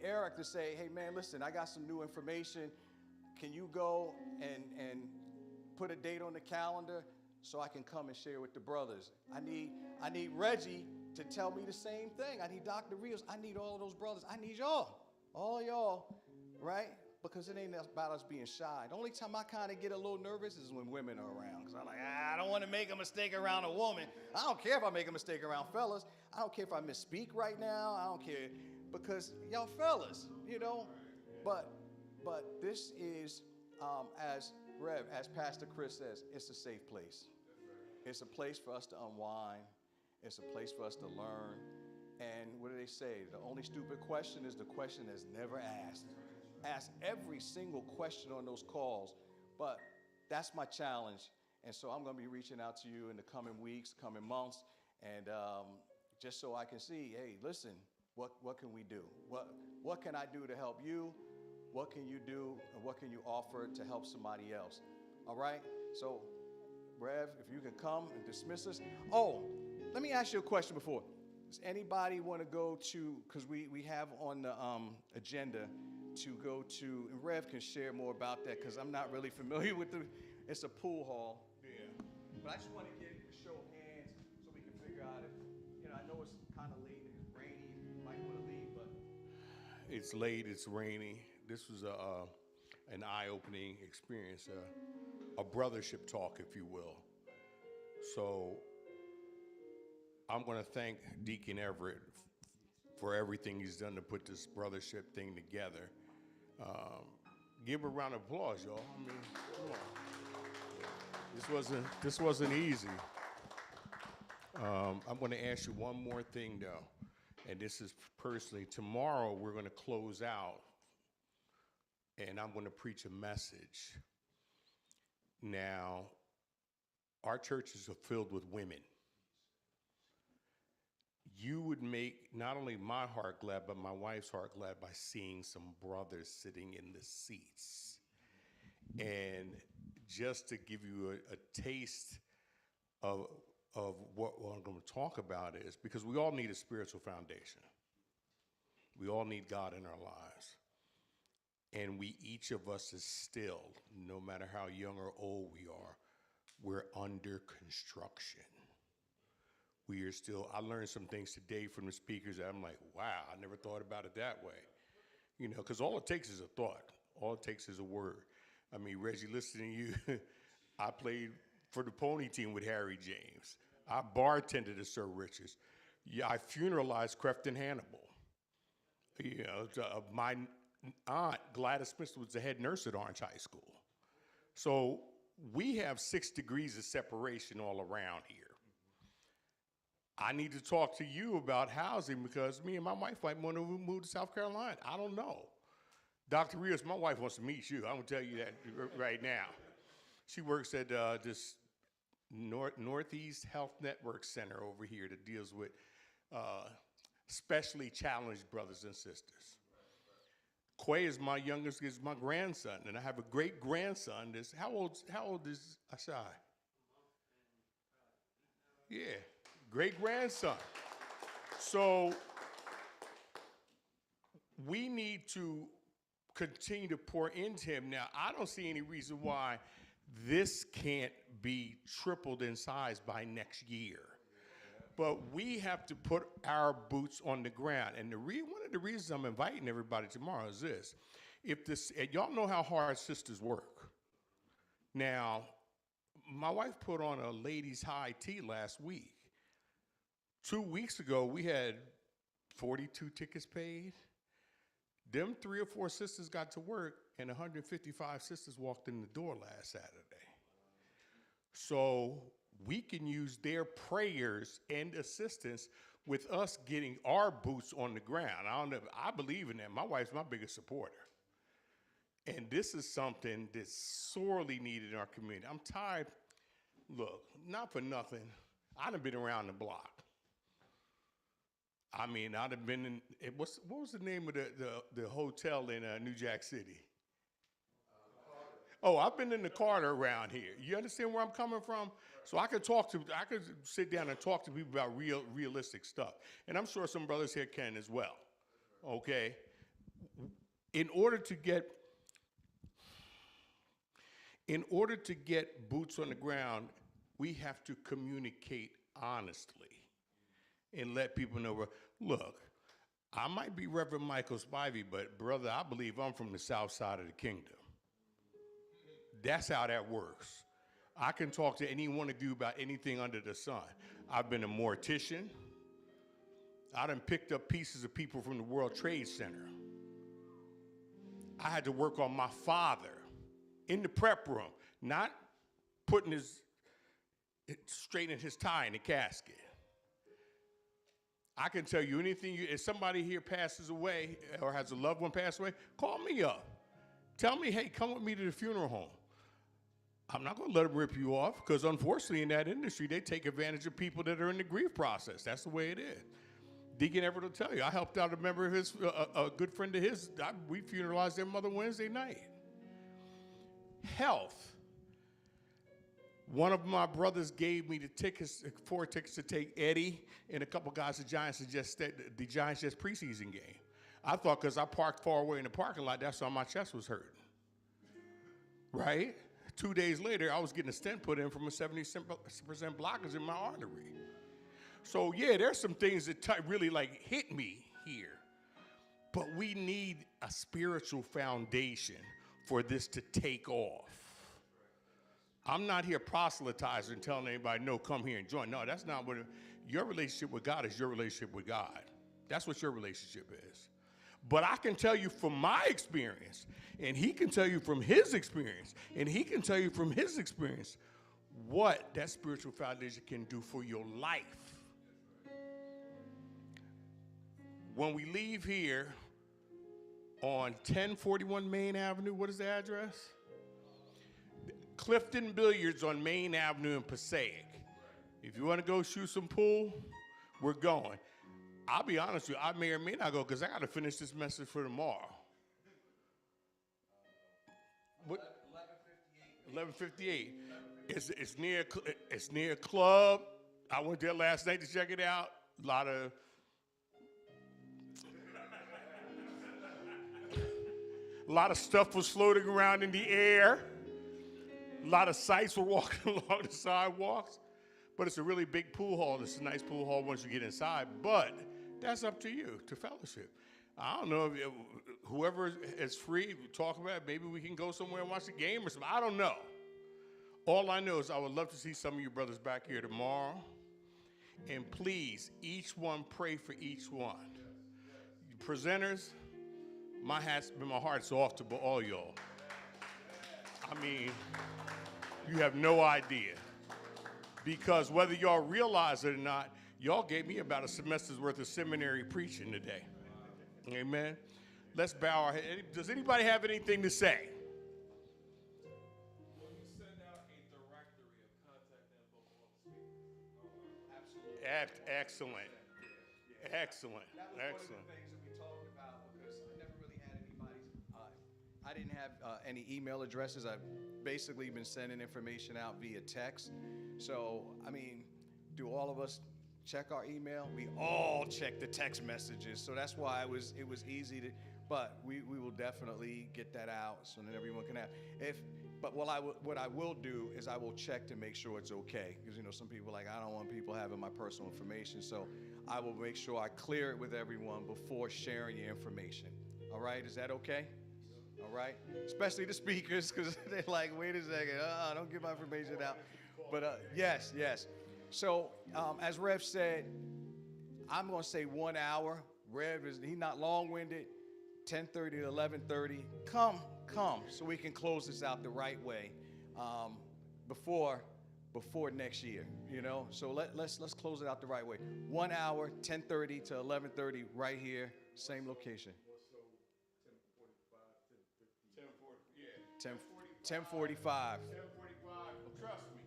F: Eric to say, hey man, listen, I got some new information. Can you go and put a date on the calendar so I can come and share with the brothers? I need Reggie to tell me the same thing. I need Dr. Rios. I need all of those brothers. I need y'all, all y'all, right? Because it ain't about us being shy. The only time I kind of get a little nervous is when women are around. Because I'm like, I don't want to make a mistake around a woman. I don't care if I make a mistake around fellas. I don't care if I misspeak right now. I don't care. Because y'all fellas, But this is, as Pastor Chris says, it's a safe place. It's a place for us to unwind. It's a place for us to learn. And what do they say? The only stupid question is the question that's never asked. Ask every single question on those calls, but that's my challenge. And so I'm going to be reaching out to you in the coming weeks, coming months, and just so I can see, hey, listen, what can we do? What can I do to help you? What can you do, and what can you offer to help somebody else? All right? So, Rev, if you can come and dismiss us. Oh, let me ask you a question before. Does anybody want to go to, because we have on the agenda to go to, and Rev can share more about that because I'm not really familiar with it's a pool hall. Yeah. But I just want to get a show of hands so we can figure out if, I know it's kind of late and it's rainy, you might want to leave, but.
K: It's late, it's rainy. This was an eye-opening experience, a brothership talk, if you will. So I'm going to thank Deacon Everett for everything he's done to put this brothership thing together. Give a round of applause, y'all. I mean, come on. This wasn't easy. I'm going to ask you one more thing, though, and this is personally. Tomorrow we're going to close out, and I'm going to preach a message. Now, our churches are filled with women. You would make not only my heart glad, but my wife's heart glad by seeing some brothers sitting in the seats. And just to give you a taste of what I'm going to talk about is, because we all need a spiritual foundation. We all need God in our lives. And each of us is still, no matter how young or old we are, we're under construction. We are still, I learned some things today from the speakers that I'm like, wow, I never thought about it that way. Because all it takes is a thought. All it takes is a word. I mean, Reggie, listening to you, I played for the pony team with Harry James. I bartended at Sir Richard's. Yeah, I funeralized Crefton Hannibal. My aunt, Gladys Smith, was the head nurse at Orange High School. So we have 6 degrees of separation all around here. I need to talk to you about housing because me and my wife might want to move to South Carolina. I don't know. Dr. Rios, my wife wants to meet you. I'm going to tell you that right now. She works at this Northeast Health Network Center over here that deals with specially challenged brothers and sisters. Quay is my youngest, is my grandson, and I have a great grandson. How old is Asai? Yeah. Great grandson. So we need to continue to pour into him. Now, I don't see any reason why this can't be tripled in size by next year. But we have to put our boots on the ground. And one of the reasons I'm inviting everybody tomorrow is this. Y'all know how hard sisters work. Now, my wife put on a ladies' high tea last week. 2 weeks ago, we had 42 tickets paid. Them 3 or 4 sisters got to work, and 155 sisters walked in the door last Saturday. So we can use their prayers and assistance with us getting our boots on the ground. I believe in that. My wife's my biggest supporter. And this is something that's sorely needed in our community. I'm tired. Look, not for nothing, I done been around the block. I mean, I'd have been in, what was the name of the hotel in New Jack City? Oh, I've been in the Carter around here. You understand where I'm coming from? So I could sit down and talk to people about realistic stuff. And I'm sure some brothers here can as well, okay? In order to get boots on the ground, we have to communicate honestly and let people know, look, I might be Reverend Michael Spivey, but brother, I believe I'm from the south side of the kingdom. That's how that works. I can talk to any one of you about anything under the sun. I've been a mortician. I done picked up pieces of people from the World Trade Center. I had to work on my father in the prep room, not putting straightening his tie in the casket. I can tell you anything. If somebody here passes away or has a loved one pass away, call me up. Tell me, hey, come with me to the funeral home. I'm not going to let them rip you off because, unfortunately, in that industry, they take advantage of people that are in the grief process. That's the way it is. Deacon Everett will tell you. I helped out a member of his, a good friend of his. We funeralized their mother Wednesday night. Health. One of my brothers gave me the tickets, 4 tickets to take Eddie and a couple guys to Giants the Giants just preseason game. I thought because I parked far away in the parking lot, that's why my chest was hurting. Right? 2 days later, I was getting a stent put in from a 70% blockage in my artery. So yeah, there's some things that really like hit me here. But we need a spiritual foundation for this to take off. I'm not here proselytizing and telling anybody, no, come here and join. No, that's not what your relationship with God is. Your relationship with God. That's what your relationship is. But I can tell you from my experience, and he can tell you from his experience, and he can tell you from his experience what that spiritual foundation can do for your life. When we leave here on 1041 Main Avenue, what is the address? Clifton Billiards on Main Avenue in Passaic. If you want to go shoot some pool, we're going. I'll be honest with you, I may or may not go because I got to finish this message for tomorrow. What? 1158. It's near a club. I went there last night to check it out. A lot of stuff was floating around in the air. A lot of sites were walking along the sidewalks. But it's a really big pool hall. It's a nice pool hall once you get inside. But that's up to you to fellowship. I don't know if whoever is free, talk about it. Maybe we can go somewhere and watch a game or something. I don't know. All I know is I would love to see some of you brothers back here tomorrow. And please, each one pray for each one. You presenters, my heart's off to all y'all. I mean, you have no idea. Because whether y'all realize it or not, y'all gave me about a semester's worth of seminary preaching today. Amen. Let's bow our head. Does anybody have anything to say?
A: Will you send out a directory of contact info for all the speakers?
K: Absolutely. Excellent. Excellent.
F: That was one of the things that we talked about because I never really had anybody's. I didn't have any email addresses. I've basically been sending information out via text. So, I mean, do all of us check our email? We all check the text messages. So that's why it was easy to, but we will definitely get that out so that everyone can have. But what I will do is I will check to make sure it's okay. Because, you know, some people are like, I don't want people having my personal information. So I will make sure I clear it with everyone before sharing your information. All right, is that okay? all right? Especially the speakers, because they're like, wait a second, don't give my information out. But yes, yes. So as Rev said, I'm going to say 1 hour. Rev he's not long-winded. 10:30 to 11:30. Come, so we can close this out the right way before next year. You know, so let's close it out the right way. 1 hour, 10:30 to 11:30, right here, same location. 10:45.
C: 10:45. Trust me,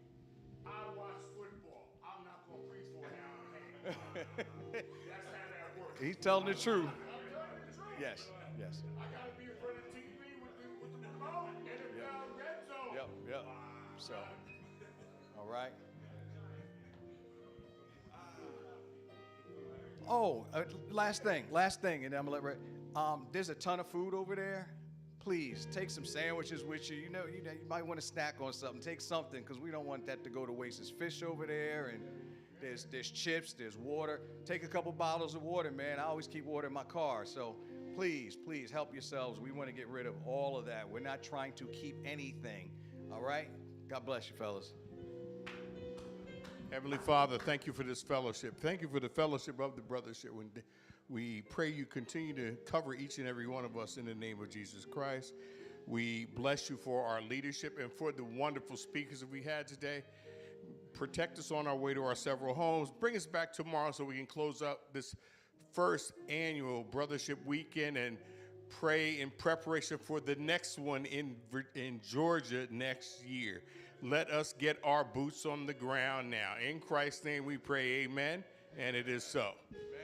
C: I watch football. I'm not gonna preach for an hour and a half. That's how that works.
F: He's telling the truth.
C: I'm telling you the truth.
F: Yes, yes.
C: I gotta be in front of the TV with the remote and the red zone.
F: Yep. So, all right. Oh, last thing, and then I'm gonna let there's a ton of food over there. Please take some sandwiches with you. You know, you might want to snack on something. Take something, because we don't want that to go to waste. There's fish over there, and there's chips, there's water. Take a couple bottles of water, man. I always keep water in my car. So please help yourselves. We want to get rid of all of that. We're not trying to keep anything. All right? God bless you, fellas.
K: Heavenly Father, thank you for this fellowship. Thank you for the fellowship of the brothership. We pray you continue to cover each and every one of us in the name of Jesus Christ. We bless you for our leadership and for the wonderful speakers that we had today. Protect us on our way to our several homes. Bring us back tomorrow so we can close up this first annual Brothership Weekend and pray in preparation for the next one in Georgia next year. Let us get our boots on the ground now. In Christ's name we pray, amen, and it is so. Amen.